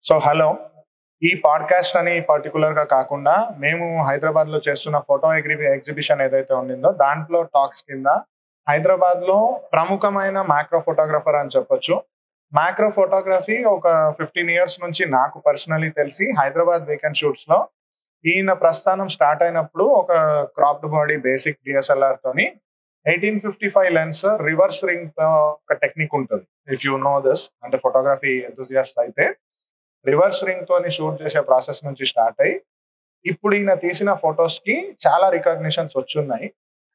So hello, ఈ podcast అని particular గా కాకుండా మేము హైదరాబాద్ లో చేస్తున్న ఫోటో ఎగ్జిబిషన్ ఏదైతే ఉండిందో దాంట్లో టాక్స్ కింద హైదరాబాద్ లో ప్రముఖమైన మ్యాక్రో ఫోటోగ్రఫర్ అని చెప్పొచ్చు. మ్యాక్రో ఫోటోగ్రఫీ ఒక 15 ఇయర్స్ నుంచి నాకు పర్సనలీ తెలిసి హైదరాబాద్ వీకెండ్ షూట్స్ లో ఈయన ప్రస్థానం స్టార్ట్ అయినప్పుడు ఒక క్రాప్డ్ బాడీ బేసిక్ డిఎస్ఎల్ఆర్ తోని 1855 లెన్స్ రివర్స్ రింగ్ ఒక టెక్నిక్ ఉంటుంది. ఇఫ్ యూ నో దిస్, అంటే ఫోటోగ్రఫీ ఎంతూజియాస్ట్ అయితే రివర్స్ రింగ్ తోని షూట్ చేసే ప్రాసెస్ నుంచి స్టార్ట్ అయ్యి ఇప్పుడు ఈయన తీసిన ఫొటోస్ కి చాలా రికగ్నిషన్స్ వచ్చున్నాయి.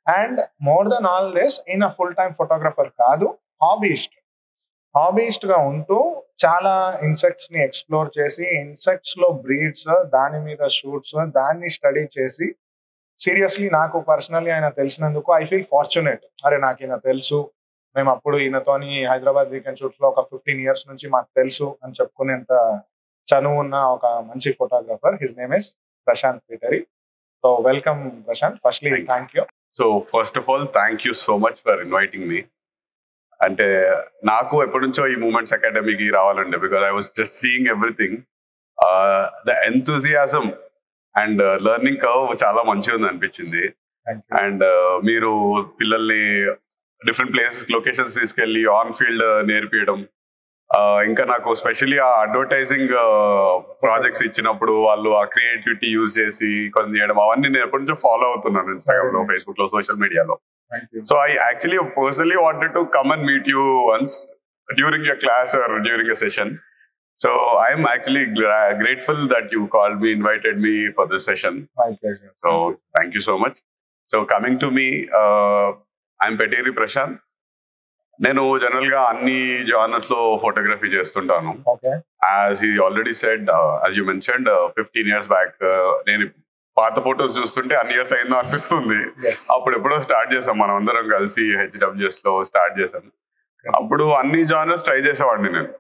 And more than all this, ఈయన ఫుల్ టైం ఫోటోగ్రఫర్ కాదు, హాబీయిస్ట్ గా ఉంటూ చాలా ఇన్సెక్ట్స్ ని ఎక్స్ప్లోర్ చేసి ఇన్సెక్ట్స్ లో బ్రీడ్స్, దాని మీద షూట్స్, దాన్ని స్టడీ చేసి సీరియస్లీ నాకు పర్సనల్లీ ఆయన తెలిసినందుకు ఐ ఫీల్ ఫార్చునేట్. అరే నాకు ఈయన తెలుసు, మేము అప్పుడు ఈయనతోని హైదరాబాద్ వీకెండ్ షూట్స్ లో ఒక 15 ఇయర్స్ నుంచి మాకు తెలుసు అని చెప్పుకునేంత చనువు ఉన్న ఒక మంచి photographer. His name is Prashanth Peetari. So welcome Prashanth. Firstly thank you. So first of all thank you so much for inviting me. అంటే నాకు ఎప్పటి నుంచో ఈ మూమెంట్స్ అకాడమీకి రావాలండి, because I was just seeing everything. The enthusiasm and learning curve చాలా మంచిగా ఉంది అనిపించింది. అండ్ మీరు పిల్లల్ని డిఫరెంట్ ప్లేసెస్, లొకేషన్స్ తీసుకెళ్ళి ఆన్ ఫీల్డ్ నేర్పించడం, ఇంకా నాకు స్పెషల్లీ ఆ అడ్వర్టైజింగ్ ప్రాజెక్ట్స్ ఇచ్చినప్పుడు వాళ్ళు ఆ క్రియేటివిటీ యూజ్ చేసి కొన్ని చేయడం, అవన్నీ నేను ఎప్పటి నుంచో ఫాలో అవుతున్నాను ఇన్స్టాగ్రామ్ లో, ఫేస్బుక్ లో, సోషల్ మీడియాలో. So I actually personally wanted to come and meet you once during your class are during a session. So I am actually grateful that you called me, invited me for this session. My pleasure. So thank you so much. So coming to me, I am Peteri Prashant. నేను general గా అన్ని genres లో photography చేస్తుంటాను. As he already said, as you mentioned, 15 years back నేను పాత photos చూస్తుంటే అన్ని years అయిందో అనిపిస్తుంది. అప్పుడు ఎప్పుడో స్టార్ట్ చేసాం మనం అందరం కలిసి, HWS లో స్టార్ట్ చేసాం. అప్పుడు అన్ని జానర్స్ ట్రై చేసేవాడిని నేను.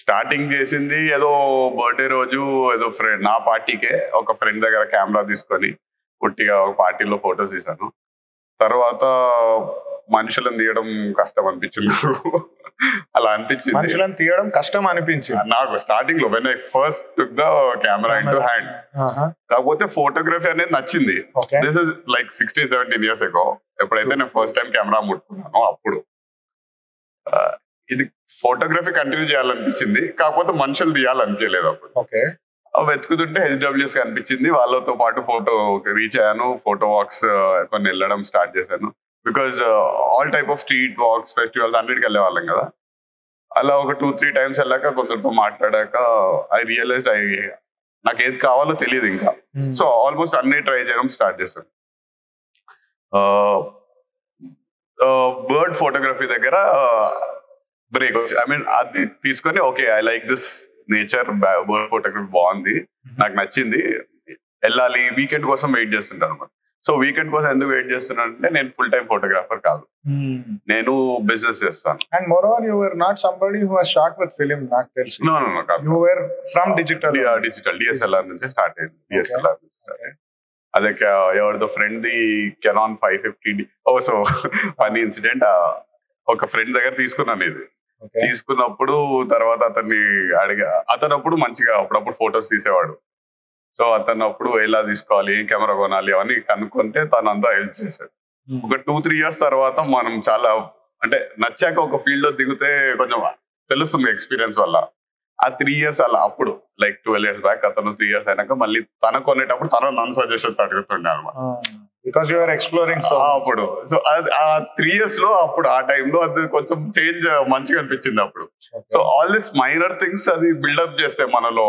స్టార్టింగ్ చేసింది ఏదో బర్త్డే రోజు ఏదో ఫ్రెండ్, నా పార్టీకే ఒక ఫ్రెండ్ దగ్గర కెమెరా తీసుకొని పుట్టిగా ఒక పార్టీలో ఫొటోస్ తీసాను. తర్వాత మనుషులను తీయడం కష్టం అనిపించింది, అలా అనిపించింది. మనుషులను తీయడం కష్టం అనిపించింది నాకు స్టార్టింగ్ లో, when I first took the camera in to hand. కాకపోతే ఫోటోగ్రఫీ అనేది నచ్చింది. This is like 16-17 years ago, ఎప్పుడైతే నేను ఫస్ట్ టైం కెమెరా ముట్టుకున్నానో అప్పుడు ఇది ఫోటోగ్రఫీ కంటిన్యూ చేయాలనిపించింది. కాకపోతే మనుషులు తీయాలనిపించలేదు అప్పుడు. వెతుకుతుంటే HWS అనిపించింది, వాళ్ళతో పాటు ఫోటో రీచ్ అయ్యాను. ఫోటో వాక్స్ కొన్ని వెళ్ళడం స్టార్ట్ చేశాను. Because all type of street walks, festivals అన్నిటికి వెళ్ళే వాళ్ళం కదా. అలా ఒక 2-3 టైమ్స్ వెళ్ళాక, కొందరితో మాట్లాడాక ఐ రియలైజ్ నాకు ఏది కావాలో తెలియదు ఇంకా. సో ఆల్మోస్ట్ అన్ని ట్రై చేయడం స్టార్ట్ చేశాను. బర్డ్ ఫోటోగ్రఫీ దగ్గర బ్రేక్ వచ్చి, ఐ మీన్ అది తీసుకొని okay, I like this nature, bird photography బాగుంది, నాకు నచ్చింది, వెళ్ళాలి. వీకెండ్ కోసం వెయిట్ చేస్తుంటాను అనమాట. సో వీకెండ్ కోసం ఎందుకు వెయిట్ చేస్తున్నాను అంటే, నేను ఫుల్ టైం ఫోటోగ్రాఫర్ కాదు, నేను బిజినెస్ చేస్తాను. And moreover you were not somebody who has shot with film, నాకు తెలుసు. నో నో నో కాదు, you were from digital DSLR నుంచి స్టార్ట్ అయింది. DSLR నుంచి స్టార్ట్ అయింది. అదే ఎవరిదో friend the Canon 550D. Oh so funny incident, ఒక ఫ్రెండ్ దగ్గర తీసుకున్నాను ఇది. తీసుకున్నప్పుడు తర్వాత అతన్ని అడిగా, అతను అప్పుడు మంచిగా అప్పుడప్పుడు ఫొటోస్ తీసేవాడు. సో అతను అప్పుడు ఎలా తీసుకోవాలి, ఏం కెమెరా కొనాలి అవన్నీ కనుక్కుంటే తను అంతా హెల్ప్ చేశాడు. ఒక 2-3 ఇయర్స్ తర్వాత మనం చాలా, అంటే నచ్చాక ఒక ఫీల్డ్ లో దిగితే కొంచెం తెలుస్తుంది ఎక్స్పీరియన్స్ వల్ల. ఆ 3 ఇయర్స్ అలా, అప్పుడు లైక్ 12 ఇయర్స్ బ్యాక్, అతను 3 ఇయర్స్ అయినాక మళ్ళీ తన కొనేటప్పుడు తన నన్ను సజెషన్స్ అడుగుతుండే అనమాట. Because you are exploring. So అప్పుడు సో ఆ 3 ఇయర్స్ లో, అప్పుడు ఆ టైంలో అది కొంచెం చేంజ్ మంచిగా అనిపించింది అప్పుడు. So all this minor things అది బిల్డప్ చేస్తే మనలో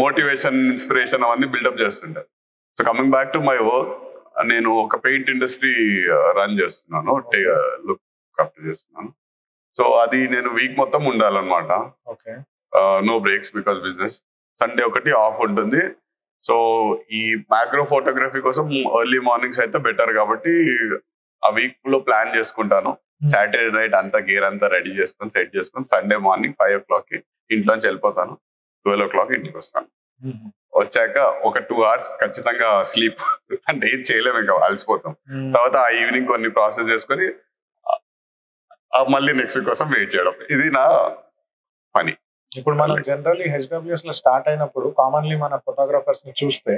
మోటివేషన్, ఇన్స్పిరేషన్ అవన్నీ బిల్డప్ చేస్తుంటారు. So coming back to my work, నేను ఒక పెయింట్ ఇండస్ట్రీ రన్ చేస్తున్నాను, లుక్ ఆఫ్టర్ చేస్తున్నాను. సో అది నేను వీక్ మొత్తం ఉండాలన్నమాట, no breaks, because business. Sunday ఒకటి ఆఫ్ ఉంటుంది. సో ఈ మ్యాక్రో ఫోటోగ్రఫీ కోసం ఎర్లీ మార్నింగ్స్ అయితే బెటర్ కాబట్టి ఆ వీక్ లో ప్లాన్ చేసుకుంటాను. సాటర్డే నైట్ అంతా గేర్ అంతా రెడీ చేసుకొని సెట్ చేసుకొని సండే మార్నింగ్ 5 o'clock ఇంట్లోంచి వెళ్ళిపోతాను. 12 o'clock ఇంటికి వస్తాను. వచ్చాక ఒక 2 hours ఖచ్చితంగా స్లీప్, అంటే ఏం చేయలేము, ఇంకా అలసిపోతాం. తర్వాత ఆ ఈవినింగ్ కొన్ని ప్రాసెస్ చేసుకొని మళ్ళీ నెక్స్ట్ వీక్ కోసం వెయిట్ చేయడం, ఇది నా పని. ఇప్పుడు మనం జనరల్లీ హెచ్డబ్ల్యూఎస్ లో స్టార్ట్ అయినప్పుడు కామన్లీ మన ఫోటోగ్రాఫర్స్ ని చూస్తే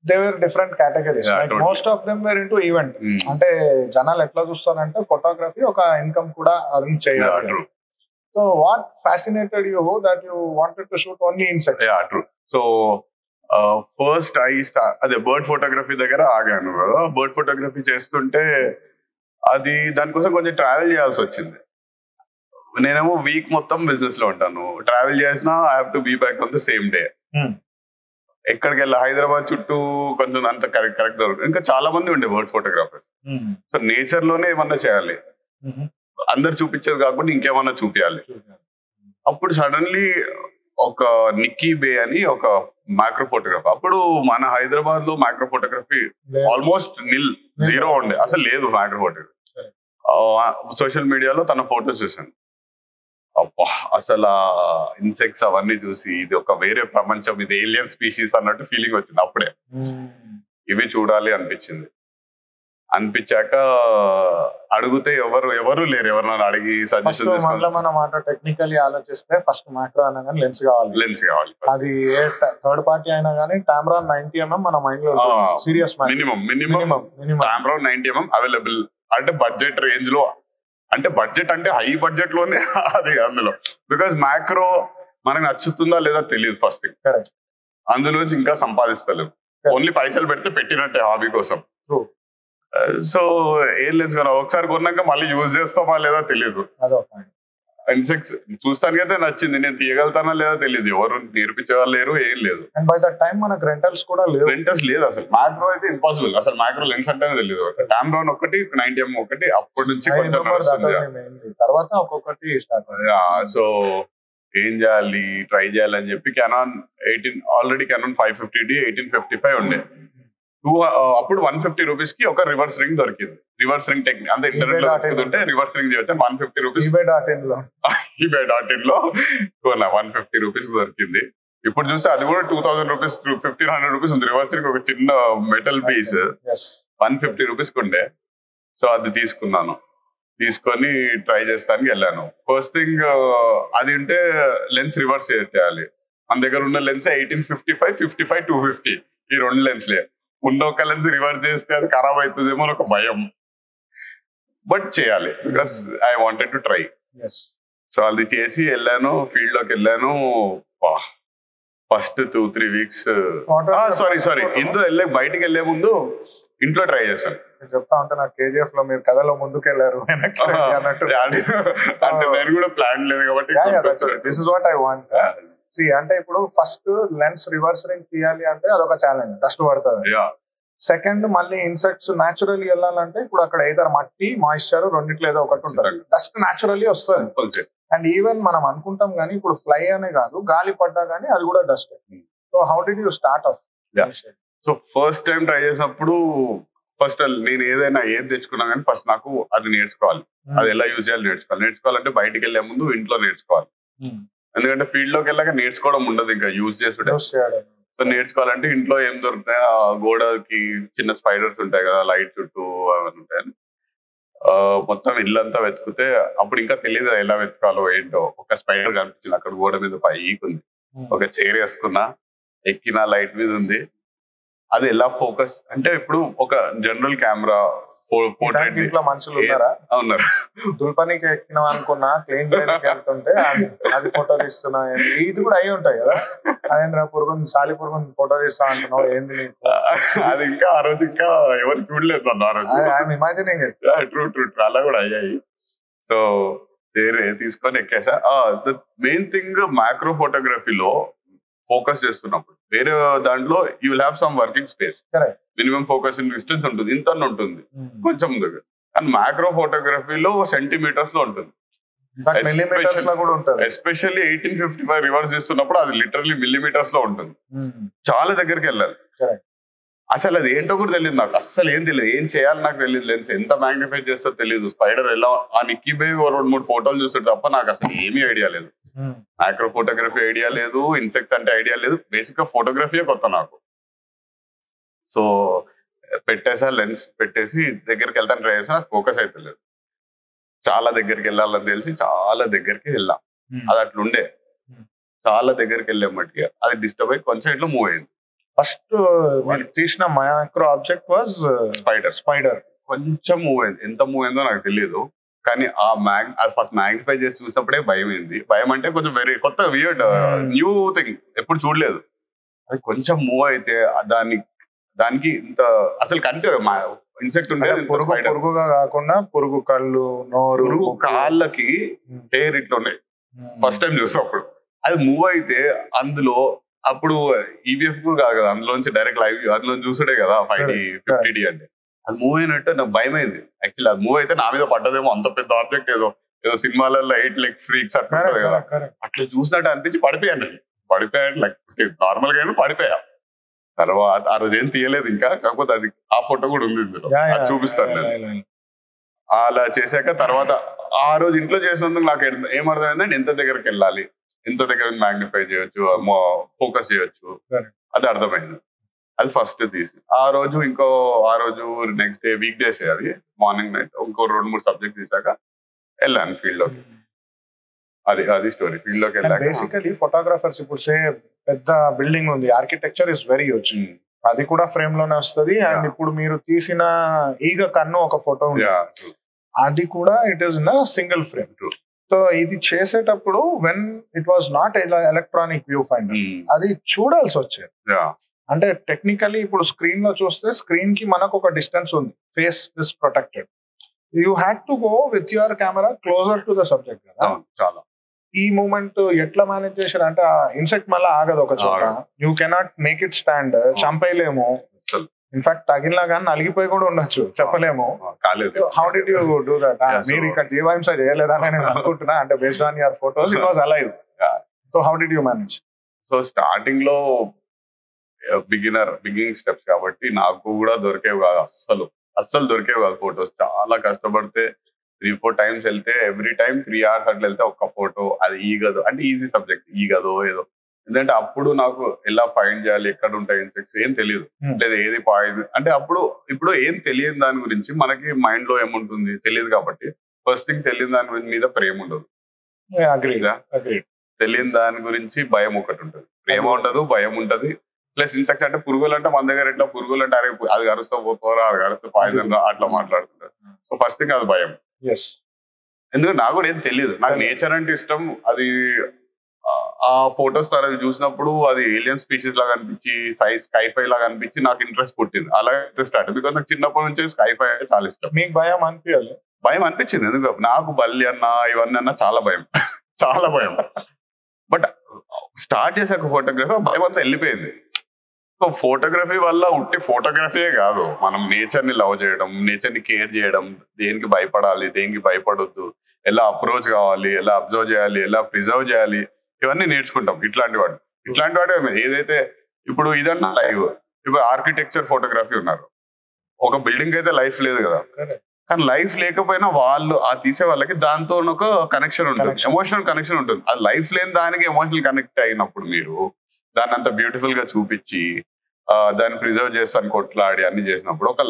they were different categories. Like most of them were into event. అంటే జనాలు ఎట్లా చూస్తారంటే ఫోటోగ్రఫీ ఒక ఇన్కమ్ కూడా అర్న్ చేయాలి. So what fascinated you that you wanted to shoot only insects? So first అదే బర్డ్ ఫోటోగ్రఫీ దగ్గర ఆగాను కదా. బర్డ్ ఫోటోగ్రఫీ చేస్తుంటే అది దానికోసం కొంచెం ట్రావెల్ చేయాల్సి వచ్చింది. నేనేమో వీక్ మొత్తం బిజినెస్ లో ఉంటాను. ట్రావెల్ చేసినా I have to be back on the same day. ఎక్కడికి వెళ్ళా హైదరాబాద్ చుట్టూ కొంచెం అంత కరెక్ట్ దొరుకుతుంది. ఇంకా చాలా మంది ఉండే బర్డ్ ఫోటోగ్రాఫర్. సో నేచర్ లోనే ఏమన్నా చేయాలి, అందరు చూపించేది కాకుండా ఇంకేమన్నా చూపించాలి. అప్పుడు సడన్లీ ఒక నిక్కీ బే అని ఒక మైక్రో ఫోటోగ్రఫీ, అప్పుడు మన హైదరాబాద్ లో మైక్రో ఫోటోగ్రఫీ ఆల్మోస్ట్ జీరో ఉండే, అసలు లేదు మైక్రో ఫోటోగ్రఫీ. సోషల్ మీడియాలో తన ఫోటోస్ చూసాను. అబ్బా, అసలు ఇన్సెక్ట్స్ అవన్నీ చూసి ఇది ఒక వేరే ప్రపంచం, ఇది ఏలియన్ స్పీషీస్ అన్నట్టు ఫీలింగ్ వచ్చింది. అప్పుడే ఇవి చూడాలి అనిపించాక అడిగితే ఎవరు లేరు. ఎవరన్నా అడిగి సజెషన్ టెక్నికల్లీ ఆలోచిస్తే ఫస్ట్ మైక్రో అనగానే లెన్స్ కావాలి. అది ఏ థర్డ్ పార్టీ అయినా కానీ టామ్రాన్ 90mm మన మైండ్ లో సీరియస్ మినిమం టామ్రాన్ 90mm అవైలబుల్. అంటే బడ్జెట్ రేంజ్ లో, అంటే బడ్జెట్ అంటే హై బడ్జెట్ లోనే అది అందులో. బికాస్ మ్యాక్రో మనకు నచ్చుతుందా లేదా తెలియదు ఫస్ట్ థింగ్. అందులోంచి ఇంకా సంపాదిస్తలేము. ఓన్లీ పైసలు పెడితే పెట్టినట్టే హాబీ కోసం. సో ఏం లేదు కదా, ఒకసారి కొన్నాక మళ్ళీ యూజ్ చేస్తామా లేదా తెలియదు. ఇన్సెక్ట్స్ చూస్తానికి అయితే నచ్చింది, నేను తీయగలుగుతానా లేదా తెలియదు. ఎవరు నేర్పించే వాళ్ళు లేరు, ఏం లేదు. అండ్ బై దట్ టైం మనకు రెంటల్స్ కూడా లేవు. రెంటల్స్ లేదు అసలు. మ్యాక్రో అయితే ఇంపాసిబుల్. అసలు మ్యాక్రో లెన్స్ అంటేనే తెలియదు. టామ్రాన్ ఒకటి 90mm ఒకటి అప్పటి నుంచి కొంచెం నడుస్తుంది. తర్వాత ఒక్కొక్కటి స్టార్ట్. సో ఏం చేయాలి, ట్రై చేయాలని చెప్పి కెనాన్ ఆల్రెడీ కెనాన్ 550D 1855 ఉండే. అప్పుడు 150 రూపీస్ కి ఒక రివర్స్ రింగ్ దొరికింది. రివర్స్ రింగ్ టెక్నిక్ అంతే ఇంటర్నెట్ లో దొరుకుతుంటే రివర్స్ రింగ్ చేయొచ్చు. 150 రూపీస్ eBay.in లో కొన్నా. 150 రూపీస్ దొరికింది. ఇప్పుడు చూస్తే అది కూడా 2000 రూపీస్ 1500 రూపీస్ ఉంది. రివర్స్ రింగ్ ఒక చిన్న మెటల్ పీస్ 150 రూపీస్ ఉండే. సో అది తీసుకొని ట్రై చేస్తానికి వెళ్ళాను. ఫస్ట్ థింగ్ అది ఉంటే లెన్స్ రివర్స్ చేయాలి. మన దగ్గర ఉన్న లెన్స్ 1855, 55, 250 ఈ రెండు లెన్స్లే. ఉన్న ఒక లెన్స్ రివర్స్ చేస్తే అది ఖరాబ్ అవుతుందేమో ఒక భయం. బట్ చేయాలి because I wanted to try. So అది చేసి వెళ్ళాను, ఫీల్డ్ లోకి వెళ్ళాను. ఫస్ట్ 2-3 వీక్స్ సారీ ఇందులో బయటికి వెళ్లే ముందు ఇంట్లో ట్రై చేశాను. చెప్తా ఉంటే నాకు KGF లో మీరు కథలో ముందుకు వెళ్ళారు అన్నట్టు. అంటే నేను కూడా ప్లాన్ లేదు కాబట్టి this is what I want. అంటే ఇప్పుడు ఫస్ట్ లెన్స్ రివర్స్ రింగ్ తీయాలి అంటే అదొక ఛాలెంజ్, డస్ట్ పడుతుంది. సెకండ్ మళ్ళీ ఇన్సెక్ట్స్ న్యాచురల్లీ వెళ్ళాలంటే ఇప్పుడు అక్కడ ఏదో మట్టి మాయిశ్చర్ రెండిట్లో ఏదో ఒకటి ఉంటుంది. డస్ట్ న్యాచురల్లీ వస్తుంది. అండ్ ఈవెన్ మనం అనుకుంటాం కానీ ఇప్పుడు ఫ్లై అనే కాదు, గాలి పడ్డా కానీ అది కూడా dust. So how did you start of? So first time try చేసినప్పుడు ఫస్ట్ నేను ఏది తెచ్చుకున్నా కానీ ఫస్ట్ నాకు అది నేర్చుకోవాలి. అది ఎలా యూజ్ చేయాలి నేర్చుకోవాలంటే బయటికి వెళ్లే ముందు ఇంట్లో నేర్చుకోవాలి. ఎందుకంటే ఫీల్డ్ లోకి వెళ్ళాక నేర్చుకోవడం ఉండదు, ఇంకా యూజ్ చేసుకుంటే. సో నేర్చుకోవాలంటే ఇంట్లో ఏం దొరుకుతాయి, ఆ గోడకి చిన్న స్పైడర్స్ ఉంటాయి కదా, లైట్ చుట్టూ అవన్నీ ఉంటాయని మొత్తం ఇల్లంతా వెతుకుతే అప్పుడు ఇంకా తెలియదు ఎలా వెతకాలో ఏంటో. ఒక స్పైడర్ కనిపించింది అక్కడ గోడ మీద పైకి, ఒక చైర్ వేసుకున్నా, ఎక్కిన లైట్ మీద ఉంది. అది ఎలా ఫోకస్ అంటే ఇప్పుడు ఒక జనరల్ కెమెరా ఇంట్లో మనుషులు ఉన్నారు, దుల్పనికి ఎక్కినాం అనుకున్నా, క్లీన్ చేయడానికి వెళ్తుంటే అది ఫోటో తీస్తున్నా. ఇది కూడా అయి ఉంటాయి కదా, అదేంద్ర పురుగుని సాలి పురుగుని ఫోటో తీస్తా అంటున్నావు ఏంది నీకు? అది ఇంకా ఆ రోజు ఇంకా ఎవరు చూడలేదు నన్ను. ఇమాజినింగ్ ట్రూ అలా కూడా అయ్యాయి. సో తీసుకొని ఎక్కేసా. ద మెయిన్ థింగ్ మైక్రో ఫోటోగ్రఫీలో ఫోకస్ చేస్తున్నప్పుడు వేరే దాంట్లో you will have some working space, minimum focus distance ఉంటుంది, ఇంత ఉంటుంది కొంచెం దగ్గర. అండ్ మైక్రో ఫోటోగ్రఫీలో సెంటీమీటర్స్ లో ఉంటుంది. ఎస్పెషల్లీ 1855 రివర్స్ చేస్తున్నప్పుడు అది లిటరలీ మిల్లీమీటర్స్ లో ఉంటుంది. చాలా దగ్గరికి వెళ్ళాలి. అసలు అది ఏంటో కూడా తెలియదు నాకు, అస్సలు ఏం తెలియదు, ఏం చేయాలి నాకు తెలియదు. లెన్స్ ఎంత మ్యాగ్నిఫై చేస్తో తెలియదు. స్పైడర్ ఎలా ఆ నిక్కీ బే 2-3 ఫోటోలు చూస్తుంటే తప్ప నాకు అసలు ఏమీ ఐడియా లేదు. మైక్రో ఫోటోగ్రఫీ ఐడియా లేదు, ఇన్సెక్ట్స్ అంటే ఐడియా లేదు. బేసిక్ గా ఫోటోగ్రఫీయే కొత్త నాకు. సో పెట్టేసా, లెన్స్ పెట్టేసి దగ్గరికి వెళ్తాను ట్రై చేసా, ఫోకస్ అయితే లేదు. చాలా దగ్గరికి వెళ్ళాలని తెలిసి చాలా దగ్గరికి వెళ్ళాం. అది అట్లుండే. చాలా దగ్గరికి వెళ్ళే మట్టిగా అది డిస్టర్బ్ అయ్యి కొంచెం ఇట్లా మూవ్ అయింది. ఫస్ట్ మీరు తీసిన మైక్రో ఆబ్జెక్ట్ వాజ్ స్పైడర్ కొంచెం మూవ్ అయింది. ఎంత మూవ్ అయిందో నాకు తెలియదు, కానీ అది ఫస్ట్ మ్యాగ్నిఫై చేసి చూసినప్పుడే భయం అయింది. భయం అంటే కొంచెం వెరీ కొత్త వియర్డ్ న్యూ థింగ్, ఎప్పుడు చూడలేదు. అది కొంచెం మూవ్ అయితే దానికి ఇంత అసలు కంటే ఇన్సెక్ట్ ఉండేది. పురుగుగా కాకుండా పురుగు కళ్ళు, నోరు, పురుగు కాళ్ళకి హెయిర్ ఇట్లా ఉన్నాయి. ఫస్ట్ టైం చూస్తాం అప్పుడు. అది మూవ్ అయితే అందులో అప్పుడు ఈవీఎఫ్ కాదు కదా, అందులోంచి డైరెక్ట్ లైవ్ అందులో చూసుడే కదా 5D 50D అంటే. అది మూవ్ అయినట్టు నాకు భయం అయింది. యాక్చువల్లీ అది మూవ్ అయితే నా మీద పడ్డదేమో, అంత పెద్ద ఆబ్జెక్ట్ ఏదో సినిమాలలో 8 లెగ్ ఫ్రీక్స్ అట్లా కదా, అట్లా చూసినట్టు అనిపించి పడిపోయాను. లైక్ నార్మల్ గా పడిపోయా. తర్వాత ఆ రోజు ఏం తీయలేదు ఇంకా, కాకపోతే అది ఆ ఫోటో కూడా ఉంది ఇందులో, అది చూపిస్తాను నేను. అలా చేశాక తర్వాత ఆ రోజు ఇంట్లో చేసినందుకు నాకు ఏమర్థమైందంటే ఎంత దగ్గరికి వెళ్ళాలి, ఎంత దగ్గర మ్యాగ్నిఫై చేయొచ్చు, ఫోకస్ చేయొచ్చు, అది అర్థమైంది. అది ఫస్ట్ తీసి ఆ రోజు నెక్స్ట్ డే వీక్ డేస్ అది మార్నింగ్ నైట్ ఇంకో 2-3 సబ్జెక్ట్ తీసాక వెళ్ళాను ఫీల్డ్ లోకి. అది స్టోరీ. ఫీల్డ్ లోకి వెళ్ళాక బేసికలీ ఫోటోగ్రాఫర్స్ ఇప్పుడు పెద్ద బిల్డింగ్ ఉంది, ఆర్కిటెక్చర్ ఇస్ వెరీ హ్యూజ్, అది కూడా ఫ్రేమ్ లోనే వస్తుంది. అండ్ ఇప్పుడు మీరు తీసిన ఈగ కన్ను ఒక ఫోటో ఉంది, అది కూడా it is in single frame. So ఇది చేసేటప్పుడు when it was not electronic view finder, అది చూడాల్సి వచ్చేది. అంటే టెక్నికలీ ఇప్పుడు స్క్రీన్ లో చూస్తే స్క్రీన్ కి మనకు ఒక డిస్టెన్స్ ఉంది, face is protected. You had to go with your camera closer to the subject కదా. చాలా ఈ మూమెంట్ ఎట్లా మేనేజ్ చేశారు అంటే ఆ ఇన్సెక్ట్ మళ్ళీ ఆగదు ఒక చోట, you cannot make it stand, చంపేయలేము, ఇన్ఫాక్ట్ తగిలినా కానీ నలిగిపోయి కూడా ఉండొచ్చు, చెప్పలేము. How did you do that? మీరు ఇక్కడ జీవహింస చేయలేదని నేను అనుకుంటున్నా, అంటే based on your photos it was alive. So how did you manage? So starting లో బిగినింగ్ స్టెప్స్ కాబట్టి నాకు కూడా దొరికేవి కాదు, అస్సలు దొరికేవి కాదు ఫొటోస్. చాలా కష్టపడితే 3-4 టైమ్స్ వెళ్తే ఎవ్రీ టైం 3 hours అట్లా వెళ్తే ఒక్క ఫోటో, అది ఈగదు అంటే ఈజీ సబ్జెక్ట్, ఈగదో ఏదో. ఎందుకంటే అప్పుడు నాకు ఎలా ఫైండ్ చేయాలి, ఎక్కడ ఉంటాయి ఇన్సెక్ట్స్ ఏం తెలియదు, లేదా ఏది పాయిజన్ అంటే ఇప్పుడు ఏం తెలియని దాని గురించి మనకి మైండ్ లో ఏముంటుంది తెలియదు కాబట్టి ఫస్ట్ థింగ్ తెలియని దాని గురించి మీద ప్రేమ ఉండదు, తెలియని దాని గురించి భయం ఒకటి ఉంటుంది. ప్రేమ ఉండదు, భయం ఉంటది. ప్లస్ ఇన్సెక్ట్స్ అంటే పురుగులు అంటే మన దగ్గర ఎట్లా పురుగులు అంటే అరే అది కరుస్తా పోతారా, అది కరుస్తే పాయిజన్ అట్లా మాట్లాడుతుంటారు. సో ఫస్ట్ థింగ్ అది భయం. ఎందుకంటే నాకు కూడా ఏం తెలియదు, నాకు నేచర్ అంటే ఇష్టం. అది ఆ ఫొటోస్ తర్వాత చూసినప్పుడు అది ఏలియన్ స్పీషీస్ లాగా అనిపించి స్కైఫై లాగా అనిపించి నాకు ఇంట్రెస్ట్ పుట్టింది. అలా స్టార్ట్ బికాస్ నాకు చిన్నప్పటి నుంచి స్కైఫై అంటే చాలా ఇష్టం. మీకు భయం అనిపించాలి? భయం అనిపించింది, ఎందుకు నాకు బల్లి అన్నా ఇవన్నీ అన్నా చాలా భయం చాలా భయం. బట్ స్టార్ట్ చేసాక ఫోటోగ్రఫీ భయం అంతా వెళ్ళిపోయింది. సో ఫోటోగ్రఫీ వల్ల ఉట్టి ఫోటోగ్రఫీయే కాదు, మనం నేచర్ ని లవ్ చేయడం, నేచర్ ని కేర్ చేయడం, దేనికి భయపడాలి, దేనికి భయపడొద్దు, ఎలా అప్రోచ్ కావాలి, ఎలా అబ్జర్వ్ చేయాలి, ఎలా ప్రిజర్వ్ చేయాలి, ఇవన్నీ నేర్చుకుంటాం. ఇట్లాంటి వాటి ఏదైతే ఇప్పుడు ఇదన్నా లైవ్, ఇప్పుడు ఆర్కిటెక్చర్ ఫోటోగ్రఫీ ఉన్నారు, ఒక బిల్డింగ్ అయితే లైఫ్ లేదు కదా, కానీ లైఫ్ లేకపోయినా వాళ్ళు ఆ తీసే వాళ్ళకి దాంతో ఒక కనెక్షన్ ఉంటుంది, ఎమోషనల్ కనెక్షన్ ఉంటుంది. అది లైఫ్ లేని దానికి ఎమోషనల్ కనెక్ట్ అయినప్పుడు మీరు దాన్ని అంత బ్యూటిఫుల్ గా చూపించి దాన్ని ప్రిజర్వ్ చేస్తాను కొట్లాడి అన్ని చేసినప్పుడు ఒక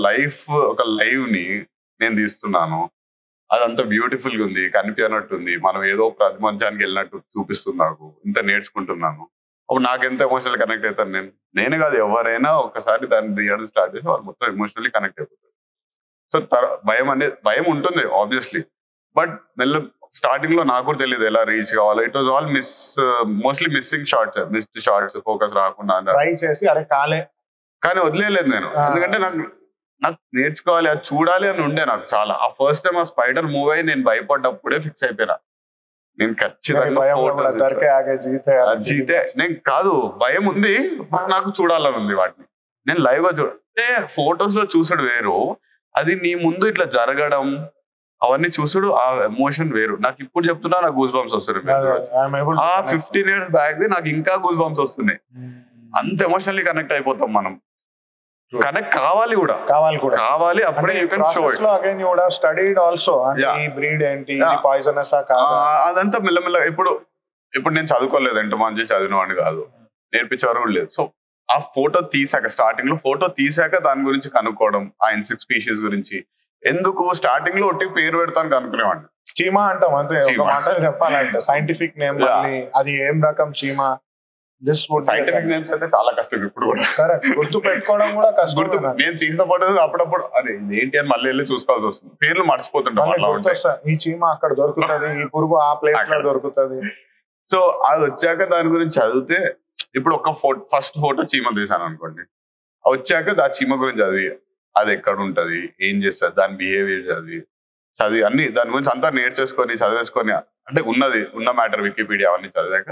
లైవ్ ని నేను తీస్తున్నాను, అదంతా బ్యూటిఫుల్ గా ఉంది, కనిపించినట్టుంది, మనం ఏదో ప్రతిమంచానికి వెళ్ళినట్టు చూపిస్తుంది, నాకు ఇంత నేర్చుకుంటున్నాను. అప్పుడు నాకు ఎంత ఎమోషనల్ కనెక్ట్ అవుతాను నేనే కాదు ఎవరైనా ఒకసారి దాన్ని తీయడం స్టార్ట్ చేసి వాళ్ళు మొత్తం ఎమోషనల్లీ కనెక్ట్ అయిపోతారు. సో భయం ఉంటుంది ఆబ్వియస్లీ, బట్ స్టార్టింగ్ లో నాకు కూడా తెలియదు ఎలా రీచ్ కావాలి. It was all mostly missing missed shots, focus రాకుండా ట్రై చేసి అరే కాలే, కానీ వదిలేదు నేను. ఎందుకంటే నాకు నేర్చుకోవాలి, అది చూడాలి అని ఉండే నాకు చాలా. ఆ ఫస్ట్ టైం ఆ స్పైడర్ మూవ్ అయ్యి నేను భయపడ్డప్పుడే ఫిక్స్ అయిపోయినా, నేను ఖచ్చితంగా జీతే. నేను కాదు భయం ఉంది, నాకు చూడాలని ఉంది వాటిని. నేను లైవ్ గా చూడంటే ఫొటోస్ లో చూసాడు వేరు, అది నీ ముందు ఇట్లా జరగడం అవన్నీ చూసాడు, ఆ ఎమోషన్ వేరు. నాకు ఇప్పుడు చెప్తున్నా నాకు గూస్ బంప్స్ వస్తున్నాయి. ఆ 15 years బ్యాక్ నాకు ఇంకా గూస్ బంప్స్ వస్తున్నాయి. అంత ఎమోషనల్లీ కనెక్ట్ అయిపోతాం మనం. కనెక్ట్ కావాలి అప్పుడే you can show it. Again you would have studied also ఈ బ్రీడ్ ఏంటి, ఇది పాయిజనస్ కాదా, అదంతా మెల్లమెల్ల. ఇప్పుడు నేను చదువుకోలేదు, ఎంత మంచి చదివిన వాడిని కాదు, నేర్పించేవారు కూడా లేదు. సో ఆ ఫోటో తీసాక, స్టార్టింగ్ లో ఫోటో తీసాక దాని గురించి కనుక్కోవడం, ఆ ఇన్సెక్ట్ స్పీషీస్ గురించి ఎందుకు స్టార్టింగ్ లో ఒట్టి పేరు పెడతాను అనుకునేవాడిని. చీమా అంటాం అంతే, ఒక మాటలు చెప్పాలంటే సైంటిఫిక్ నేమ్ అది ఏం రకం చీమా. సైంటిఫిక్ నేమ్స్ అయితే చాలా కష్టం ఇప్పుడు కూడా. కరెక్ట్, గుర్తు పెట్టుకోవడం కూడా కష్టం. నేను తీసిన ఫోటో అప్పుడప్పుడు అరే ఏంటి అని మళ్ళీ వెళ్ళి చూసుకోవాల్సి వస్తుంది, పేర్లు మర్చిపోతుంటాం. ఈ చీమా అక్కడ దొరుకుతుంది, ఈ పురుగు ఆ ప్లేస్ లో దొరుకుతుంది. సో అది వచ్చాక దాని గురించి చదివితే, ఇప్పుడు ఒక ఫస్ట్ ఫోటో చీమ తీసాను అనుకోండి, వచ్చాక ఆ చీమ గురించి చదివి అది ఎక్కడ ఉంటది, ఏం చేస్తుంది, దాని బిహేవియర్ చదివి అన్ని దాని గురించి అంతా నేర్చేసుకొని చదివేసుకొని, అంటే ఉన్న మ్యాటర్ వికీపీడియా అవన్నీ చదివాక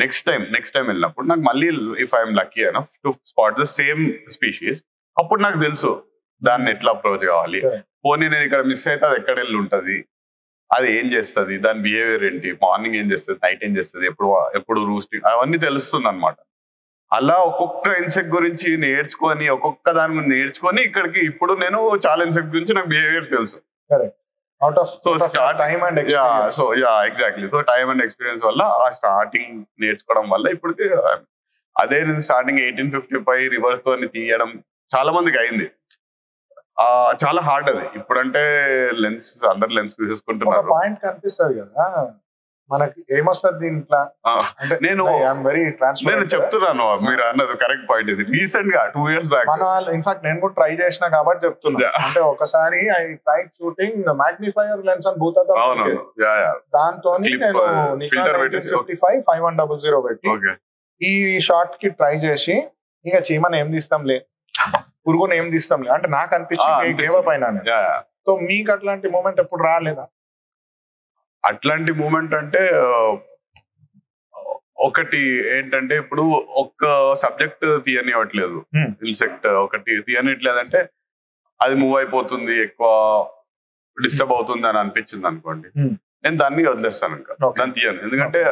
నెక్స్ట్ టైం వెళ్ళినప్పుడు నాకు మళ్ళీ if I'm lucky enough to spot the same species, అప్పుడు నాకు తెలుసు దాన్ని ఎట్లా అప్రోచ్ కావాలి. పోనీ నేను ఇక్కడ మిస్ అయితే అది ఎక్కడ వెళ్ళి ఉంటది, అది ఏం చేస్తుంది, దాని బిహేవియర్ ఏంటి, మార్నింగ్ ఏం చేస్తుంది, నైట్ ఏం చేస్తుంది, ఎప్పుడు రూస్టింగ్, అవన్నీ తెలుస్తుంది అనమాట. అలా ఒక్కొక్క ఇన్సెక్ట్ గురించి నేర్చుకొని, ఒక్కొక్క దాని గురించి నేర్చుకొని ఇక్కడికి ఇప్పుడు నేను చాలా ఇన్సెక్ట్ గురించి నాకు బిహేవియర్ తెలుసు. Exactly. So time and experience వల్ల ఆ స్టార్టింగ్ నేర్చుకోవడం వల్ల ఇప్పటికి అదే నేను స్టార్టింగ్ 1855 రివర్స్ తో తీయడం చాలా మందికి అయింది. చాలా హార్డ్ అది. ఇప్పుడంటే లెన్స్ అందరు లెన్స్ తీసేసుకుంటున్నారు. పాయింట్ కనిపిస్తుంది కదా మనకి, ఏమొస్తుంది దీంట్లో అంటే నేను చెప్తున్నాను, మీరు అన్నది కరెక్ట్ పాయింట్. ఇది రీసెంట్ గా 2 years బ్యాక్ మన వాళ్ళు, ఇన్ఫాక్ట్ నేను కూడా ట్రై చేసిన కాబట్టి చెప్తున్నా. అంటే ఒకసారి I try shooting magnifier lens అని భూతద్దాం, దాంతో నేను 500 పెట్టి ఈ షార్ట్ కి ట్రై చేసి, ఇక చీమని ఏం తీస్తాంలే, పురుగుని ఏం తీస్తాంలే అంటే నాకు అనిపించింది పైన. సో మీకు అట్లాంటి మూమెంట్ ఎప్పుడు రాలేదా? అట్లాంటి మూమెంట్ అంటే ఒకటి ఏంటంటే, ఇప్పుడు ఒక్క సబ్జెక్ట్ తీయనివ్వట్లేదు, ఇన్సెక్ట్ ఒకటి తీయనిట్లేదంటే అది మూవ్ అయిపోతుంది, ఎక్కువ డిస్టర్బ్ అవుతుంది అని అనిపించింది అనుకోండి, నేను దాన్ని వదిలేస్తాను, ఇంకా దాన్ని తీయను. ఎందుకంటే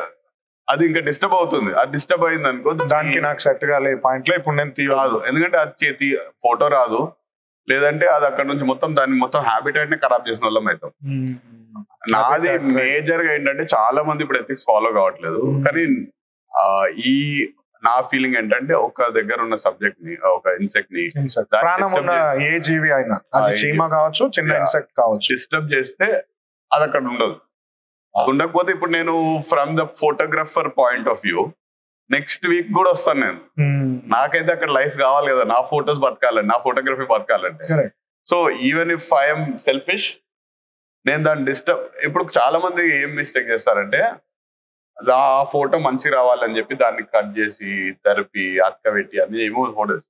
అది ఇంకా డిస్టర్బ్ అవుతుంది. అది డిస్టర్బ్ అయింది అనుకో, దానికి నాకు సెట్ కాలే పాయింట్ లో ఇప్పుడు నేను తీయరాదు. ఎందుకంటే అది ఫోటో రాదు, లేదంటే అది అక్కడ నుంచి దాన్ని మొత్తం హ్యాబిటేట్ ని ఖరాబ్ చేసిన వాళ్ళం అవుతాం. నాది మేజర్ గా ఏంటంటే, చాలా మంది ఇప్పుడు ఎథిక్స్ ఫాలో కావట్లేదు. కానీ ఈ నా ఫీలింగ్ ఏంటంటే, ఒక దగ్గర ఉన్న సబ్జెక్ట్ ని, ఒక ఇన్సెక్ట్ ని, ఏ జీవి అయినా, అది చీమ కావచ్చు, చిన్న ఇన్సెక్ట్ కావచ్చు, డిస్టర్బ్ చేస్తే అది అక్కడ ఉండదు. ఉండకపోతే ఇప్పుడు నేను from the photographer point of view next week కూడా వస్తాను నేను. నాకైతే అక్కడ లైఫ్ కావాలి కదా, నా ఫొటోస్ బతకాలంటే, నా ఫోటోగ్రఫీ బతకాలంటే. So even if I'm selfish, నేను దాన్ని డిస్టర్బ్. ఇప్పుడు చాలా మంది ఏం మిస్టేక్ చేస్తారంటే, ఆ ఫోటో మంచి రావాలని చెప్పి దాన్ని కట్ చేసి తెరపి అతకబెట్టి అన్ని ఏమో ఫోటోస్,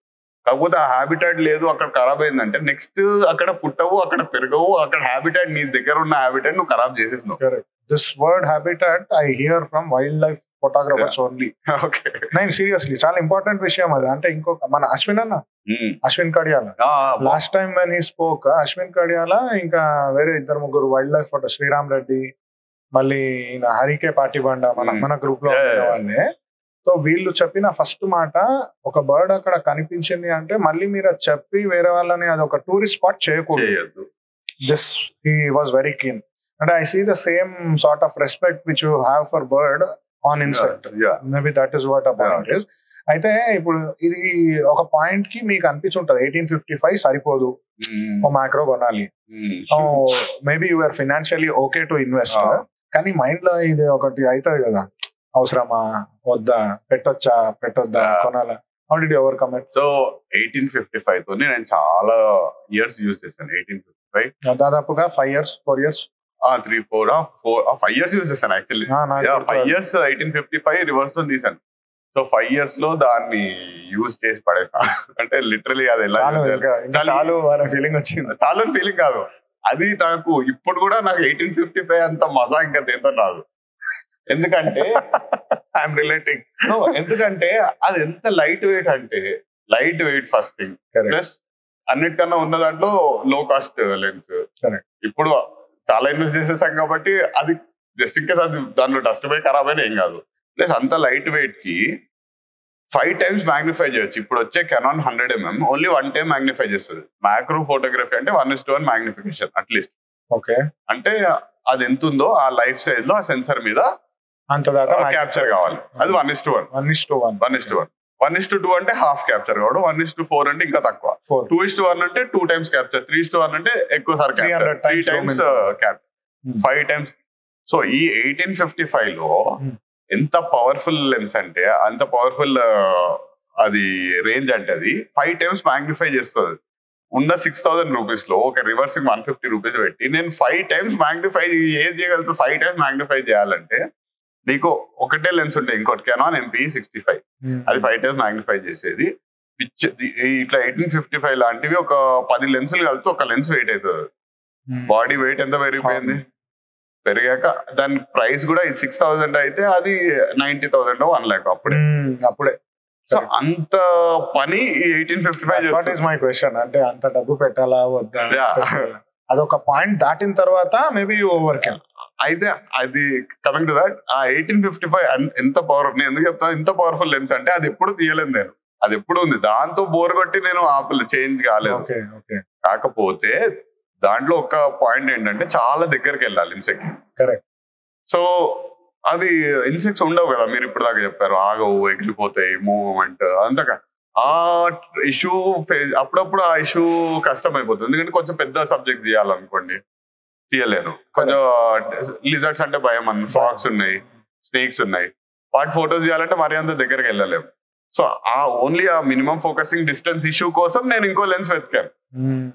కాకపోతే ఆ హ్యాబిటాట్ లేదు, అక్కడ ఖరాబ్ అయిందంటే నెక్స్ట్ అక్కడ పుట్టవు, అక్కడ పెరగవు. అక్కడ హ్యాబిటాట్, నీ దగ్గర ఉన్న హ్యాబిటాట్ నువ్వు ఖరాబ్ చేసేసినావు. This word habitat I hear from wildlife photographers only. నేను సీరియస్లీ చాలా ఇంపార్టెంట్ విషయం అది. అంటే ఇంకొక మన Ashwin Kadiyala, last time when he spoke, Ashwin Kadiyala ఇంకా వేరే 2-3 wildlife photo, Sriram Reddy, మళ్ళీ హరికే పాటిబండ, మన గ్రూప్ లో వాళ్ళే. సో వీళ్ళు చెప్పిన ఫస్ట్ మాట, ఒక బర్డ్ అక్కడ కనిపించింది అంటే మళ్ళీ మీరు అది చెప్పి వేరే వాళ్ళని అది ఒక టూరిస్ట్ స్పాట్ చేయకూడదు. This he was very keen. అంటే I see the same sort of respect which you have for bird on insect. Maybe that is what a point is. అయితే ఇప్పుడు ఇది ఒక పాయింట్ కి మీకు అనిపించుంటది 1855 సరిపోదు, ఓ మ్యాక్రో కొనాలి, maybe you are financially okay to invest, కానీ మైండ్ లో ఇది ఒకటి అవుతుంది కదా, అవసరమా వద్దా, పెట్టొద్దా, కొనాలా. How did you overcome it? So 1855 తో నేను చాలా ఇయర్స్ యూజ్ చేశాను. 1855 దాదాపుగా 5 years 4 years 5 years యూజ్ చేశాను యాక్చువల్లీ. 5 years 1855 రివర్స్ తో తీసాను. సో 5 years లో దాన్ని యూజ్ చేసి పడేసాను. అంటే లిటరలీ అది ఎలా చాలు ఫీలింగ్ వచ్చింది. చాలా ఫీలింగ్ కాదు అది. నాకు ఇప్పుడు కూడా నాకు 1855 అంత మజా ఇంకా దేంతో రాదు. ఎందుకంటే ఐఎమ్ రిలేటింగ్, ఎందుకంటే అది ఎంత లైట్ వెయిట్ అంటే, light weight first thing, plus అన్నిటికన్నా ఉన్న దాంట్లో లో కాస్ట్ లెన్స్. ఇప్పుడు చాలా ఇన్వెస్ట్ చేసేసాం కాబట్టి అది జస్ట్ ఇన్ కేస్ అది దాంట్లో డస్ట్ పోయి ఖరాబ్ అయినా ఏం కాదు. ప్లస్ అంత లైట్ వెయిట్ కి 5 times మ్యాగ్నిఫై చేయొచ్చు. ఇప్పుడు వచ్చే Canon 100mm only 1 time magnify చేస్తుంది. మ్యాక్రో ఫోటోగ్రఫీ అంటే 1:1 మ్యాగ్నిఫికేషన్ అట్లీస్ట్. ఓకే, అంటే అది ఎంత ఉందో ఆ లైఫ్ సైజ్ లో ఆ సెన్సర్ మీద అంతదాకా క్యాప్చర్ కావాలి. అది 1:1. 1:2 అంటే హాఫ్ క్యాప్చర్ కావడం, 1:4 అంటే ఇంకా తక్కువ, 2:1 అంటే 2 times క్యాప్చర్, 3:1 అంటే ఎక్కువ sir capture, 3 times capture, 5 times. So ఈ 1855 లో ఎంత పవర్ఫుల్ లెన్స్ అంటే, అంత పవర్ఫుల్ అది రేంజ్ అంటే అది 5 times మ్యాగ్నిఫై చేస్తుంది. ఉన్న 6,000 రూపీస్ లో ఒక రివర్సింగ్ 150 రూపీస్ పెట్టి నేను 5 times మ్యాగ్నిఫై ఏది చేయగలుగుతా? 5 times మ్యాగ్నిఫై చేయాలంటే నీకు ఒకటే లెన్స్ ఉంటాయి, ఇంకోటి కెనాన్ MP65, అది 5 times మ్యాగ్నిఫై చేసేది. ఇట్లా 1855 లాంటివి ఒక 10 లెన్సులు కలిపి ఒక లెన్స్ వెయిట్ అవుతుంది. బాడీ వెయిట్ ఎంత పెరిగిపోయింది? పెరిగాక దాని ప్రైస్ కూడా 6,000 అయితే అది 90,000 1 lakh అప్పుడే. సో అంత పని 1855 మై క్వశ్చన్, అంటే అంత డబ్బు పెట్టాలా వద్దా? అదొక పాయింట్ దాటిన తర్వాత మేబీ ఓవర్ కెన్. అయితే అది కమింగ్ టు దట్, ఆ 1855 ఎంత పవర్, నేను ఎందుకు చెప్తాను ఇంత పవర్ఫుల్ లెన్స్ అంటే అది ఎప్పుడు తీయలేదు నేను, అది ఎప్పుడు ఉంది. దాంతో బోర్ కొట్టి నేను చేంజ్ కాలేదు. కాకపోతే దాంట్లో ఒక పాయింట్ ఏంటంటే చాలా దగ్గరికి వెళ్ళాలి ఇన్సెక్ట్. కరెక్ట్. సో అవి ఇన్సెక్ట్స్ ఉండవు కదా, మీరు ఇప్పుడు దాకా చెప్పారు, ఆగవు, ఎగిలిపోతాయి, మూవ్మెంట్ అంతగా. ఆ ఇష్యూ అప్పుడప్పుడు ఆ ఇష్యూ కష్టం అయిపోతుంది, ఎందుకంటే కొంచెం పెద్ద సబ్జెక్ట్ తీయాలనుకోండి తీయలేను. కొంచెం లిజర్డ్స్ అంటే భయం, ఫ్రాగ్స్ ఉన్నాయి, స్నేక్స్ ఉన్నాయి, వాటి ఫొటోస్ తీయాలంటే మరి అంత దగ్గరికి వెళ్ళలేము. సో ఆ ఓన్లీ ఆ మినిమం ఫోకసింగ్ డిస్టెన్స్ ఇష్యూ కోసం నేను ఇంకో లెన్స్ వెతికాను.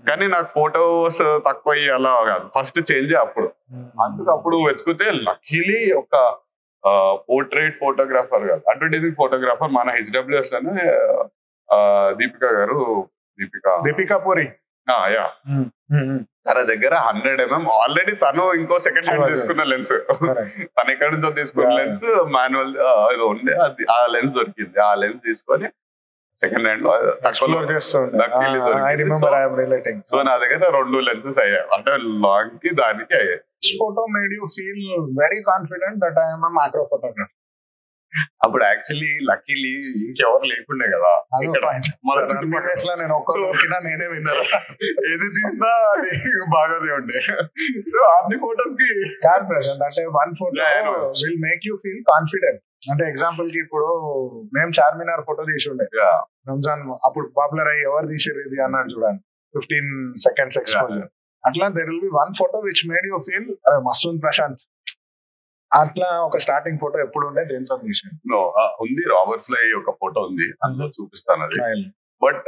కానీ నాకు ఫొటోస్ తక్కువ అలా కాదు, ఫస్ట్ చేంజ్ అప్పుడు. అందుకు అప్పుడు వెతుకుతే లక్కీలీ ఒక పోర్ట్రేట్ ఫోటోగ్రాఫర్ కాదు, అడ్వర్టైజింగ్ ఫోటోగ్రాఫర్ మన HWS లోనే దీపికా పూరి తన దగ్గర 100 mm ఆల్రెడీ తను ఇంకో సెకండ్ హ్యాండ్ తీసుకున్న లెన్స్, తను ఎక్కడి నుంచో తీసుకున్న లెన్స్ మాన్యువల్ ఉండే, అది ఆ లెన్స్ దొరికింది. ఆ లెన్స్ తీసుకొని సెకండ్ హ్యాండ్ లో సో నా దగ్గర 2 lenses అయ్యాయి, అంటే లాంగ్ కి దానికి అయ్యాయి. Photo made you feel very confident that I am a macro photographer. అప్పుడు యాక్చువల్లీ లక్కీలీ ఇంకెవరు లేకుండే కదా, నేను ఒక్కరికినా నేనే విన్నాను, ఏది తీసినా అది బాగానే ఉండే. సో అన్ని ఫొటోస్ కి అంటే 1 photo will make you feel confident. అంటే ఎగ్జాంపుల్ కి ఇప్పుడు మేము చార్మినార్ ఫోటో తీసి ఉండే రంజాన్, అప్పుడు పాపులర్ అయ్యి ఎవరు తీసారు ఇది అన్నాడు చూడండి, 15 seconds ఎక్స్పోజర్. అట్లా there will be 1 photo which made you feel మస్తుంది ప్రశాంత్. అట్లా ఒక స్టార్టింగ్ ఫోటో ఎప్పుడు ఉండే దేంతో తీసాను ఉంది, రాబర్ట్ ఫ్లై ఒక ఫోటో ఉంది, అందులో చూపిస్తాను అది. బట్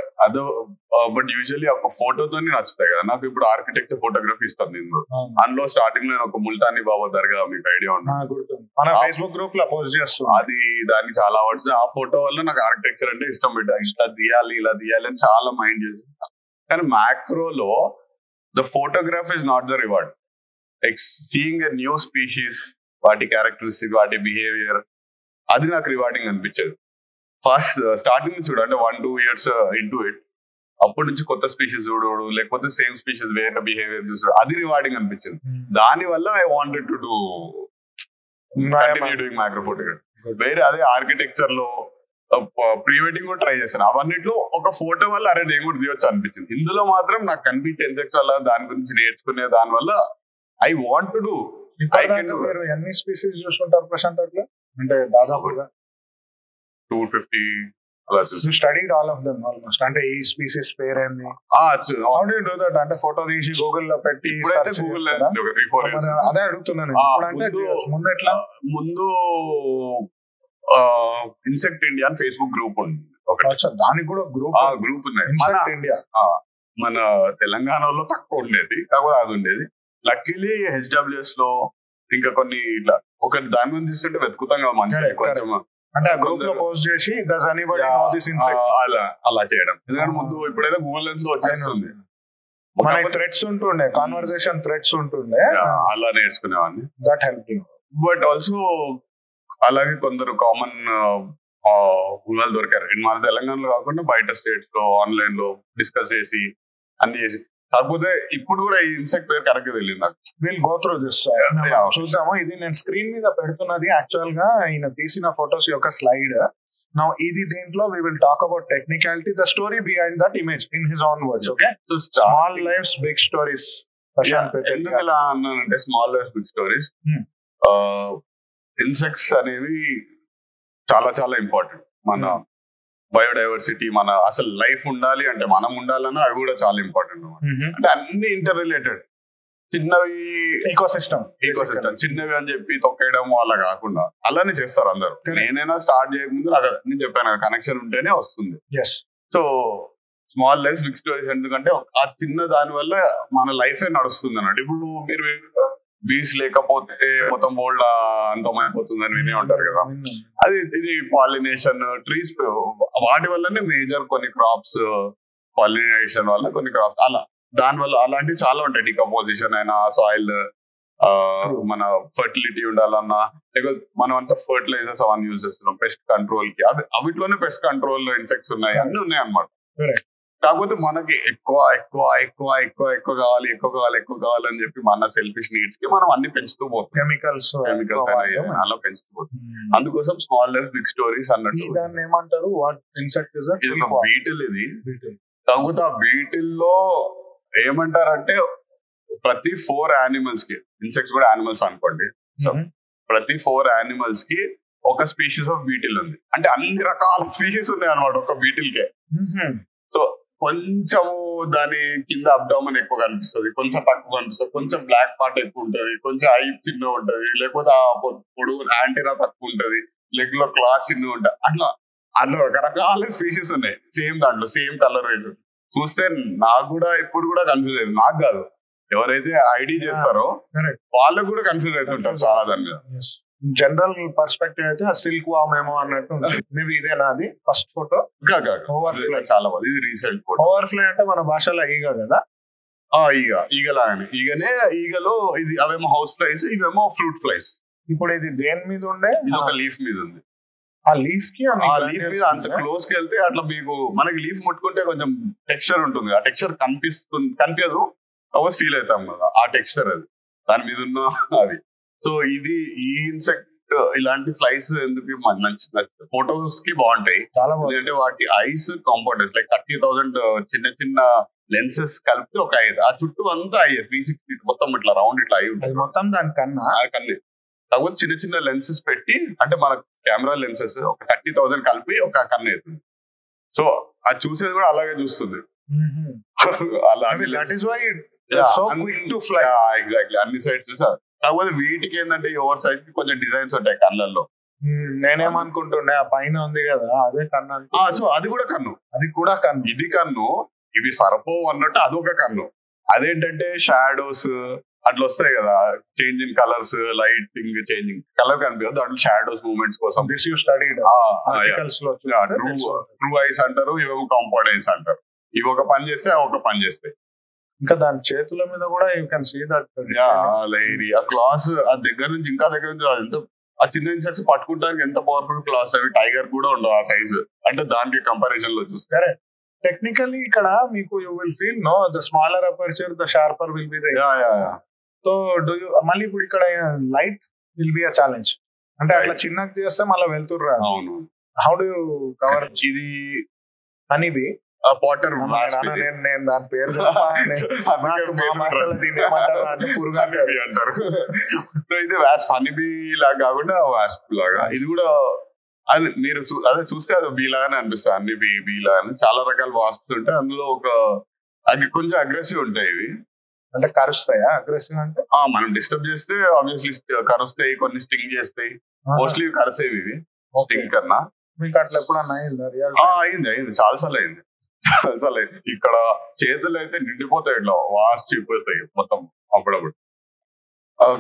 యూజువల్లీ ఒక ఫోటోతో నచ్చుతాయి కదా నాకు. ఇప్పుడు ఆర్కిటెక్చర్ ఫోటోగ్రఫీ ఇస్తాను నేను, అందులో స్టార్టింగ్ లో ఒక ముల్తానీ బాబా దర్గా, మీకు ఐడియా ఉంది, ఫేస్బుక్ గ్రూప్ లో పోస్ట్ చేస్తాను, అది దానికి చాలా అవార్డ్స్. ఆ ఫోటో వల్ల నాకు ఆర్కిటెక్చర్ అంటే ఇష్టం పెట్టా, ఇట్లా తీయాలి ఇలా తీయాలి అని చాలా మైండ్ చేసి. కానీ మ్యాక్రోలో the photography is not the reward. Seeing a new species, వాటి క్యారెక్టరిస్టిక్, వాటి బిహేవియర్, అది నాకు రివార్డింగ్ అనిపించేది. ఫస్ట్ స్టార్టింగ్ నుంచి చూడు, అంటే 1-2 years ఇంటూ ఇట్, అప్పటి నుంచి కొత్త స్పీషీస్ చూడడు, లేకపోతే సేమ్ స్పీషీస్ వేరే బిహేవియర్ చూసాడు, అది రివార్డింగ్ అనిపించింది. దాని వల్ల I wanted to do continue doing micro photography. వేరే అదే ఆర్కిటెక్చర్ లో ప్రీ వెడ్డింగ్ కూడా ట్రై చేశాను. అవన్నిట్లో ఒక ఫోటో వల్ల అరే నేను కూడా తీయొచ్చు అనిపించింది. ఇందులో మాత్రం నాకు కనిపించే ఇన్సెక్ట్స్ వల్ల, దాని గురించి నేర్చుకునే దాని వల్ల ఐ వాంట్ టు డూ. మీరు ఎన్ని స్పీసీస్ చూసుకుంటారు ప్రశాంత్ అట్లా? అంటే దాదాపుగా 250 అలా చూసి studied all of them almost. అంటే ఈ స్పీసీస్ పేరు ఏంది, how do you do that? అంటే ఫోటో తీసి గూగుల్ లో పెట్టి ఇప్పుడైతే గూగుల్ లో 3-4 years అదే అడుగుతున్నాను. అంటే ముందు ఎట్లా? ముందు ఇన్సెక్ట్ ఇండియా అని ఫేస్బుక్ గ్రూప్ ఉంది, దానికి కూడా గ్రూప్ ఉన్నాయి. ఇండియా మన తెలంగాణలో తక్కువ ఉండేది, కాకపోతే అది ఉండేది. లక్కీలీ HWS లో ఇంకా కొన్ని ఇట్లా ఒక దాని మీద చూస్తుంటే వెతుకుతాం కదా మంచిగా, కొంచెం అంటే గ్రూప్ లో పోస్ట్ చేసి అలా చేయడం. ఎందుకంటే ముందు ఇప్పుడైతే గూగుల్ లెన్స్ లో వచ్చేస్తుంది, మనకి థ్రెడ్స్ ఉంటుండే, కాన్వర్సేషన్ థ్రెడ్స్ ఉంటుండే, అలా నేర్చుకునేవాడిని. That help you. But also అలాగే కొందరు కామన్ వాళ్ళు దొరికారు మన తెలంగాణలో కాకుండా బయట స్టేట్స్ లో ఆన్లైన్ లో డిస్కస్ చేసి అన్ని చేసి. కాకపోతే ఇప్పుడు కూడా ఈ ఇన్సెక్ట్ పేరు కరెక్ట్ తెలియదు నాకు. వీల్ గో త్రూ దిస్, చూద్దాము. ఇది నేను స్క్రీన్ మీద పెడుతున్నది యాక్చువల్ గా ఈయన తీసిన ఫొటోస్ యొక్క స్లైడ్. నౌ ఇది దీంట్లో we will talk about technicality, the story behind that image in his own words. Okay, so small lives big stories. ఎందుకు ఇలా అన్నానంటే small life's big stories, insects అనేవి చాలా చాలా ఇంపార్టెంట్ మన బయోడైవర్సిటీ, మన అసలు లైఫ్ ఉండాలి అంటే మనం ఉండాలన్నా అవి కూడా చాలా ఇంపార్టెంట్. అంటే అన్ని ఇంటర్ రిలేటెడ్. చిన్నవి ఈకోసిస్టమ్ చిన్నవి అని చెప్పి తొక్కేయడం అలా కాకుండా అలానే చేస్తారు అందరు. నేనైనా స్టార్ట్ చేయకముందు నాకు నేను చెప్పాను కనెక్షన్ ఉంటేనే వస్తుంది. So small life big stories ఎందుకంటే ఆ చిన్న దాని వల్ల మన లైఫ్ నడుస్తుంది అన్నట్టు. ఇప్పుడు మీరు బీస్ లేకపోతే మొత్తం వరల్డ్ అంతమైపోతుందని వినే ఉంటారు కదా. అది ఇది పాలినేషన్ ట్రీస్ వాటి వల్లనే మేజర్ కొన్ని క్రాప్స్, పాలినేషన్ వల్ల కొన్ని క్రాప్స్ అలా దాని వల్ల అలాంటివి చాలా ఉంటాయి. డికంపోజిషన్ అయినా, సాయిల్ మన ఫర్టిలిటీ ఉండాలన్నా, లేకపోతే మనం అంతా ఫర్టిలైజర్స్ అవన్నీ యూజ్ చేస్తున్నాం పెస్ట్ కంట్రోల్ కి. అవిట్లోనే పెస్ట్ కంట్రోల్ ఇన్సెక్ట్స్ ఉన్నాయి, అన్ని ఉన్నాయి అన్నమాట. కాకపోతే మనకి ఎక్కువ ఎక్కువ ఎక్కువ ఎక్కువ ఎక్కువ కావాలి ఎక్కువ కావాలి ఎక్కువ కావాలని చెప్పి మన సెల్ఫిష్ నీడ్స్ కి మనం అన్ని పెంచుతూ పోతాం. కెమికల్స్ అలా పెంచుతూ పోతాం. అందుకోసం స్మాల్ లైఫ్ బిగ్ స్టోరీస్ అన్నట్టు. దాన్ని ఏమంటారు? బీటిల్ ఇది. కాకపోతే ఆ బీటిల్లో ఏమంటారంటే ప్రతి 4 animals కి, ఇన్సెక్ట్స్ కూడా యానిమల్స్ అనుకోండి, సో ప్రతి 4 animals కి ఒక స్పీషీస్ ఆఫ్ బీటిల్ ఉంది. అంటే అన్ని రకాల స్పీషీస్ ఉన్నాయి అనమాట ఒక బీటిల్ కే. సో కొంచెం దాని కింద అబ్డామన్ ఎక్కువ కనిపిస్తుంది, కొంచెం తక్కువ కనిపిస్తుంది, కొంచెం బ్లాక్ పార్ట్ ఎక్కువ ఉంటది, కొంచెం ఐ చిన్న ఉంటది, లేకపోతే ఆ పొడుగు యాంటీనా తక్కువ ఉంటది, లెగ్ లో క్లాత్ చిన్న ఉంటది. అట్లా రకరకాల స్పీషీస్ ఉన్నాయి సేమ్ దాంట్లో, సేమ్ కలర్ రేట్. చూస్తే నాకు కూడా ఇప్పుడు కూడా కన్ఫ్యూజ్ అయింది. నాకు కాదు, ఎవరైతే ఐడి చేస్తారో వాళ్ళకు కూడా కన్ఫ్యూజ్ అవుతుంటారు చాలా దాని మీద. జనరల్ పర్స్పెక్టివ్ అయితే ఆ సిల్క్ వామ్ ఏమో అన్నట్టు. మేబీ ఇదేనా అది ఫస్ట్ ఫోటో? ఓవర్ఫ్లై చాలా బాగుంది. ఇది రీసెంట్ ఫోటో. ఓవర్ఫ్లై అంటే మన భాషలో ఈగ కదా? ఈగలాగానే. ఈగలో ఇది అవేమో హౌస్ ఫ్లైస్, ఇవేమో ఫ్రూట్ ఫ్లైస్. ఇప్పుడు ఇది దేని మీద ఉండే? ఇది ఒక లీఫ్ మీద ఉంది. ఆ లీఫ్ మీద అంత క్లోజ్ కి వెళ్తే అట్లా మీకు మనకి లీఫ్ ముట్టుకుంటే కొంచెం టెక్స్చర్ ఉంటుంది. ఆ టెక్స్చర్ కనిపించదు, అవ ఫీల్ అవుతాం కదా ఆ టెక్స్చర్, అది దాని మీద ఉన్న అది. సో ఇది ఈ ఇన్సెక్ట్ ఇలాంటి ఫ్లైస్ ఎందుకు ఫొటోస్ కి బాగుంటాయి ఎందుకంటే వాటి ఐస్ కాంపౌండెడ్ లైక్ 30,000 చిన్న చిన్న లెన్సెస్ కలిపి ఒక ఐదు, ఆ చుట్టూ అంతా అయ్యాయి 360 మొత్తం ఇట్లా రౌండ్ ఇట్లా అయి ఉంటుంది మొత్తం. దాని కన్నా కాకపోతే చిన్న చిన్న లెన్సెస్ పెట్టి, అంటే మన కెమెరా లెన్సెస్ ఒక 30,000 కలిపి ఒక కన్ను అవుతుంది. సో అది చూసేది కూడా అలాగే చూస్తుంది. ఎగ్జాక్ట్లీ అన్ని సైడ్స్ చూసా. కాకపోతే వీటికి ఏంటంటే ఓవర్ సైజ్ కొంచెం డిజైన్స్ ఉంటాయి కళ్ళల్లో. నేనేమనుకుంటుండే ఆ పైన ఉంది కదా అదే కన్ను. సో అది కూడా కన్ను, ఇది కన్ను. ఇవి సరిపోవు అన్నట్టు అదొక కన్ను. అదేంటంటే షాడోస్ అట్లా వస్తాయి కదా, changing colours, lighting changing colour కనిపించదు, దాంట్లో షాడోస్ మూవ్మెంట్స్ కోసం ట్రూ ఐస్ అంటారు, ఇవేమో కాంపౌండ్ ఐస్ అంటారు. ఇవి ఒక పని చేస్తే ఒక పని చేస్తాయి. ఇంకా దాని చేతుల మీద కూడా యూ కెన్ సీ దట్ ఆ క్లాస్ ఆ దగ్గర నుంచి ఇంకా దగ్గర నుంచి ఎంత ఆ చిన్న ఇన్సెక్ట్స్ పట్టుకుంటానికి ఎంత పవర్ఫుల్ క్లాస్. అవి టైగర్ కూడా ఉండవు ఆ సైజ్, అంటే దానికి కంపారిజన్ లో చూస్తే. టెక్నికల్లీ ఇక్కడ మీకు you will feel no the smaller aperture the sharper will be there. So do you మళ్ళీ ఇప్పుడు ఇక్కడ light will be a challenge. అంటే అట్లా చిన్నగా చేస్తే మళ్ళీ వెళ్తుర్రా. అవును. హౌ డు యూ కవర్ ఇది అనివి పాటర్? నేను దాని పేరు పురుగు అంటారు. సో ఇది వాస్ప్, హనీబీ లాగా కాకుండా వాస్ప్ లాగా. ఇది కూడా అది మీరు అదే చూస్తే అది బీ లాగానే అనిపిస్తుంది. అన్ని బీ లాగానే చాలా రకాల వాస్ప్స్ ఉంటాయి. అందులో ఒక కొంచెం అగ్రెసివ్ ఉంటాయి ఇవి. అంటే కరుస్తాయా? అగ్రెసివ్ అంటే మనం డిస్టర్బ్ చేస్తే ఆబ్వియస్లీ కరుస్తాయి, కొన్ని స్టింగ్ చేస్తాయి. మోస్ట్లీ కరిసేవి ఇవి స్టింగ్ కన్నా. మీకు అట్లా ఎప్పుడన్నా అయింది చాలాసార్లు అయింది. ఇక్కడ చేతులు అయితే నిండిపోతాయి, ఇట్లా వాష్ అయిపోతాయి మొత్తం అప్పుడప్పుడు.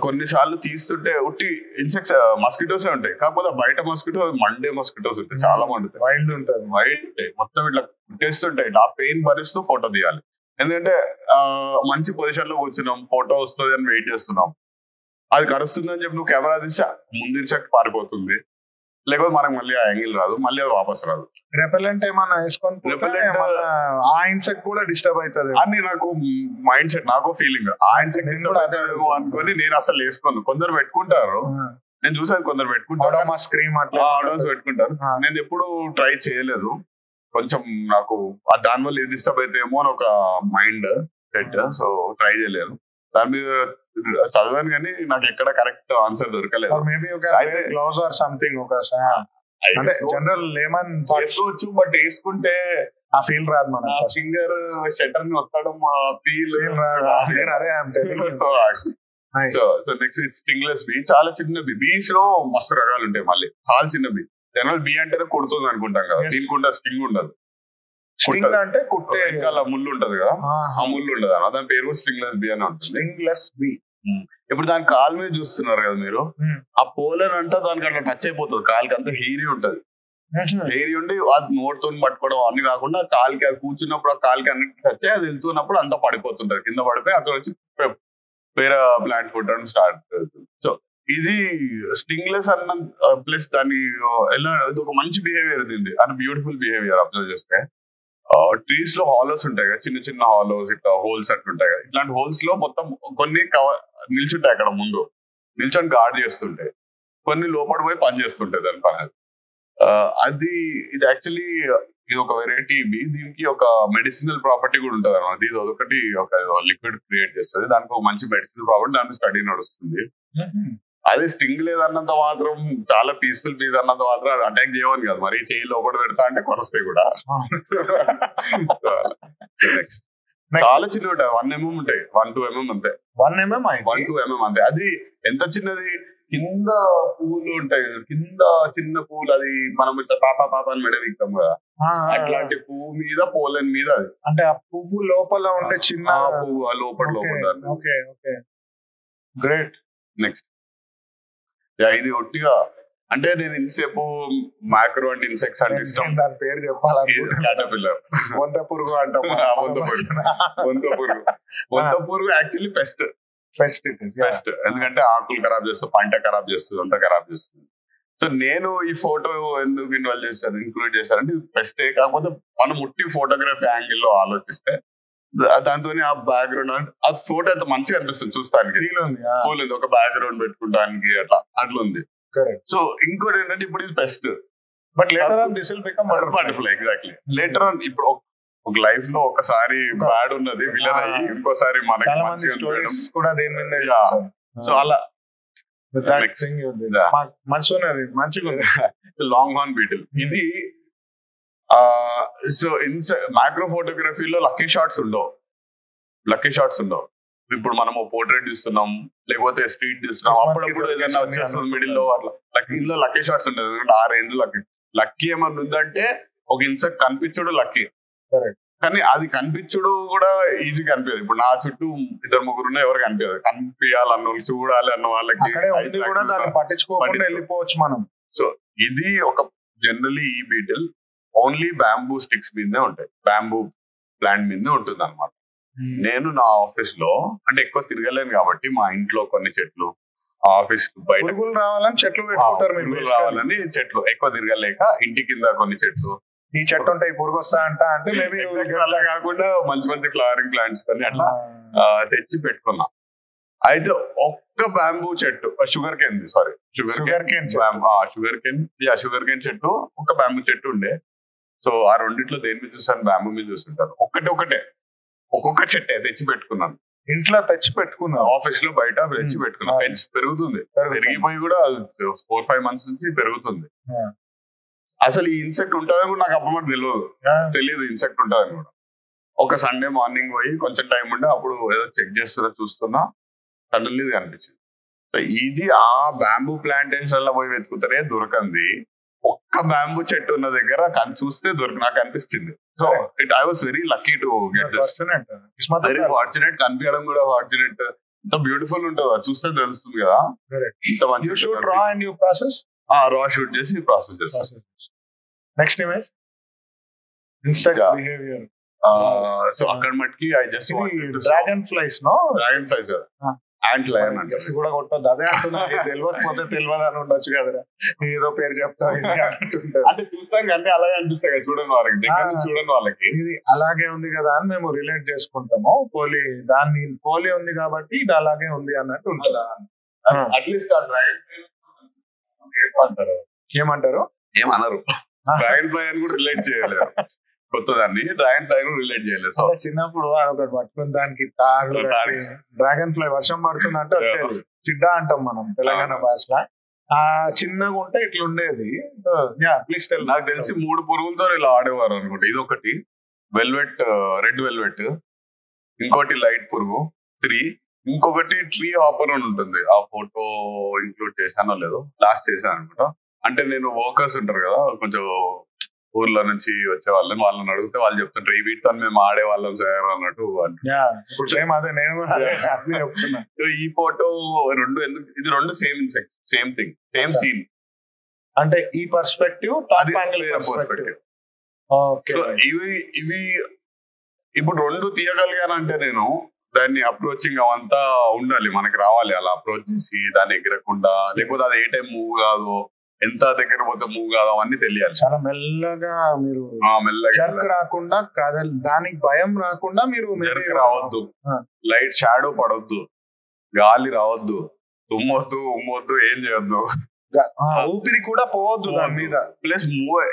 కొన్నిసార్లు తీస్తుంటే ఉట్టి ఇన్సెక్ట్స్ మస్కిటోస్ ఉంటాయి, కాకపోతే బయట మస్కిటో మండే మస్కిటోస్ ఉంటాయి, చాలా మండుతాయి, వైల్డ్ ఉంటుంది, ఉంటాయి మొత్తం ఇట్లా కుట్టేస్తుంటాయి. ఆ పెయిన్ భరిస్తూ ఫోటో తీయాలి. ఎందుకంటే మంచి పొజిషన్ లో కూర్చున్నాం, ఫోటో వస్తుంది అని వెయిట్ చేస్తున్నాం. అది కరుస్తుందని చెప్పి నువ్వు కెమెరా తీసి ముందు ఇన్సెక్ట్ పారిపోతుంది, లేకపోతే మనకు మళ్ళీ ఆ యాంగిల్ రాదు, మళ్ళీ అది వాపస్ రాదు. రెపెలెంట్ ఏమన్నా వేసుకొని ఆ ఇన్సెక్ట్ కూడా డిస్టర్బ్ అవుతుంది అని నాకు మైండ్ సెట్, నాకు ఫీలింగ్. ఆ ఇన్సెక్ట్ డిస్టర్బ్ అవుతుందేమో అనుకుని నేను అసలు వేసుకోను. కొందరు పెట్టుకుంటారు, నేను చూసాను కొందరు పెట్టుకుంటారు, స్క్రీన్ పెట్టుకుంటారు. నేను ఎప్పుడు ట్రై చేయలేదు. కొంచెం నాకు దానివల్ల ఇది డిస్టర్బ్ అయితేమో అని ఒక మైండ్ సెట్, సో ట్రై చేయలేదు. దాని మీద చదివాను కానీ నాకు ఎక్కడ కరెక్ట్ ఆన్సర్ దొరకలేదు. అంటే జనరల్ లేమన్ వేసుకోవచ్చు, బట్ వేసుకుంటే ఆ ఫీల్ రాదు మన ఫింగర్ షట్టర్ ని వత్తడం feel so next stingless bee, చాలా చిన్న బీ. బీస్ లో మస్తు రకాలు ఉంటాయి, మళ్ళీ చాలా చిన్న బీ. జనరల్ బీ అంటేనే కుడుతుంది అనుకుంటాం కదా, దీనికి స్టింగ్ ఉండదు. స్టింగ్ అంటే కుట్టే ఇంకా ముళ్ళు ఉంటది కదా, ఆ ముళ్ళు ఉండదు అన్న, దాని పేరు కూడా స్టింగ్లెస్ బీ అని ఉంటుంది. Stingless bee. ఇప్పుడు దాని కాలు మీద చూస్తున్నారు కదా మీరు, ఆ పోలన్ అంతా దానికి అట్లా టచ్ అయిపోతుంది, కాలుకి అంతా హెయిరీ ఉంటది. హెయిరీ ఉండి అది నోటితో పట్టుకోవడం అన్ని కాకుండా కాలుకి అది కూర్చున్నప్పుడు ఆ కాలుకి అన్ని టచ్ అయ్యి అది వెళ్తున్నప్పుడు అంతా పడిపోతుంటది, కింద పడిపోయి అక్కడ వచ్చి వేరే ప్లాంట్ పుట్టడం స్టార్ట్ అవుతుంది. సో ఇది స్టింగ్లెస్ అన్న ప్లస్ దాని ఎలా ఇది ఒక మంచి బిహేవియర్ ఉంది అని, బ్యూటిఫుల్ బిహేవియర్ అబ్జర్వ్ చేస్తే. ట్రీస్ లో హాలోస్ ఉంటాయి కదా, చిన్న చిన్న హాలోస్, ఇట్లా హోల్స్ అట్లుంటాయి కదా, ఇట్లాంటి హోల్స్ లో మొత్తం కొన్ని నిల్చుంటాయి అక్కడ ముందు, నిల్చొని గార్డ్ చేస్తుంటాయి, కొన్ని లోపల పోయి పని చేస్తుంటాయి దాని పని. అది ఇది యాక్చువల్లీ ఇది ఒక వెరైటీ బీ, దీనికి ఒక మెడిసినల్ ప్రాపర్టీ కూడా ఉంటుంది అన్నమాట. ఇది ఒకటి ఒక లిక్విడ్ క్రియేట్ చేస్తుంది, దానికి ఒక మంచి మెడిసినల్ ప్రాపర్టీ, దాని స్టడీ నడుస్తుంది. అదే స్టింగ్ లేదన్నంత మాత్రం, చాలా పీస్ఫుల్ బీస్ అన్నంత మాత్రం అటాక్ చేయవని కాదు, మరి చేయి లోపల పెడతా అంటే కొనస్తాయి కూడా. చాలా చిన్నవి ఉంటాయి, 1 mm ఉంటాయి, 1-2 mm అంతే. 1-2 mm అంతే. అది ఎంత చిన్నది, కింద పువ్వులు ఉంటాయి, కింద చిన్న పువ్వులు, అది మనం ఇట్లా తాత అని మెడ వీక్తాం కదా, అట్లాంటి పువ్వు మీద పోలన్ మీద అది, అంటే ఆ పువ్వు లోపల ఉండే చిన్న పువ్వు లోపల. గ్రేట్. నెక్స్ట్ ఇది ఒట్టిగా అంటే నేను ఇంతసేపు మ్యాక్రో అండ్ ఇన్సెక్ట్స్ అంటే ఇష్టం, దాని పేరు చెప్పాలి, క్యాటర్పిల్లర్, వంత పురుగు అంటాం. వంత పురుగు యాక్చువల్లీ పెస్ట్, ఎందుకంటే ఆకులు ఖరాబ్ చేస్తుంది, పంట ఖరాబ్ చేస్తుంది, అంతా ఖరాబ్ చేస్తుంది. సో నేను ఈ ఫోటో ఎందుకు ఇంక్లూడ్ చేశానంటే పెస్టే, కాకపోతే మనం ముట్టి ఫోటోగ్రఫీ యాంగిల్ లో ఆలోచిస్తే దాంతో ఆ బ్యాక్గ్రౌండ్ ఆ ఫోటో ఎంత మంచిగా అనిపిస్తుంది చూస్తానికి, ఫుల్ ఉంది, ఒక బ్యాక్గ్రౌండ్ పెట్టుకోవడానికి అట్లా ఉంది. సో ఇంకోటి ఏంటంటే ఇప్పుడు ఇది pest, but later on this will become butterfly. Exactly, later on ఇప్పుడు ఒక లైఫ్ లో ఒకసారి బ్యాడ్ ఉన్నది విలన్ అయ్యి ఇంకోసారి మనకి మంచిగా సో అలా లాంగ్ హార్న్ బీటిల్. ఇది సో మ్యాక్రో ఫోటోగ్రఫీలో లక్కీ షాట్స్ ఉండవు. ఇప్పుడు మనము పోర్ట్రేట్ తీస్తున్నాం, లేకపోతే స్ట్రీట్ తీస్తున్నాం, అప్పుడప్పుడు ఏదైనా వచ్చేస్తుంది మిడిల్ లో, అట్లా ఇందులో లక్కీ షాట్స్ ఉంటుంది. ఎందుకంటే ఆ రేంజ్ లక్కీ ఏమన్నా ఉందంటే ఒక ఇన్సెక్ట్ కనిపించుడు లక్కీ, కానీ అది కనిపించుడు కూడా ఈజీ కనిపించదు. ఇప్పుడు నా చుట్టూ 2-3 ఎవరు కనిపించదు, కనిపించాలన్న వాళ్ళు, చూడాలి అన్న వాళ్ళకి పట్టించుకోకుండా వెళ్ళిపోవచ్చు మనం. సో ఇది ఒక జనరలీ ఈ బీటిల్ ఓన్లీ బ్యాంబూ స్టిక్స్ మీదనే ఉంటాయి, బ్యాంబూ ప్లాంట్ మీదనే ఉంటుంది అనమాట. నేను నా ఆఫీస్ లో అంటే ఎక్కువ తిరగలేను కాబట్టి మా ఇంట్లో కొన్ని చెట్లు, ఆఫీస్ బయట రావాలని చెట్లు ఎక్కువ తిరగలేక ఇంటి కింద కొన్ని చెట్లు, ఈ చెట్టు ఉంటాయి పురుగు వస్తా అంటే మేబీ అలా కాకుండా మంచి ఫ్లవరింగ్ ప్లాంట్స్ కొన్ని అట్లా తెచ్చి పెట్టుకున్నా. అయితే ఒక్క బ్యాంబూ చెట్టు, షుగర్ కేన్ చెట్టు, ఒక్క బ్యాంబూ చెట్టు ఉండే. సో ఆ రెండిట్లో దేని మీద చూసాను, బ్యాంబూ మీద చూస్తుంటాను. ఒక్కొక్క చెట్టే తెచ్చి పెట్టుకున్నాను, ఇంట్లో తెచ్చి పెట్టుకున్నా, ఆఫీస్ లో బయట తెచ్చి పెట్టుకున్నా. పెరుగుతుంది, పెరిగిపోయి కూడా 4-5 months నుంచి పెరుగుతుంది. అసలు ఈ ఇన్సెక్ట్ ఉంటుందని కూడా నాకు అప్పుడు తెలియదు ఇన్సెక్ట్ ఉంటుందని కూడా. ఒక సండే మార్నింగ్ పోయి కొంచెం టైం ఉండే అప్పుడు ఏదో చెక్ చూస్తున్నా, సడన్లీ ఇది కనిపించింది. సో ఇది ఆ బ్యాంబూ ప్లాంటేషన్ లో పోయి వెతుకుతారే దొరకంది, ఒక్క బ్యాంబూ చెట్టు ఉన్న దగ్గర చూస్తే నాకు అనిపించింది. So I was very lucky to get this, very fortunate. కనిపించడం కూడా ఫార్చునేట్. ఎంత బ్యూటిఫుల్ ఉంటుందో చూస్తే తెలుస్తుంది కదా. ఇంత మంచి రా షూట్ చేసి ప్రాసెస్ చేస్తాం. Next image behaviour. సో అక్కడ మట్టికి I just dragon flies ant lion అంటే కూడా కొట్టద్దు, అదే అంటున్నా. తెలియకపోతే తెలియదు అని ఉండొచ్చు కదరా, ఏదో పేరు చెప్తావు అంటే చూస్తాం కానీ అలాగే అనిపిస్తాయి కదా చూడని వాళ్ళకి. ఇది అలాగే ఉంది కదా అని మేము రిలేట్ చేసుకుంటాము. పోలి ఉంది కాబట్టి ఇది అలాగే ఉంది అన్నట్టు ఉంటుందా. అట్లీస్ట్ ఏమంటారు ఏమనరు, డ్రాగన్ ఫ్లై అని కూడా రిలేట్ చేయలేరు. కొత్తదాన్ని డ్రాగన్ ఫ్లై కూడా రిలేట్ చేయలేదు. సో చిన్నప్పుడు ఒకటి పట్టుకుని దానికి డ్రాగన్ ఫ్లై వర్షం పడుతుంది అంటే వచ్చేది చిడ్డా అంటాం మనం తెలంగాణ భాషలో. చిన్నగా ఉంటే ఇట్లా ఉండేది. Please tell. నాకు తెలిసి 3 పురుగులతో ఇలా ఆడేవారు అనుకుంటా. ఇది ఒకటి వెల్వెట్, రెడ్ వెల్వెట్, ఇంకోటి లైట్ పురుగు 3, ఇంకొకటి ట్రీ హాపర్ అని ఉంటుంది. ఆ ఫోటో ఇంక్లూడ్ చేశానో లేదో, లాస్ట్ చేశాను అనుకుంటా. అంటే నేను వర్కర్స్ ఉంటారు కదా కొంచెం ఊర్లో నుంచి వచ్చే వాళ్ళని అడిగితే వాళ్ళు చెప్తుంటారు ఈ వీటితో మేము ఆడేవాళ్ళం సార్ అన్నట్టు. ఈ ఫోటో రెండు ఎందుకు, ఇది రెండు same insect, same thing, same scene. అంటే ఈ పర్స్పెక్టివ్ పర్స్పెక్టివ్. సో ఇవి ఇప్పుడు రెండు తీయగలిగానంటే నేను దాన్ని అప్రోచింగ్ అవంతా ఉండాలి, మనకి రావాలి అలా అప్రోచ్ చేసి దాన్ని ఎగరకుండా, లేకపోతే అది ఏ టైం మూవ్ కాదు, ఎంత దగ్గర పోతే మూవ్ కాదు, అవన్నీ తెలియాలి. చాలా మెల్లగా మీరు జర్క్ రాకుండా, దానికి భయం రాకుండా మీరు జర్క్ రావద్దు, లైట్ షాడో పడవద్దు, గాలి రావద్దు, తుమ్మొద్దు ఉమ్మొద్దు, ఏం చేయొద్దు, ఊపిరి కూడా పోవద్దు దాని మీద. ప్లస్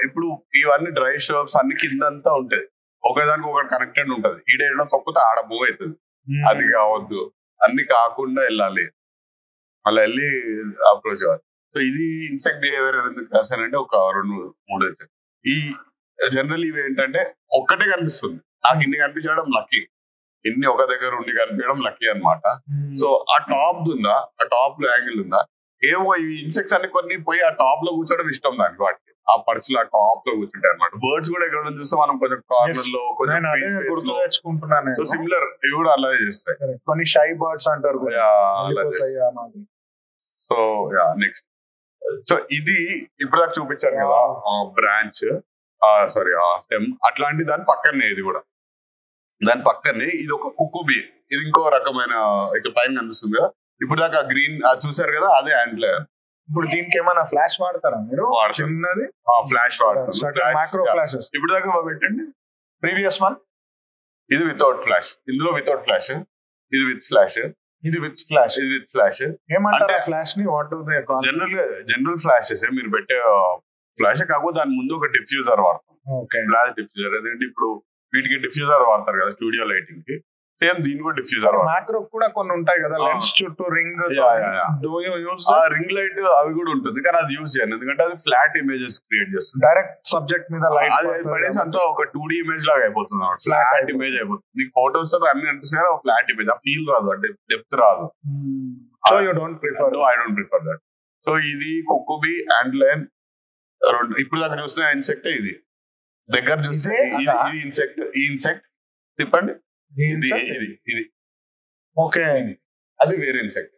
ఇప్పుడు ఇవన్నీ డ్రై షాప్స్ అన్ని కిందంతా ఉంటాయి, ఒకదానికి ఒకటి కనెక్టెడ్ ఉంటది. ఈడేడో తొక్కితే ఆడ మూవ్ అవుతుంది, అది కావద్దు. అన్ని కాకుండా వెళ్ళాలి, అలా వెళ్ళి అప్రోచ్ అవ్వాలి. సో ఇది ఇన్సెక్ట్ బిహేవియర్ ఎందుకు రాశానంటే ఒక 2-3 అయితే ఈ జనరల్ ఇవి ఏంటంటే ఒక్కటే కనిపిస్తుంది నాకు, ఇన్ని కనిపించడం లక్కీ, ఇన్ని ఒక దగ్గర ఉండి కనిపించడం లక్కీ అనమాట. సో ఆ టాప్ ఉందా, ఆ టాప్ లో యాంగిల్ ఉందా, ఏమో ఈ ఇన్సెక్ట్స్ అన్ని కొన్ని పోయి ఆ టాప్ లో కూర్చోవడం ఇష్టం దానికి, వాటికి ఆ పర్చులు ఆ టాప్ లో కూర్చుంటాయి అనమాట. బర్డ్స్ కూడా ఎక్కడ చూస్తే మనం కొంచెం కార్నర్ లో కొంచెం సో సిమిలర్ ఇవి కూడా అలాగే చేస్తాయి. కొన్ని షై బర్డ్స్ అంటారు. సో నెక్స్ట్, సో ఇది ఇప్పుడు దాకా చూపించారు కదా బ్రాంచ్, సారీ స్టెమ్, అట్లాంటి దాని పక్కనే ఇది కూడా, దాని పక్కనే ఇది ఒక కుక్కుబీ, ఇది ఇంకో రకమైన ఇక్కడ పైన కనిపిస్తుంది కదా. ఇప్పుడు దాకా గ్రీన్ చూసారు కదా, అదే యాంట్లర్. ఇప్పుడు దీనికి ఏమైనా ఫ్లాష్ వాడతారా మీరు? చిన్నది ఫ్లాష్ వాడతారు, మైక్రో ఫ్లాషెస్. ఇప్పుడు దాకా పెట్టండి ప్రీవియస్ వన్, ఇది వితౌట్ ఫ్లాష్, ఇందులో వితౌట్ ఫ్లాష్, ఇది విత్ ఫ్లాష్, ఇది విత్ ఫ్లాష్, ఇది విత్ ఫ్లాష్. ఏమంటారు ఫ్లాష్ ని? What do they call? General flashes మీరు పెట్టే ఫ్లాష్, కాకపోతే దాని ముందు ఒక డిఫ్యూజర్ వాడతాం, ఫ్లాష్ డిఫ్యూజర్. ఎందుకంటే ఇప్పుడు వీటికి డిఫ్యూజర్ వాడతారు కదా స్టూడియో లైటింగ్ కి, సేమ్ దీని కూడా డిఫ్యూజర్. మ్యాక్రో కూడా కొన్ని ఉంటాయి కదా, లెన్స్ చుట్టూ రింగ్, రింగ్ లైట్ అవి కూడా ఉంటుంది, కానీ అది యూజ్ చేయండి ఎందుకంటే అది ఫ్లాట్ ఇమేజెస్ క్రియేట్ చేస్తుంది. డైరెక్ట్ సబ్జెక్ట్ మీద లైట్ పడేసి అంతా ఒక 2D ఇమేజ్ లాగా అయిపోతుంది, ఫ్లాట్ ఇమేజ్ అయిపోతుంది. నీకు ఫోటోస్ అన్ని అనిపిస్తాయి, ఫ్లాట్ ఇమేజ్, ఆ ఫీల్ రాదు, అంటే డెప్త్ రాదు. So you don't prefer? I don't prefer that. So ఇది కుక్కుబీ, యాంట్లైన్ రెండు ఇప్పుడు దాకా చూసిన ఇన్సెక్ట్. ఇది దగ్గర చూస్తే ఇది ఇన్సెక్ట్, ఈ ఇన్సెక్ట్ తిప్పండి, ఇది ఇది ఓకే, అది వేరే ఇన్సెక్ట్.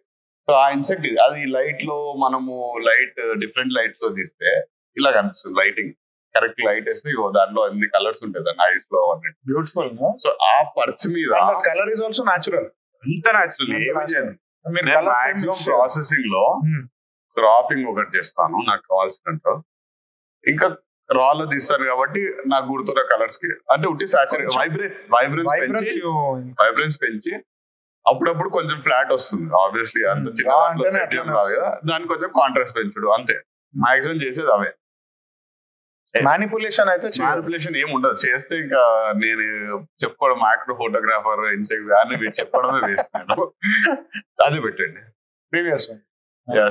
సో ఆ ఇన్సెక్ట్ ఇది, అది లైట్ లో మనము లైట్ డిఫరెంట్ లైట్ తో తీస్తే ఇలా కనిపిస్తుంది. లైటింగ్ కరెక్ట్ లైట్ వేస్తే దాంట్లో అన్ని కలర్స్ ఉంటాయి దాని ఐస్ లో అన్నట్టు, బ్యూటిఫుల్. సో ఆ పర్చ్ మీద కలర్ ఇస్ ఆల్సో న్యాచురల్, అంత న్యాచురల్. మాక్సిమం ప్రాసెసింగ్ లో క్రాపింగ్ ఒకటి చేస్తాను నాకు కావాల్సినంత, ఇంకా రా లో తీస్తాను కాబట్టి నాకు గుర్తున్న కలర్స్ కి అంటే ఉట్టి సాచురేట్ వైబ్రెన్స్ పెంచి అప్పుడప్పుడు కొంచెం ఫ్లాట్ వస్తుంది. ఆబ్వియస్లీ అంత చిన్న సెట్ రాదు కదా, దానికి కొంచెం కాంట్రాస్ట్ పెంచుడు అంతే. మాక్సిమం చేసేది అవే. మ్యానిపులేషన్ అయితే మ్యానిపులేషన్ ఏమి ఉండదు. చేస్తే ఇంకా నేను చెప్పుకోవడం మైక్రో ఫోటోగ్రాఫర్ అని చెప్పడమే వేస్ట్. అదే పెట్టండి ప్రీవియస్.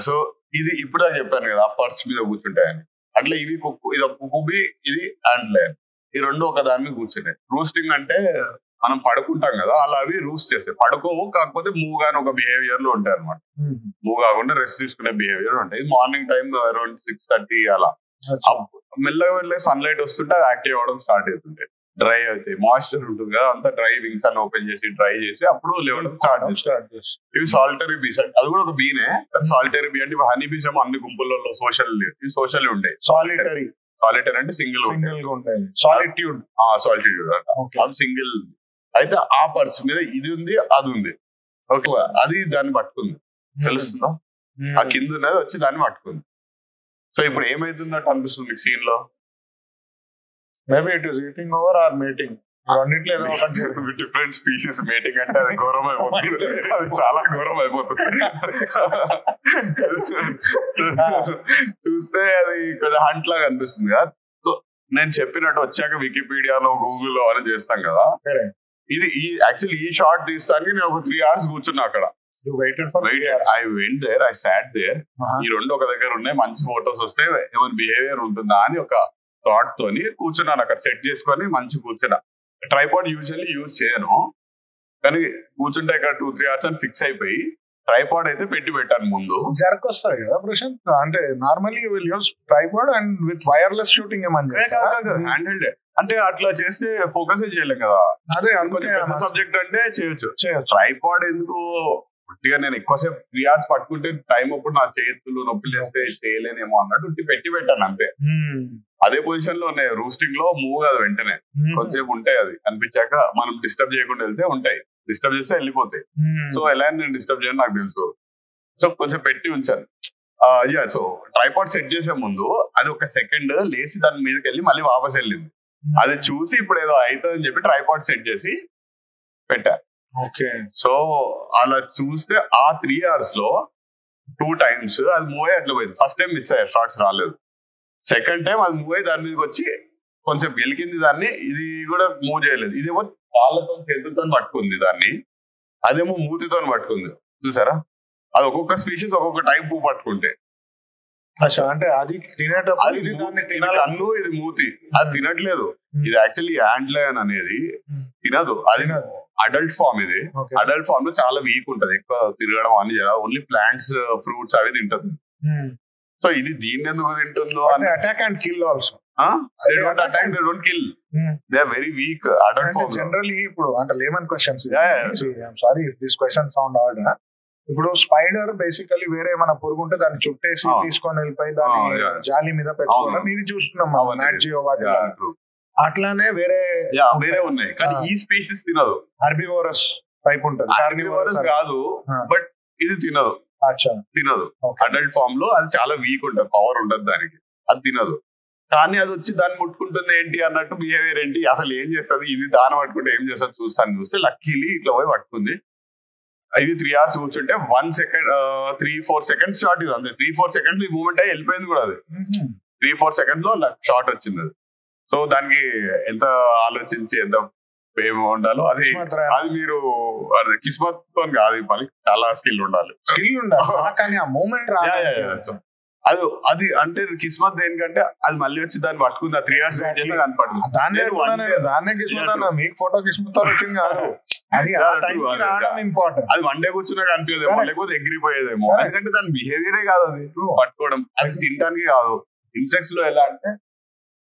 సో ఇది ఇప్పుడు నేను చెప్పాను కదా పర్చ్ మీద కూర్చుంటాయని, అట్లా ఇవి ఇది కుక్కుబీ, ఇది యాంట్లైన్, ఈ రెండు ఒక దాని మీద కూర్చున్నాయి. రూస్టింగ్ అంటే మనం పడుకుంటాం కదా, అలా అవి రూస్ట్ చేస్తాయి. పడుకోవు, కాకపోతే మూవ్ గాని ఒక బిహేవియర్ లో ఉంటాయి అనమాట. మూవ్ కాకుండా రెస్ట్ తీసుకునే బిహేవియర్ ఉంటాయి. మార్నింగ్ టైం అరౌండ్ 6:30 అలా మెల్లగా వెళ్ళే సన్లైట్ వస్తుంటే అది యాక్టివ్ అవ్వడం స్టార్ట్ అవుతుంటాయి. డ్రై అవుతాయి, మాయిశ్చర్ ఉంటుంది కదా, అంతా డ్రై వింగ్స్ అని ఓపెన్ చేసి డ్రై చేసి అప్పుడు లేవడం స్టార్ట్ చేసి. ఇవి సాలిటరీ బీస్, అది కూడా ఒక బీనే. సాలిటరీ బీ అంటే హనీ బీస్ ఏమో అన్ని గుంపులలో సోషల్, ఇవి సోషల్ ఉంటాయి. సాలిటరీ అంటే సింగిల్ ఉంటాయి. సాలిట్యూడ్ అది సింగిల్. అయితే ఆ పర్చ్ మీద ఇది ఉంది, అది ఉంది. ఓకే, అది దాన్ని పట్టుకుంది, తెలుస్తుందా? ఆ కింద ఉన్నది వచ్చి దాన్ని పట్టుకుంది. సో ఇప్పుడు ఏమైతుందట అనిపిస్తుంది మీకు సీన్ లో? Maybe it is eating over or meeting, రెండిట్లో డిఫరెంట్ స్పీషీస్ మీటింగ్ అంటే అది ఘోరం అయిపోతుంది, అది చాలా ఘోరం అయిపోతుంది. చూస్తే అది కొంచెం హంట్ లాగా అనిపిస్తుంది కదా. సో నేను చెప్పినట్టు వచ్చాక వికీపీడియాలో గూగుల్లో అని చేస్తాం కదా, ఇది యాక్చువల్లీ ఈ షార్ట్ తీస్తానికి నేను ఒక 3 hours కూర్చున్నా అక్కడ. You waited for 3 hours. I went there, I sat there. ఈ రెండు ఒక దగ్గర ఉన్నాయి, మంచి ఫొటోస్ వస్తే ఏమైనా బిహేవియర్ ఉంటుందా అని ఒక థాట్ తోని కూర్చున్నాను అక్కడ, సెట్ చేసుకొని మంచి కూర్చున్నా. ట్రైపాడ్ యూజువల్లీ యూజ్ చేయను, కానీ కూర్చుంటే ఇక్కడ 2-3 hours అని ఫిక్స్ అయిపోయి ట్రైపాడ్ అయితే పెట్టాను ముందు. జర్క్ వస్తాయి కదా ప్రశాంత్, అంటే normally you will use tripod and with wireless shooting ఏమని హ్యాండ్ హెల్డ్. అంటే అట్లా చేస్తే ఫోకస్ చేయలేం కదా, అదే కొంచెం సబ్జెక్ట్ అంటే చేయొచ్చు. ట్రైపాడ్ ఎందుకు ఉట్టిగా నేను ఎక్కువసేపు 3 hours పట్టుకుంటే టైం అప్పుడు నా చేతులు నొప్పి లేస్తే చేయలేనేమో అన్నట్టు పెట్టాను అంతే. అదే పొజిషన్ లో ఉన్నాయి, రూస్టింగ్ లో మూవ్ కాదు, వెంటనే కొంతసేపు ఉంటాయి, అది అనిపించాక మనం డిస్టర్బ్ చేయకుండా వెళ్తే ఉంటాయి, డిస్టర్బ్ చేస్తే వెళ్ళిపోతాయి. సో ఎలా నేను డిస్టర్బ్ చేయను నాకు తెలుసు, సో కొంచెం పెట్టి ఉంచాను. సో ట్రైపాడ్ సెట్ చేసే ముందు అది ఒక సెకండ్ లేచి దాని మీదకి వెళ్ళి మళ్ళీ వాపస్ వెళ్ళింది. అది చూసి ఇప్పుడు ఏదో అవుతుందని చెప్పి ట్రైపాడ్ సెట్ చేసి పెట్టా. ఓకే, సో అలా చూస్తే ఆ 3 hours లో 2 times అది మూవ్ అయ్యి అట్లా పోయింది. ఫస్ట్ టైం మిస్ అయ్యారు, షార్ట్స్ రాలేదు. సెకండ్ టైం అది మూవ్ అయ్యి దాని మీదకి వచ్చి కొంచెం గెలికింది దాన్ని, ఇది కూడా మూవ్ చేయలేదు. ఇదేమో కాళ్ళతో చేతులతో పట్టుకుంది దాన్ని, అదేమో మూతితో పట్టుకుంది. చూసారా, అది ఒక్కొక్క స్పీషీస్ ఒక్కొక్క టైప్ పట్టుకుంటే. అంటే అది కన్ను, ఇది మూతి, అది తినట్లేదు. ఇది యాక్చువల్లీ యాంట్ లయన్ అనేది తినదు, అది అడల్ట్ ఫామ్. ఇది అడల్ట్ ఫామ్ లో చాలా వీక్ ఉంటది, ఎక్కువ తిరగడం అని, ఓన్లీ ప్లాంట్స్ ఫ్రూట్స్ అవి తింటది. సో ఇది దీన్ని ఎందుకు తింటుందో, attack and kill also. They don't attack, they don't kill. They are very weak adult form. Generally ఇప్పుడు అంటే layman questions, I'm sorry if this question sound hard. ఇప్పుడు స్పైడర్ బేసికలీ వేరే మన పురుగు ఉంటే దాన్ని చుట్టేసి తీసుకొని వెళ్ళిపోయి దాన్ని జాలి మీద పెట్టుకోవడం, ఇది చూస్తున్నాం నాట్ జియో వాటిలో. అట్లానే వేరే ఉన్నాయి, కానీ ఈ స్పీసీస్ తినదు. హెర్బివోరస్ టైప్ ఉంటుంది, హెర్బివోరస్ కాదు, బట్ ఇది తినదు. అడల్ట్ ఫామ్ లో అది చాలా వీక్ ఉంటుంది, పవర్ ఉంటుంది దానికి, అది తినదు. కానీ అది వచ్చి దాన్ని ముట్టుకుంటుంది ఏంటి అన్నట్టు బిహేవియర్ ఏంటి, అసలు ఏం చేస్తుంది, ఇది దాన్ని పట్టుకుంటే ఏం చేస్తుంది చూస్తే లక్కీలీ ఇట్లా పోయి పట్టుకుంది. ఇది 3 hours కూర్చుంటే 1 second 3-4 seconds షార్ట్, ఇది అంతే. 3-4 seconds ఈ మూమెంట్ అయ్యి వెళ్ళిపోయింది కూడా. అది 3-4 seconds లో షార్ట్ వచ్చింది అది. సో దానికి ఎంత ఆలోచించి ఎంత ఏమి ఉండాలో అది మీరు కిస్మత్ తో కాదు, చాలా స్కిల్ ఉండాలి. కానీ ఆ మూమెంట్ అది అంటే కిస్మత్ దేనికంటే అది మళ్ళీ వచ్చి దాన్ని పట్టుకుంది. 3 hours మీకు ఫోటో కిస్మత్ వచ్చింది కాదు, అది వన్ డే కూర్చున్నా కనిపించదేమో, లేకపోతే ఎగిరిపోయేదేమో. ఎందుకంటే దాని బిహేవియరే కాదు అది పట్టుకోవడం, అది తినడానికి కాదు. ఇన్సెక్ట్స్ లో ఎలా అంటే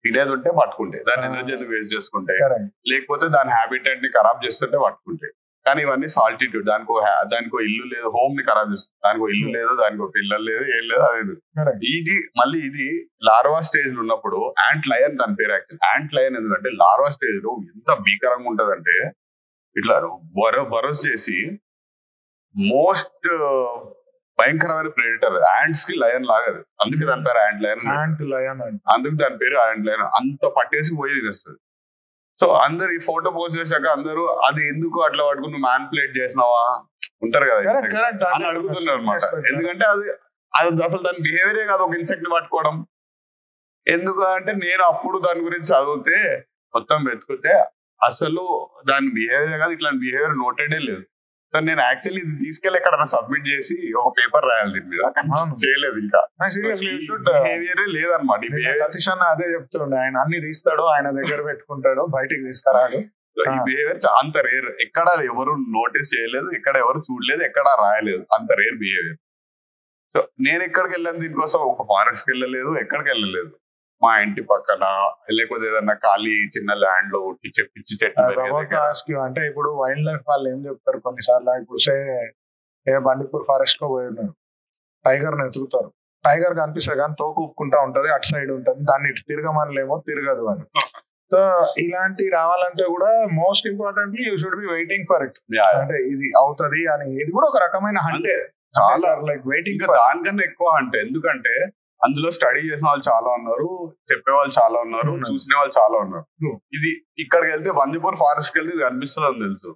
తినేది ఉంటే పట్టుకుంటే, దాని ఎనర్జీ వేస్ట్ చేసుకుంటే, లేకపోతే దాని హ్యాబిటెట్ ని ఖరాబ్ చేస్తుంటే పట్టుకుంటే. కానీ ఇవన్నీ సాల్టిట్యూడ్, దానికో ఇల్లు లేదు, హోమ్ ని ఖరాబ్ చేస్తుంది. దానికో ఇల్లు లేదు, దానికో పిల్లలు లేదు, ఏం లేదు. అది ఇది లార్వా స్టేజ్ లో ఉన్నప్పుడు యాంట్ లయన్ దాని పేరు. యాక్చువల్ యాంట్ లయన్ ఎందుకంటే లార్వా స్టేజ్ లో ఎంత భీకరంగా ఉంటదంటే ఇట్లా బరోస్ చేసి మోస్ట్ భయంకరమైన ప్రెడిటర్. యాంట్స్ కి లయన్ లాగదు, అందుకే దాని పేరు యాంట్ లయన్. అందుకు దాని పేరు యాంట్ లయన్. అంత పట్టేసి పోయి తినేస్తుంది. సో అందరు ఈ ఫోటో పోస్ట్ చేశాక అందరూ అది ఎందుకు అట్లా పట్టుకుని మ్యానిపులేట్ చేసినావా ఉంటారు కదా అని అడుగుతున్నారు అనమాట. ఎందుకంటే అది అసలు దాని బిహేవియరే కాదు, ఒక ఇన్సెక్ట్ ని పట్టుకోవడం. ఎందుకు అంటే నేను అప్పుడు దాని గురించి చదివితే మొత్తం వెతుకుతే అసలు దాని బిహేవియర్ కాదు, ఇట్లాంటి బిహేవియర్ నోటెడే లేదు. సో నేను యాక్చువల్లీ ఇది తీసుకెళ్ళి ఎక్కడ సబ్మిట్ చేసి ఒక పేపర్ రాయాలి దీని మీద, చేయలేదు. ఇంకా బిహేవియరే లేదనమాట. సతీష్ అన్న అదే చెప్తుండే, ఆయన అన్ని తీస్తాడు, ఆయన దగ్గర పెట్టుకుంటాడు, బయటికి తీసుకురాడు. ఈ బిహేవియర్ అంత రేర్, ఎక్కడ ఎవరు నోటీస్ చేయలేదు, ఎక్కడ ఎవరు చూడలేదు, ఎక్కడ రాయలేదు, అంత రేర్ బిహేవియర్. సో నేను ఎక్కడికి వెళ్ళాను దీనికోసం, ఒక ఫారెస్ట్ కి వెళ్ళలేదు, ఎక్కడికి వెళ్ళలేదు. మా ఇంటి పక్కన లేకపోతే ఏదన్నా ఖాళీ చిన్న ల్యాండ్ లో పిచ్చి చెట్లు. అంటే ఇప్పుడు వైల్డ్ లైఫ్ వాళ్ళు ఏం చెప్తారు కొన్నిసార్లు, ఇప్పుడు బండిపూర్ ఫారెస్ట్ లో పోయినారు, టైగర్ ని ఎతుకుతారు, టైగర్ కనిపిస్తుంది కానీ తోకు ఊపుకుంటా ఉంటది, అటు సైడ్ ఉంటది, దాన్ని ఇటు తిరగమనిలేమో తిరగదు అని. సో ఇలాంటి రావాలంటే కూడా most importantly you should be waiting for it. అంటే ఇది అవుతుంది అని, ఇది కూడా ఒక రకమైన హంటే, చాలా లైక్ వెయిటింగ్. దానికన్నా ఎక్కువ అంటే, ఎందుకంటే అందులో స్టడీ చేసిన వాళ్ళు చాలా ఉన్నారు, చెప్పే వాళ్ళు చాలా ఉన్నారు, చూసిన వాళ్ళు చాలా ఉన్నారు. ఇది ఇక్కడికి వెళ్తే బందిపూర్ ఫారెస్ట్ కి వెళ్తే ఇది కనిపిస్తుంది అని తెలుసు.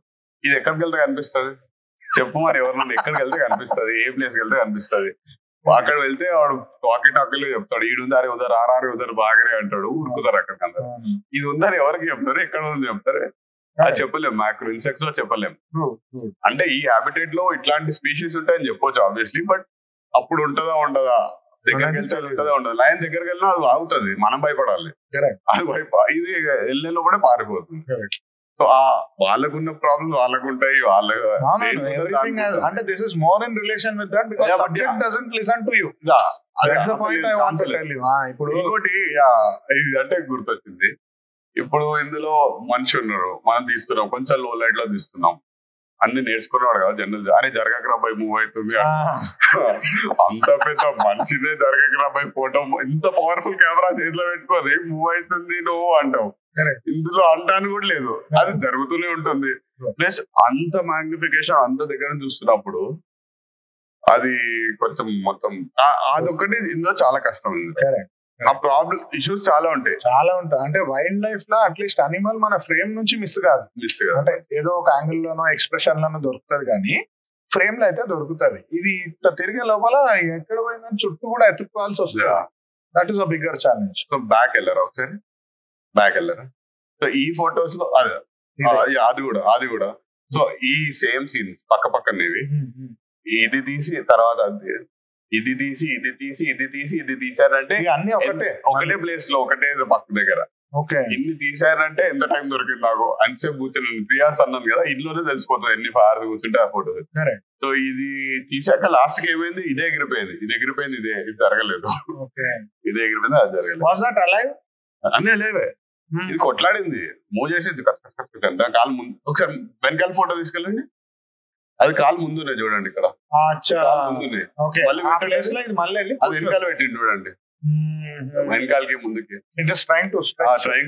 ఇది ఎక్కడికి వెళ్తే కనిపిస్తుంది చెప్పు మరి, ఎవరినైనా ఎక్కడికి వెళ్తే కనిపిస్తుంది, ఏ ప్లేస్ కి వెళ్తే కనిపిస్తుంది. అక్కడ వెళ్తే వాడు వాకి టాకీలో చెప్తాడు, ఈడు ఉందారి ఉదర్ ఆర్ఆర్ ఉదర్ బాగరే అంటాడు, ఊరుకుతారు అక్కడికి అందరు. ఇది ఉందని ఎవరికి చెప్తారు, ఎక్కడ ఉంది చెప్తారు. అది చెప్పలేం, మ్యాక్రో ఇన్సెక్ట్స్ లో చెప్పలేం. అంటే ఈ హ్యాబిటేట్ లో ఇట్లాంటి స్పీషీస్ ఉంటాయని చెప్పొచ్చు ఆబ్వియస్లీ, బట్ అప్పుడు ఉంటదా ఉండదా, దగ్గరికి వెళ్తే ఉంటదా ఉండదు. లయన్ దగ్గరికి వెళ్ళినా అది ఆగుతుంది, మనం భయపడాలి. అది ఇది వెళ్ళేలో కూడా పారిపోతుంది. సో ఆ వాళ్ళకున్న ప్రాబ్లమ్స్ వాళ్ళకు ఉంటాయి. అంటే this is more in relation with that because subject doesn't listen to you. ఇప్పుడు ఇంకోటి ఇది అంటే గుర్తొచ్చింది, ఇప్పుడు ఇందులో మనిషి ఉన్నారు, మనం తీస్తున్నాం, కొంచెం లో లైట్ లో తీస్తున్నాం, అన్ని నేర్చుకున్నాడు కదా జనరల్. అరే జరగకరాబాయ్ మూవ్ అవుతుంది, అంత పెద్ద మనిషినే జరగకరాబాయ్ ఫోటో, ఇంత పవర్ఫుల్ కెమెరా చేతిలో పెట్టుకో, రేపు మూవ్ అవుతుంది నువ్వు అంటావు. ఇందులో అంటాను కూడా లేదు, అది జరుగుతూనే ఉంటుంది. ప్లస్ అంత మ్యాగ్నిఫికేషన్ అంత దగ్గర చూస్తున్నప్పుడు అది కొంచెం మొత్తం అదొకటి ఇందులో చాలా కష్టం ఉంది. ఆ ప్రాబ్లమ్ ఇష్యూస్ చాలా ఉంటాయి. అంటే వైల్డ్ లైఫ్ లో అట్లీస్ట్ అనిమల్ మన ఫ్రేమ్ నుంచి మిస్ కాదు. అంటే ఏదో ఒక యాంగిల్ లోనో ఎక్స్ప్రెషన్ లోనో దొరుకుతుంది, కానీ ఫ్రేమ్ లో అయితే దొరుకుతుంది. ఇది ఇట్లా తిరిగే లోపల ఎక్కడ పోయినా చుట్టూ కూడా ఎత్తుకోవాల్సి వస్తుంది. That is a bigger challenge. So back వెళ్ళారా ఒకసారి, బ్యాక్ వెళ్ళారా? సో ఈ ఫొటోస్ లో అది కూడా సో ఈ సేమ్ సీన్స్ పక్క పక్కనేవి, ఇది తీసి తర్వాత అది, ఇది తీసి ఇది తీసి ఇది తీసి ఇది తీసారంటే అన్ని ఒకటే ప్లేస్ లో ఒకటే పక్క దగ్గర ఇన్ని తీసారంటే ఎంత టైం దొరికింది నాకు? అంతసేపు కూర్చొని 3 hours అన్నాను కదా, ఇంట్లోనే తెలిసిపోతుంది ఎన్ని 5 hours కూర్చుంటే ఆ ఫోటో. సో ఇది తీసాక లాస్ట్ కి ఏమైంది, ఇదే ఎగిరిపోయింది, ఇది జరగలేదు, ఇదే ఎగిరిపోయింది, అది జరగలేదు. అన్నీ లేవే, ఇది కొట్లాడింది, మూవ్ చేసింది, కాలు ముందు. ఒకసారి వెనకాల ఫోటో తీసుకెళ్ళండి, అది కాలు ముందునే చూడండి, ఇక్కడ ముందునే, అది వెనకాల పెట్టింది చూడండి, వెనకాలకి ముందుకి ట్రైంగ్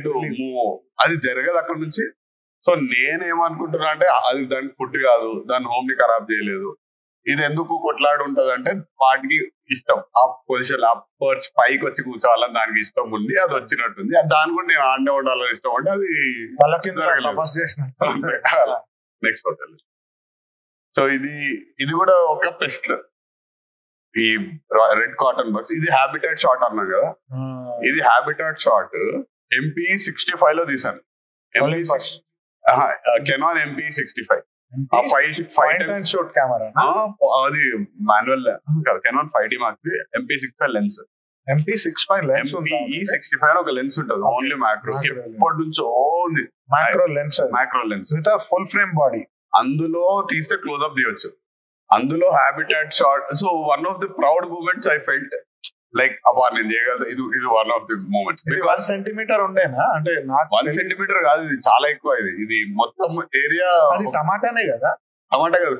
టు మూవ్. అది జరగదు అక్కడ నుంచి. సో నేనేమనుకుంటున్నా అంటే అది దాని ఫుడ్ కాదు, దాని హోమ్ ని ఖరాబ్ చేయలేదు. ఇది ఎందుకు కొట్లాడి ఉంటది అంటే వాటికి ఇష్టం, ఆ పొజిషన్ ఆ పర్చ్ పైకి వచ్చి కూర్చోవాలని దానికి ఇష్టం ఉండి అది వచ్చినట్టుంది. దాని కూడా నేను ఆడనే ఉండాలని ఇష్టం అంటే అది నెక్స్ట్ హోటల్. సో ఇది కూడా ఒక పెస్ట్, ఈ రెడ్ కాటన్ బగ్స్. ఇది హ్యాబిటాట్ షాట్ అన్నాం కదా, ఇది హ్యాబిటాట్ షాట్ MP65 లో తీసాను. కెనాన్ MP65 అది మాన్యువల్ కాదు, Canon 5D Mark III MP65 lens. MP65 ఒక లెన్స్ ఉంటుంది, ఓన్లీ మ్యాక్రో. ఇప్పటి నుంచో ఉంది macro lens with full frame body. అందులో తీస్తే క్లోజ్అప్ తీయొచ్చు. అందులో habitat shot. So one of the proud moments I felt like అబ్బా నేను చేయగలను, ఇది one of the moments. 1 centimeter ఉండేనా? అంటే 1 centimeter కాదు, ఇది చాలా ఎక్కువ. ఇది మొత్తం ఏరియా టమాటానే కదా? టమాటా కాదు,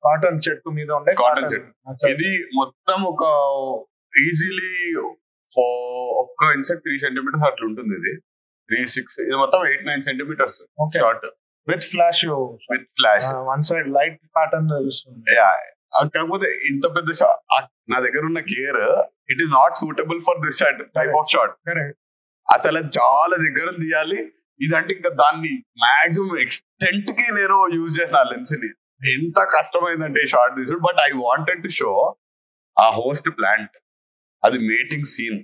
కాటన్ చెట్టు మీద ఉండే కాటన్ చెట్టు. ఇది మొత్తం ఒక ఈజీలీ ఒక్క ఇన్సెక్ట్ 3 centimeters అట్లా ఉంటుంది. ఇది 3-6, ఇది మొత్తం 8-9 centimeters short with flash. One side light pattern తెలుస్తుంది. కాకపోతే ఇంత పెద్ద షాట్ నా దగ్గర ఉన్న gear, it is not suitable for this type of shot. అసలు చాలా దగ్గర తీయాలి. ఇదంటే ఇంకా దాన్ని మాక్సిమం ఎక్స్టెంట్ కి నేను యూజ్ చేసిన ఆ లెన్స్ ని. ఎంత కష్టమైందంటే ఈ షాట్ తీసుడు. But I wanted to show ఆ హోస్ట్ ప్లాంట్, అది మేటింగ్ సీన్.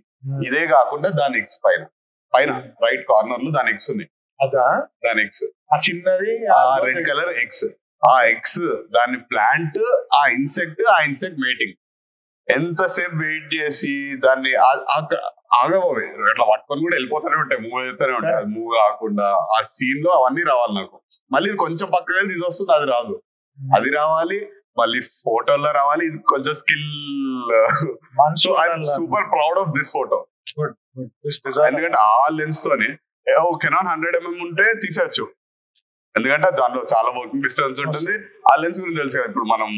ఇదే కాకుండా దాని ఎగ్స్ పైన రైట్ కార్నర్ లో దాని ఎగ్స్ ఉన్నాయి. దాని ఎగ్స్ చిన్నది రెడ్ కలర్ ఎగ్స్. ఆ ఎగ్స్ దాని ప్లాంట్, ఆ ఇన్సెక్ట్ మేటింగ్. ఎంతసేపు వెయిట్ చేసి దాన్ని ఆగబోవే అట్లా పట్టుకొని కూడా వెళ్ళిపోతూనే ఉంటాయి, మూవ్ అవుతూనే ఉంటాయి. అది మూవ్ కాకుండా ఆ సీన్ లో అవన్నీ రావాలి నాకు. మళ్ళీ ఇది కొంచెం పక్కగా ఇది వస్తుంది, అది రాదు. అది రావాలి, మళ్ళీ ఫోటోలో రావాలి. ఇది కొంచెం skill. So I'm super proud of this photo. ఎందుకంటే ఆ లెన్స్ తోనే కెనాన్ 100mm ఉంటే తీసేయచ్చు, ఎందుకంటే దాంట్లో చాలా వర్కింగ్ డిస్టెన్స్ ఉంటుంది. ఆ లెన్స్ గురించి తెలుసు కదా, ఇప్పుడు మనం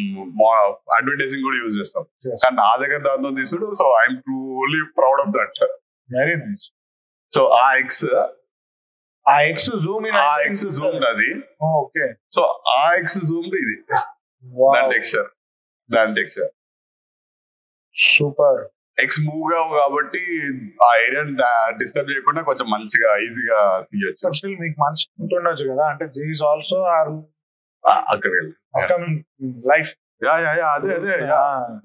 అడ్వర్టైజింగ్ కూడా యూజ్ చేస్తాం, కానీ నా దగ్గర దాంతో తీసుడు. So I'm truly proud of that. Very nice. So ఆ ఎక్స్ జూమ్ అది. ఓకే. సో ఆ ఎక్స్ జూమ్ ఇది దాని టెక్స్చర్ సూపర్. ఎక్స్ మూవ్ కావు కాబట్టి ఆ ఏరియా డిస్టర్బ్ చేయకుండా కొంచెం మంచిగా ఈజీగా తీయచ్చు. మీకు మంచి ఉంటుండొచ్చు కదా, అంటే దీస్ ఆల్సో ఆర్ అక్కడికి లైఫ్. అదే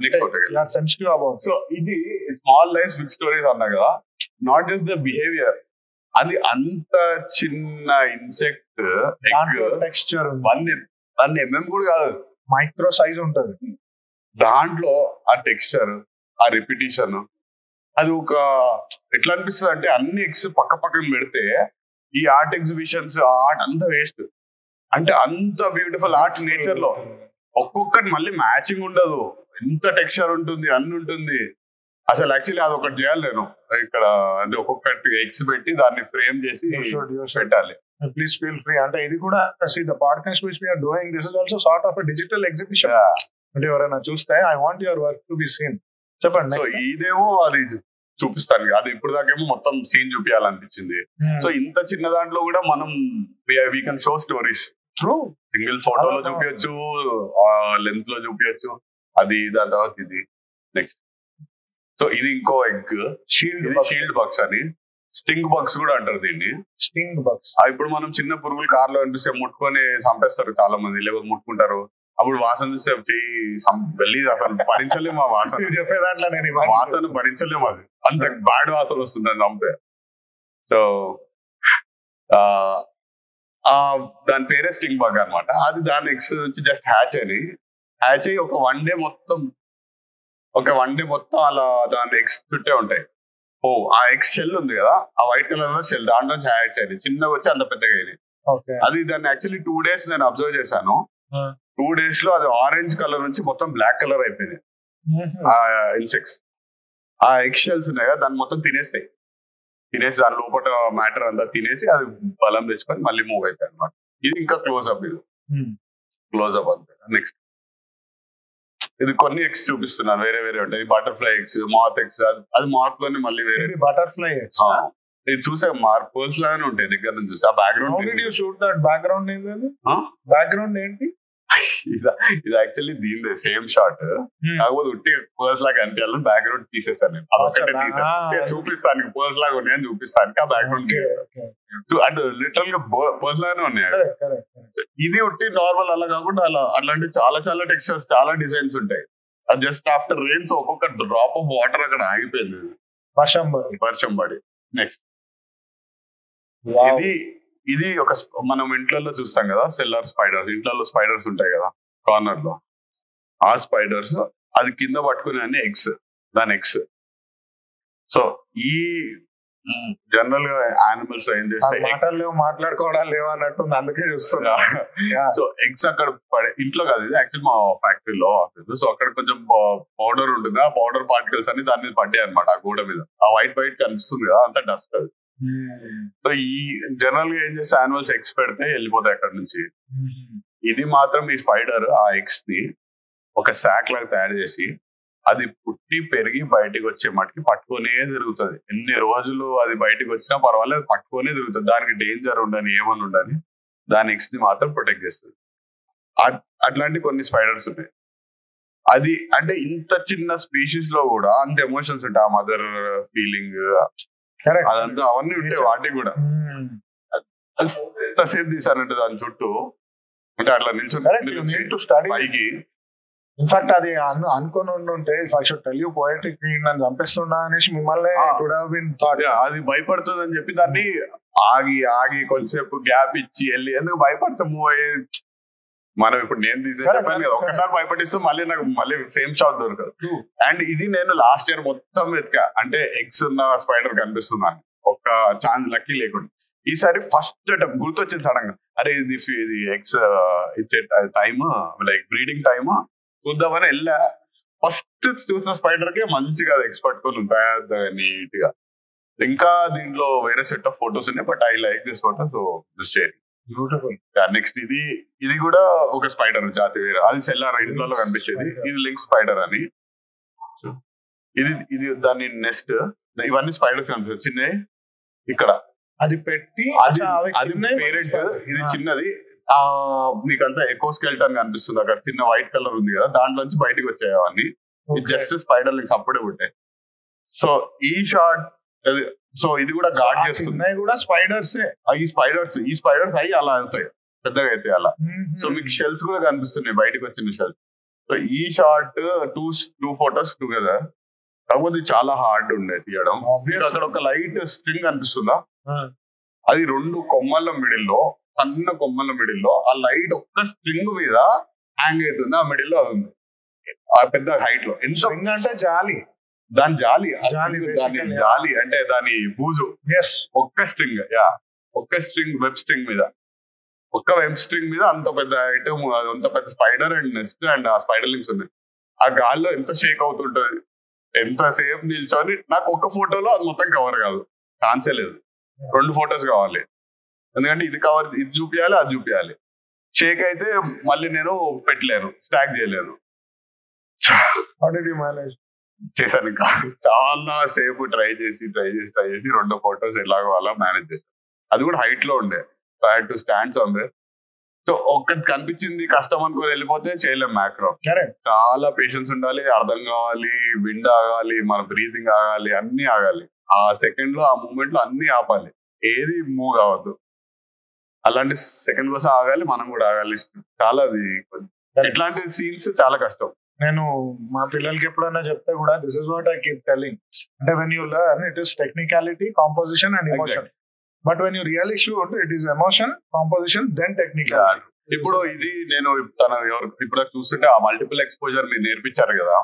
next photo sensitive about. So ఇది స్మాల్ లైఫ్ బిగ్ స్టోరీస్ అన్నా కదా, నాట్ జస్ట్ ద బిహేవియర్. అది అంత చిన్న ఇన్సెక్ట్ ఎగ్ టెక్స్చర్ 1 mm కూడా కాదు, మైక్రో సైజ్ ఉంటది. దాంట్లో ఆ టెక్స్చర్, ఆ రిపిటేషన్, అది ఒక ఎట్లా అనిపిస్తుంది అంటే అన్ని ఎగ్స్ పక్క పక్కన పెడితే ఈ ఆర్ట్ ఎగ్జిబిషన్స్ ఆర్ట్ అంతా వేస్ట్. అంటే అంత బ్యూటిఫుల్ ఆర్ట్ నేచర్ లో ఒక్కొక్కటి మళ్ళీ మ్యాచింగ్ ఉండదు, ఎంత టెక్స్చర్ ఉంటుంది, అన్ని ఉంటుంది. అసలు యాక్చువల్లీ అది ఒకటి చేయాలి నేను ఇక్కడ, అంటే ఒక్కొక్కటి ఎగ్స్ పెట్టి దాన్ని ఫ్రేమ్ చేసి పెట్టాలి. Please feel free. అంటే ఇది కూడా the podcast which we are doing, this is also sort of a digital exhibition. అంటే ఎవరైనా చూస్తే I want your work to be seen. చెప్పండి. సో ఇదేమో అది చూపిస్తాను, అది ఇప్పుడు దాకేమో మొత్తం సీన్ చూపించాలనిపించింది. సో ఇంత చిన్న దాంట్లో కూడా మనం we can show stories. Single ఫోటోలో చూపించచ్చు, లెంత్ లో చూపించచ్చు, అది దాని తర్వాత ఇది నెక్స్ట్. సో ఇది ఇంకో ఎగ్, షీల్డ్ బగ్స్ అని, స్టింగ్ బగ్స్ కూడా అంటారు దీన్ని. స్టింగ్ బగ్స్ ఇప్పుడు మనం చిన్న పురుగులు కార్లో అనిపిస్తే ముట్టుకొని చంపేస్తారు చాలా మంది, లేకపోతే ముట్టుకుంటారు. అప్పుడు వాసన చూస్తే వెళ్ళి అసలు భరించలేము ఆ వాసన. చెప్పే దాంట్లో నేను వాసన భరించలేము, అది అంత బ్యాడ్ వాసన వస్తుంది అని చంపే. సో దాని పేరే స్టింగ్ బగ్ అనమాట. అది దాని ఎగ్స్ నుంచి జస్ట్ హ్యాచ్ అయ్యి ఒక వన్ డే మొత్తం అలా దాని ఎగ్స్ చుట్టే ఉంటాయి. ఆ ఎగ్స్ షెల్ ఉంది కదా, ఆ వైట్ కలర్ షెల్, దాంట్లో నుంచి హ్యాచ్ అయ్యింది, చిన్నగా వచ్చి అంత పెద్దగా అయింది. అది దాన్ని యాక్చువల్లీ 2 days నేను అబ్జర్వ్ చేశాను. 2 days లో అది ఆరెంజ్ కలర్ నుంచి మొత్తం బ్లాక్ కలర్ అయిపోయింది. ఆ ఇన్సెక్ట్స్, ఆ ఎగ్ షెల్స్ ఉన్నాయి కదా, దాన్ని మొత్తం తినేసి దాని లోపల మ్యాటర్ అంతా తినేసి అది బలం తెచ్చుకొని మళ్ళీ మూవ్ అవుతాయి అనమాట. ఇది ఇంకా క్లోజ్అప్, అంతే. నెక్స్ట్ ఇది కొన్ని ఎగ్స్ చూపిస్తున్నాను, వేరే ఉంటాయి. బటర్ఫ్లై ఎగ్స్, మాత్ ఎగ్స్, అది మాత్ లోనే మళ్ళీ వేరే బటర్ఫ్లై ఎగ్స్. ఇది చూసే పర్ల్స్ లాగానే ఉంటాయి దగ్గర నుంచి చూసి. ఆ బ్యాక్గ్రౌండ్ ఏంటి? ఇది యాక్చువల్లీ దీని సేమ్ షాట్, కాకపోతే ఉట్టి పర్ల్స్ లాగా అనిపించాలని బ్యాక్గ్రౌండ్ తీసేసాను నేను. అదొకటే తీసాను, చూపిస్తాను పర్ల్స్ లాగా ఉన్నాయని చూపిస్తాను. ఆ బ్యాక్గ్రౌండ్ అంటే లిటరల్ గా పర్ల్స్ లాగానే ఉన్నాయి. ఇది ఉట్టి నార్మల్ అలా కాకుండా అట్లాంటి చాలా చాలా టెక్స్చర్స్, చాలా డిజైన్స్ ఉంటాయి. అది జస్ట్ ఆఫ్టర్ రెయిన్స్ ఒక్కొక్క డ్రాప్ ఆఫ్ వాటర్ అక్కడ ఆగిపోయింది, వర్షం పడి. నెక్స్ట్ ఇది ఒక మనం ఇంట్లో చూస్తాం కదా, సెల్లార్ స్పైడర్స్. ఇంట్లో స్పైడర్స్ ఉంటాయి కదా కార్నర్ లో, ఆ స్పైడర్స్ అది కింద పట్టుకునే అన్ని ఎగ్స్, దాని ఎగ్స్. సో ఈ జనరల్ గా యానిమల్స్ ఏం చేస్తాయి, మాట్లాడుకోవడాలు లేవు అన్నట్టు, అందుకే చూస్తున్నా. సో ఎగ్స్ అక్కడ ఇంట్లో కాదు, ఇది యాక్చువల్ మా ఫ్యాక్టరీలో ఆఫీస్. సో అక్కడ కొంచెం పౌడర్ ఉంటుంది, ఆ పౌడర్ పార్టికల్స్ అన్ని దాని మీద పడ్డాయి అనమాట. ఆ గోడ మీద ఆ వైట్ కనిపిస్తుంది కదా, అంతా డస్ట్ అది. సో ఈ జనరల్ గా ఏం చేస్తే యానిమల్స్ ఎగ్స్ పెడితే వెళ్ళిపోతాయి అక్కడ నుంచి. ఇది మాత్రం ఈ స్పైడర్ ఆ ఎగ్స్ ని ఒక శాక్ లాగా తయారు చేసి అది పుట్టి పెరిగి బయటికి వచ్చే మటుకి పట్టుకొనే తిరుగుతుంది. ఎన్ని రోజులు అది బయటకు వచ్చినా పర్వాలేదు, పట్టుకొనే తిరుగుతుంది. దానికి డేంజర్ ఉండని, ఏమని ఉండని, దాని ఎగ్స్ ని మాత్రం ప్రొటెక్ట్ చేస్తుంది. అట్లాంటి కొన్ని స్పైడర్స్ ఉన్నాయి. అది అంటే ఇంత చిన్న స్పీషీస్ లో కూడా అంత ఎమోషన్స్ ఉంటాయి. ఆ మదర్ ఫీలింగ్ అదంతా అవన్నీ ఉంటాయి వాటికి కూడా. ఎంతసేపు తీసానంటే దాని చుట్టూ అంటే అట్లా నిల్చొని పైకి. ఇన్ఫాక్ట్ అది అనుకుని ఉంటే ఐ షుడ్ టెల్ యూ పోయెటిక్ నన్ను చంపేస్తున్నా అనేసి మిమ్మల్ని అది భయపడుతుంది అని చెప్పి దాన్ని ఆగి కొంచెంసేపు గ్యాప్ ఇచ్చి వెళ్ళి, ఎందుకు భయపడితే మూవ్ అయ్యి మనం ఇప్పుడు నేను చెప్పాను కదా, ఒక్కసారి భయపడిస్తే మళ్ళీ నాకు మళ్ళీ సేమ్ షాట్ దొరకదు. అండ్ ఇది నేను లాస్ట్ ఇయర్ మొత్తం వెతికా, అంటే ఎగ్స్ ఉన్న స్పైడర్ కనిపిస్తున్నాను, ఒక్క ఛాన్స్ లక్కీ లేకుండా. ఈసారి ఫస్ట్ గుర్తొచ్చింది సడన్ గా, అరే ఇది ఎగ్స్ ఇచ్చే టైమ్, లైక్ బ్రీడింగ్ టైమ్ చూద్దామని వెళ్ళా. ఫస్ట్ చూసిన స్పైడర్ కే మంచిగా ఎగ్స్ పట్టుకొని పెద్దగా నీట్ గా. ఇంకా దీంట్లో వేరే సెట్ ఆఫ్ ఫొటోస్ ఉన్నాయి, but I like this photo, so this sharing. Beautiful. Next ఇది కూడా ఒక స్పైడర్ జాతి వేరే, అది సెల్లార్ ఇంట్లో కనిపించేది. ఇది లింక్ స్పైడర్ అని. ఇది దాని నెక్స్ట్. ఇవన్నీ స్పైడర్స్ కనిపిస్తాయి చిన్నవి. ఇక్కడ అది పెట్టి అది పేరెంట్, ఇది చిన్నది. మీకు అంతా ఎకోస్కెల్టన్ కనిపిస్తుంది అక్కడ, చిన్న వైట్ కలర్ ఉంది కదా, దాంట్లోంచి బయటకు వచ్చాయి అవన్నీ. జస్ట్ స్పైడర్ లింక్స్ అప్పుడే ఉంటాయి. సో ఈ షార్ట్, సో ఇది కూడా గార్డ్ చేస్తుంది కూడా స్పైడర్స్. ఈ స్పైడర్స్ అయ్యి అలా అవుతాయి, పెద్దగా అయితే అలా. సో మీకు షెల్స్ కూడా కనిపిస్తున్నాయి, బయటకు వచ్చిన షెల్స్. సో ఈ షార్ట్ టూ ఫొటోస్ టుగెదర్. కాకపోతే చాలా హార్డ్ ఉండే తీయడం. అక్కడ ఒక లైట్ స్ట్రింగ్ కనిపిస్తుందా, అది 2 కొమ్మల మిడిల్లో, సన్న కొమ్మల మిడిల్లో ఆ లైట్ ఒక్క స్ట్రింగ్ మీద హ్యాంగ్ అవుతుంది. ఆ మిడిల్లో అది ఉంది, ఆ పెద్ద హైట్ లో. ఎంత అంటే జాలి, దాని జాలి, basically, జాలి అంటే దాని బూజు. ఒక్క స్ట్రింగ్, ఒక్క స్ట్రింగ్, వెబ్ స్ట్రింగ్ మీద, ఒక్క వెబ్ స్ట్రింగ్ మీద అంత పెద్ద ఐటమ్, అంత పెద్ద స్పైడర్ అండ్ నెస్ట్ అండ్ ఆ స్పైడర్ లింక్స్ ఉన్నాయి. ఆ గాల్లో ఎంత షేక్ అవుతుంటది, ఎంతసేపు నిల్చొని. నాకు ఒక్క ఫోటోలో అది మొత్తం కవర్ కాదు, ఛాన్సే లేదు. 2 ఫొటోస్ కావాలి, ఎందుకంటే ఇది కవర్, ఇది చూపించాలి, అది చూపించాలి. షేక్ అయితే మళ్ళీ నేను పెట్టలేను, స్టాక్ చేయలేను. చేశాను ఇంకా చాలా సేపు ట్రై చేసి 2 ఫొటోస్ ఎలాగో అలా మేనేజ్ చేశాను. అది కూడా హైట్ లో ఉండే, I had to stand somewhere. So ఒక్కటి కనిపించింది కష్టం అనుకుని వెళ్ళిపోతే చేయలేం మ్యాక్రో. చాలా పేషెన్స్ ఉండాలి, అర్థం కావాలి, విండ్ ఆగాలి, మన బ్రీతింగ్ ఆగాలి, అన్ని ఆగాలి. ఆ సెకండ్ లో, ఆ మూమెంట్ లో అన్ని ఆపాలి, ఏది మూవ్ కావద్దు. అలాంటి సెకండ్ కోసం ఆగాలి, మనం కూడా ఆగాలి. చాలా అది ఇట్లాంటి సీన్స్ చాలా కష్టం. నేను మా పిల్లలకి ఎప్పుడైనా చెప్తే కూడా this is what I keep telling, అంటే when you learn it is technicality, composition and emotion. But when you really shoot it is emotion, composition, then technical. ఇప్పుడు ఇది నేను ఇప్పుడు చూస్తుంటే ఆ మల్టిపుల్ ఎక్స్పోజర్ మీరు నేర్పించారు కదా,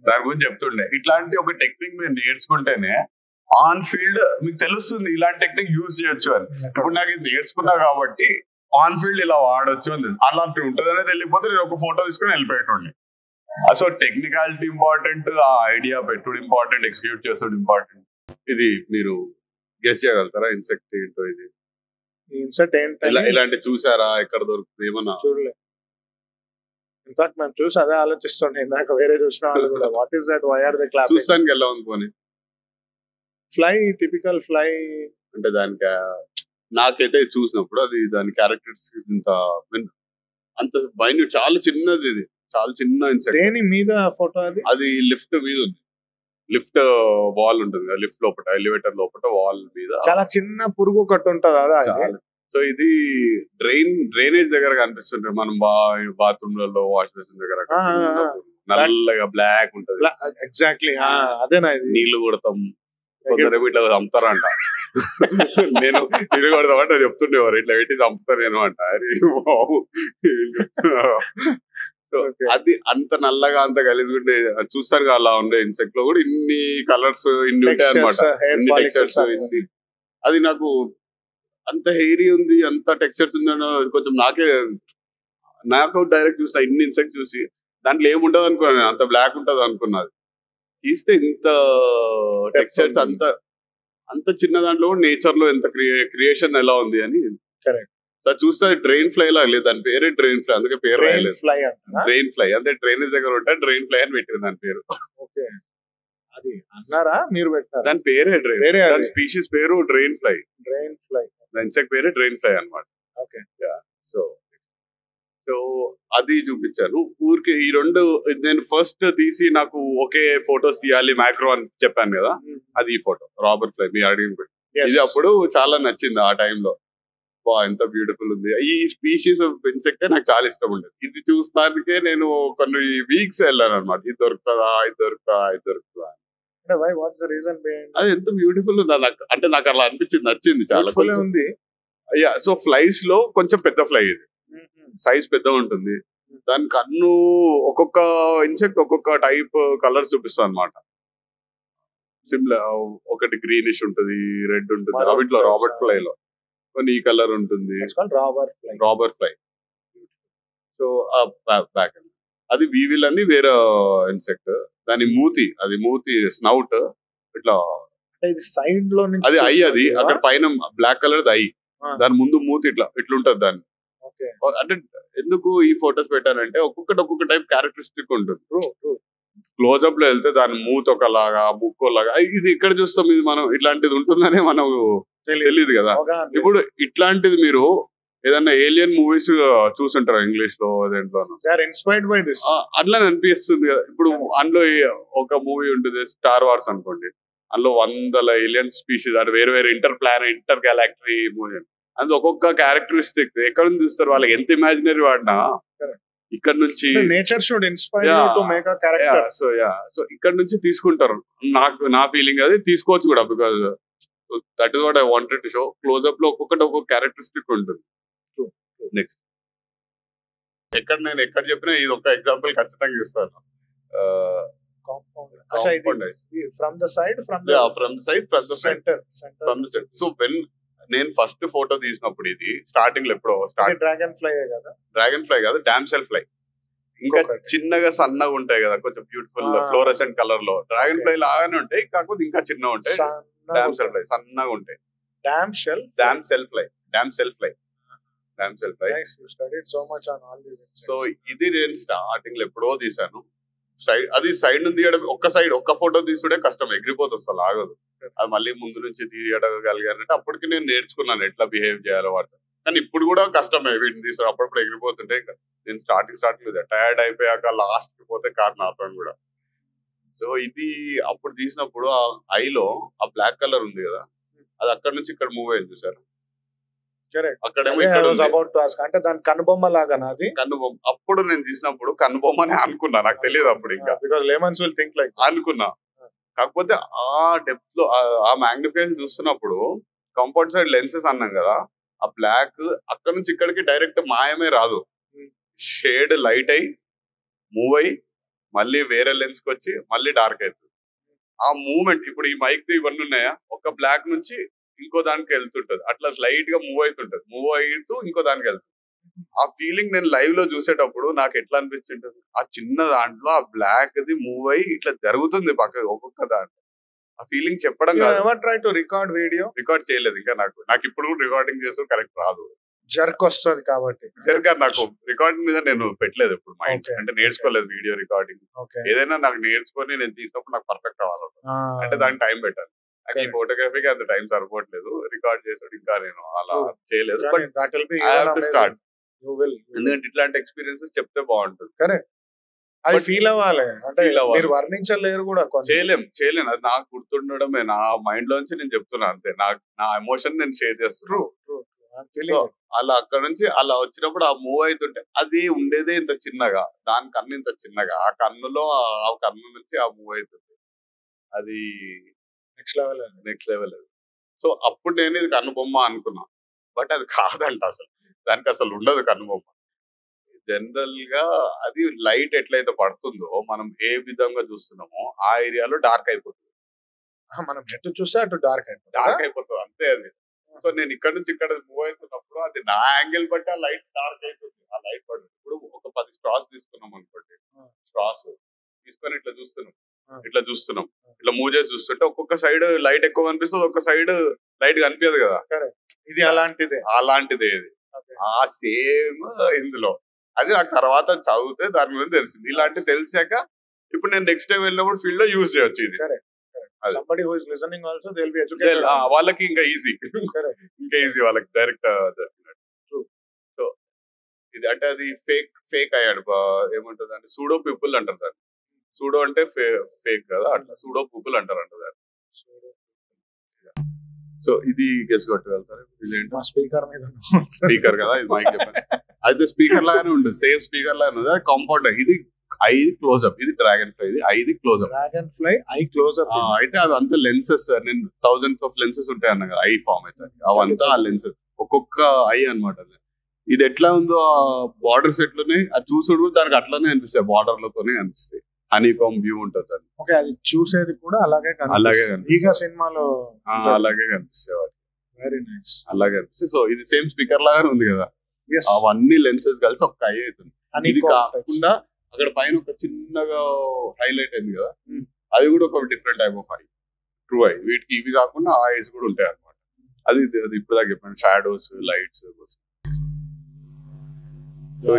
దాని గురించి చెప్తుండే. ఇట్లాంటి ఒక టెక్నిక్ మీరు నేర్చుకుంటేనే ఆన్ ఫీల్డ్ మీకు తెలుస్తుంది ఇలాంటి టెక్నిక్ యూజ్ చేయొచ్చు అని. ఇప్పుడు నాకు ఇది నేర్చుకున్నా కాబట్టి ఆన్ ఫీల్డ్ ఇలా వాడొచ్చు అని అలాంటి ఉంటుంది అనేది వెళ్ళిపోతే నేను ఒక ఫోటో తీసుకుని వెళ్ళిపోయేటండి. సో టెక్నికాలిటీ ఇంపార్టెంట్, ఆ ఐడియా పెట్టుడు ఇంపార్టెంట్, ఎగ్జిక్యూట్ చేస్తుడు ఇంపార్టెంట్. ఇది మీరు గెస్ చేయగలుగుతారా ఇన్సెక్ట్ ఏంటో? ఇది ఇన్సెక్ట్ ఏంటో ఇలాంటి చూసారా, ఎక్కడ దొరుకుతుంది? ఏమన్నా చూడలే. ఇన్ఫాక్ట్ మేము చూసి అదే ఆలోచిస్తుండే, నాకు వేరే చూసిన వాళ్ళు కూడా what is that, why are they clapping. చూస్తానికి ఎలా ఉంది ఫ్లై, టిపికల్ ఫ్లై. అంటే దానికి నాకైతే చూసినప్పుడు అది దాని క్యారెక్టరిస్టిక్స్ అంత మైన్యూట్, చాలా చిన్నది, ఇది చాలా చిన్న ఇన్సెక్ట్. దేని మీద ఫోటో అది? అది లిఫ్ట్ మీద ఉంది, లిఫ్ట్ వాల్ ఉంటుంది కదా, లిఫ్ట్ లోపల, ఎలివేటర్ లోపల వాల్ మీద చాలా చిన్న పురుగు ఒకటి ఉంటుంది అదా. సో ఇది డ్రైనేజ్ దగ్గర కనిపిస్తుంటాయి, మనం బాత్రూమ్ లలో, వాష్ బేసిన్ దగ్గర నల్లగా బ్లాక్ ఉంటది. ఎగ్జాక్ట్లీ అదేనా? నీళ్లు కొడతాం, కొందరేమో ఇట్లా చంపుతారంట. నేను నీళ్ళు కొడతామంటే చెప్తుండేవారు, ఇట్లా పెట్టి చంపుతారు నేను అంట. అది అంత నల్లగా, అంత గలీజుండే, చూస్తారు అలా ఉండే ఇన్సెక్ట్ లో కూడా ఇన్ని కలర్స్, ఇన్ని ఉంటాయి అనమాట, ఇన్ని టెక్స్చర్స్. అది నాకు అంత హెయిరీ ఉంది, అంత టెక్స్చర్స్ ఉంది కొంచెం నాకు డైరెక్ట్ చూస్తా ఇన్ని ఇన్సెక్ట్ చూసి దాంట్లో ఏముంటది అనుకున్నాను, అంత బ్లాక్ ఉంటది అనుకున్నది. తీస్తే ఇంత టెక్స్చర్స్, అంత చిన్న దాంట్లో నేచర్ లో ఎంత క్రియేషన్ ఎలా ఉంది అని. కరెక్ట్. సో చూస్తే డ్రైన్ ఫ్లై లా లేదు, దాని పేరే డ్రైన్ ఫ్లై, అందుకే పేరు రాయలేదు. డ్రైన్ ఫ్లై అంటే డ్రైనేజ్ దగ్గర ఉంటా, డ్రైన్ ఫ్లై అని పెట్టింది దాని పేరు. అది అన్నారా మీరు పెట్టారు? దాని పేరే డ్రైన్, దాని స్పీషీస్ పేరు డ్రైన్ ఫ్లై. ఇన్సెక్ట్ పేరే డ్రైన్ ఫ్లై అనమాట. సో అది చూపించాను ఊరికి. ఈ 2 నేను ఫస్ట్ తీసి నాకు ఒకే ఫొటోస్ తీయాలి మ్యాక్రో అని చెప్పాను కదా, అది ఈ ఫోటో రాబర్ట్ ఫ్లై మీ అడిగిన. ఇది అప్పుడు చాలా నచ్చింది ఆ టైంలో, ఎంత బ్యూటిఫుల్ ఉంది. ఈ స్పీషీస్ ఆఫ్ ఇన్సెక్ట్ నాకు చాలా ఇష్టం ఉండేది. ఇది చూస్తానికే నేను కొన్ని వీక్స్ వెళ్ళాను అనమాట, ఇది దొరుకుతుందా, ఇది దొరుకుతుందా. అది ఎంత బ్యూటిఫుల్ ఉంది అంటే నాకు అలా అనిపించింది, నచ్చింది చాలా ఉంది. సో ఫ్లైస్ లో కొంచెం పెద్ద ఫ్లై, ఇది సైజ్ పెద్దగా ఉంటుంది. దాని కన్ను ఒక్కొక్క ఇన్సెక్ట్ ఒక్కొక్క టైప్ కలర్ చూపిస్తుంది అనమాట. ఒకటి గ్రీనిష్ ఉంటుంది, రెడ్ ఉంటుంది. అవిట్లో రాబర్ట్ ఫ్లై లో కొన్ని ఈ కలర్ ఉంటుంది, రాబర్ట్ ఫ్లై. సో బ్యాక్ అది వీవిల్ అని వేరే ఇన్సెక్ట్. దాని మూతి స్నౌట్ ఇట్లా సైడ్ లో, అది ఐ, అది అక్కడ పైన బ్లాక్ కలర్ ఐ, దాని ముందు మూతి ఇట్లుంటది. దాన్ని అంటే ఎందుకు ఈ ఫొటోస్ పెట్టానంటే ఒక్కొక్క టైప్ క్యారెక్టరిస్టిక్ ఉంటుంది. క్లోజ్అప్ లో వెళ్తే దాని మూత ఒకలాగా, ముక్కు ఒకలాగా. ఇది ఇక్కడ చూస్తాం, ఇది మనం ఇట్లాంటిది ఉంటుందనే మనకు తెలియదు కదా. ఇప్పుడు ఇట్లాంటిది మీరు ఏదన్నా ఏలియన్ మూవీస్ చూసుంటారు ఇంగ్లీష్ లో, దేంట్లోనూ అట్లా అనిపిస్తుంది కదా. ఇప్పుడు అందులో ఒక మూవీ ఉంటుంది స్టార్ వార్స్ అనుకోండి, అందులో 100 ఏలియన్ స్పీషీస్, అంటే వేరే ఇంటర్ గ్యాలాక్టరీ మూవీ. అది ఒక్కొక్క క్యారెక్టరిస్టిక్ ఎక్కడ నుంచి చూస్తారు, వాళ్ళకి ఎంత ఇమాజినరీ వాడినా ఇక్కడ నుంచి nature should inspire to make a character. So ఇక్కడ నుంచి తీసుకుంటారు. నా ఫీలింగ్ అది తీసుకోవచ్చు కూడా, because so that is what I wanted to show. Close up లో ఒక్కొక్కటి ఒక్కొక్క క్యారెక్టరిస్టిక్ ఉంటుంది. నెక్స్ట్ నేను ఎక్కడ చెప్పినా ఇది ఒక ఎగ్జాంపుల్ ఖచ్చితంగా ఇస్తాను. From the side so when నేను ఫస్ట్ ఫోటో తీసినప్పుడు ఇది స్టార్టింగ్ లో ఎప్పుడో డ్రాగన్ ఫ్లై కాదు డామ్సెల్ ఫ్లై. ఇంకా చిన్నగా సన్నగా ఉంటాయి కదా, కొంచెం బ్యూటిఫుల్ ఫ్లోరసెంట్ కలర్ లో. డ్రాగన్ ఫ్లై లాగానే ఉంటాయి, కాకపోతే ఇంకా చిన్నగా ఉంటాయి. డామ్సెల్ ఫ్లై సన్నగా ఉంటాయి. Damsel fly. సో ఇది నేను స్టార్టింగ్ లో ఎప్పుడో తీసాను. సైడ్ నుంచి తీయడం, ఒక్క ఫోటో తీసుడే కష్టం, ఎగిరిపోతుంది అసలు ఆగదు. అది మళ్ళీ ముందు నుంచి తీయగలిగానంటే అప్పటికి నేను నేర్చుకున్నాను ఎట్లా బిహేవ్ చేయాలో వాటితో. కానీ ఇప్పుడు కూడా కష్టమే వీటిని తీసాడు, అప్పుడప్పుడు ఎగిరిపోతుంటే. ఇంకా నేను స్టార్టింగ్ టైర్డ్ అయిపోయాక లాస్ట్ కి పోతే కార్ నాపడం కూడా. సో ఇది అప్పుడు తీసినప్పుడు ఆ ఐలో ఆ బ్లాక్ కలర్ ఉంది కదా, అది అక్కడ నుంచి ఇక్కడ మూవ్ అయింది చూసారు. అక్కడేమో అంటే దాని కనుబొమ్మ లాగా నాది. కనుబొమ్మ అప్పుడు నేను తీసినప్పుడు కనుబొమ్మనే అనుకున్నా, నాకు తెలియదు అప్పుడు ఇంకా అనుకున్నా. కాకపోతే ఆ డెప్త్ లో ఆ మ్యాగ్నిఫికేషన్ చూస్తున్నప్పుడు కంపౌండ్ సైడ్ లెన్సెస్ అన్నాం కదా, ఆ బ్లాక్ అక్కడ నుంచి ఇక్కడికి డైరెక్ట్ మాయమే రాదు. షేడ్ లైట్ అయి మూవ్ అయ్యి మళ్ళీ వేరే లెన్స్ కి వచ్చి మళ్ళీ డార్క్ అవుతుంది. ఆ మూవ్మెంట్ ఇప్పుడు ఈ మైక్ ఇవన్నీ ఉన్నాయా, ఒక బ్లాక్ నుంచి ఇంకో దానికి వెళ్తుంటది, అట్లా లైట్ గా మూవ్ అవుతుంటది, మూవ్ అవుతూ ఇంకో దానికి వెళ్తుంది. ఆ ఫీలింగ్ నేను లైవ్ లో చూసేటప్పుడు నాకు ఎట్లా అనిపించింటది, ఆ చిన్న దాంట్లో ఆ బ్లాక్ ది మూవ్ అయ్యి ఇట్లా జరుగుతుంది పక్క ఒక్కొక్క దాంట్లో. ఆ ఫీలింగ్ చెప్పడం రికార్డ్ చేయలేదు ఇంకా. నాకు ఇప్పుడు రికార్డింగ్ చేస్తూ కరెక్ట్ రాదు, జర్క్ వస్తుంది కాబట్టి. నాకు రికార్డింగ్ మీద నేను పెట్టలేదు ఇప్పుడు మైండ్, అంటే నేర్చుకోలేదు వీడియో రికార్డింగ్. ఏదైనా నాకు నేర్చుకొని నేను తీసినప్పుడు నాకు పర్ఫెక్ట్ అవ్వాలి, అంటే దానికి టైం పెట్టాలి. ఈ ఫోటోగ్రఫీకి అంత టైం సరిపోవట్లేదు, రికార్డ్ చేసాడు ఇంకా నేను అలా చేయలేదు. బట్ స్టార్ట్, ఎందుకంటే ఇట్లాంటి ఎక్స్పీరియన్సెస్ చెప్తే బాగుంటుంది. కరెక్ట్, అది ఫీల్ అవ్వాలి. అంటే మీరు వర్ణించలేరు కూడా, చేయలేను. అది నాకు గుర్తుండడమే, నా మైండ్ లోంచి నేను చెప్తున్నా అంతే. నా ఎమోషన్ నేను షేర్ చేస్తున్నాను. అలా అక్కడ నుంచి అలా వచ్చినప్పుడు ఆ మూవ్ అవుతుంటే అది ఉండేదే ఇంత చిన్నగా, దాని కన్ను ఇంత చిన్నగా, ఆ కన్నులో ఆ కన్ను నుంచి ఆ మూవ్ అవుతుంది, అది నెక్స్ట్ లెవెల్. సో అప్పుడు నేను ఇది కన్నుబొమ్మ అనుకున్నా, బట్ అది కాదంట. దానికి అసలు ఉండదు కన్నుబొమ్మ. జనరల్ గా అది లైట్ ఎట్లయితే పడుతుందో మనం ఏ విధంగా చూస్తున్నామో ఆ ఏరియాలో డార్క్ అయిపోతుంది. మనం ఎటు చూస్తే అటు డార్క్ అయిపోతుంది అంతే అది. సో నేను ఇక్కడ నుంచి ఇక్కడ మూవ్ అవుతున్నప్పుడు అది నా యాంగిల్ బట్టి ఆ లైట్ డార్క్ అవుతుంది. ఆ లైట్ పడుతుంది. ఇప్పుడు ఒక 10 స్ట్రాస్ తీసుకున్నాం అనుకోండి, స్ట్రాస్ తీసుకొని ఇట్లా చూస్తున్నాం, ఇట్లా మూవ్ చేసి చూస్తుంటే ఒక్కొక్క సైడ్ లైట్ ఎక్కువ కనిపిస్తుంది, ఒక్క సైడ్ లైట్ కనిపించదు కదా. ఇది అలాంటిదే ఇది. ఆ సేమ్ ఇందులో అది నాకు తర్వాత చదివితే దాని మీద తెలిసింది. ఇలాంటి తెలిసాక ఇప్పుడు నేను నెక్స్ట్ టైం వెళ్ళినప్పుడు ఫీల్డ్ లో యూజ్ చేయొచ్చు ఇది. వాళ్ళకి ఇంకా ఈజీ వాళ్ళకి డైరెక్ట్. సో ఇది అంటే అది ఫేక్ అయ్యాడు, ఏమంటారు అంటే సూడో పీపుల్ అంటారు దాన్ని. సూడో అంటే ఫేక్ కదా, అట్లా సూడో పీపుల్ అంటారు దాన్ని. సో ఇది గెస్ కొట్టగలుగుతారు. స్పీకర్ కదా, ఇది మైక్ చెప్పాను. అయితే స్పీకర్ లాగానే ఉంటుంది, సేమ్ స్పీకర్ లాగానే ఉంది. అది కాంపౌండ్, ఇది ఐది క్లోజ్అప్, ఇది డ్రాగన్ ఫ్లై, ఇది ఐది క్లోజ్అప్. అయితే అవి అంతా లెన్సెస్, నేను థౌజండ్స్ ఆఫ్ లెన్సెస్ ఉంటాయి అన్నా కదా, ఐ ఫామ్ అయితే అవంతా ఆ లెన్సెస్ ఒక్కొక్క ఐ అనమాట. ఇది ఎట్లా ఉందో ఆ బార్డర్ సెట్ లోనే అది చూసుడు దానికి అట్లానే అనిపిస్తాయి, బార్డర్ లతోనే అనిపిస్తాయి. హనీకామ్ వ్యూ ఉంటుంది అది. అది చూసేది కూడా అలాగే సినిమాలో అలాగే కనిపిస్తాయి వాటి. వెరీ నైస్, అలాగే అనిపిస్తాయి. సో ఇది సేమ్ స్పీకర్ లాగానే ఉంది కదా, అవన్నీ లెన్సెస్ కలిసి ఒక్క ఐ అవుతుంది. ఇది కాకుండా అక్కడ పైన ఒక చిన్నగా హైలైట్ అయింది కదా, అది కూడా ఒక different type of I, true I. వీటికి ఇవి కాకుండా ఆ ఐస్ కూడా ఉంటాయి అనమాట. అది ఇప్పుడు దాకా చెప్పాను, షాడోస్, లైట్స్. సో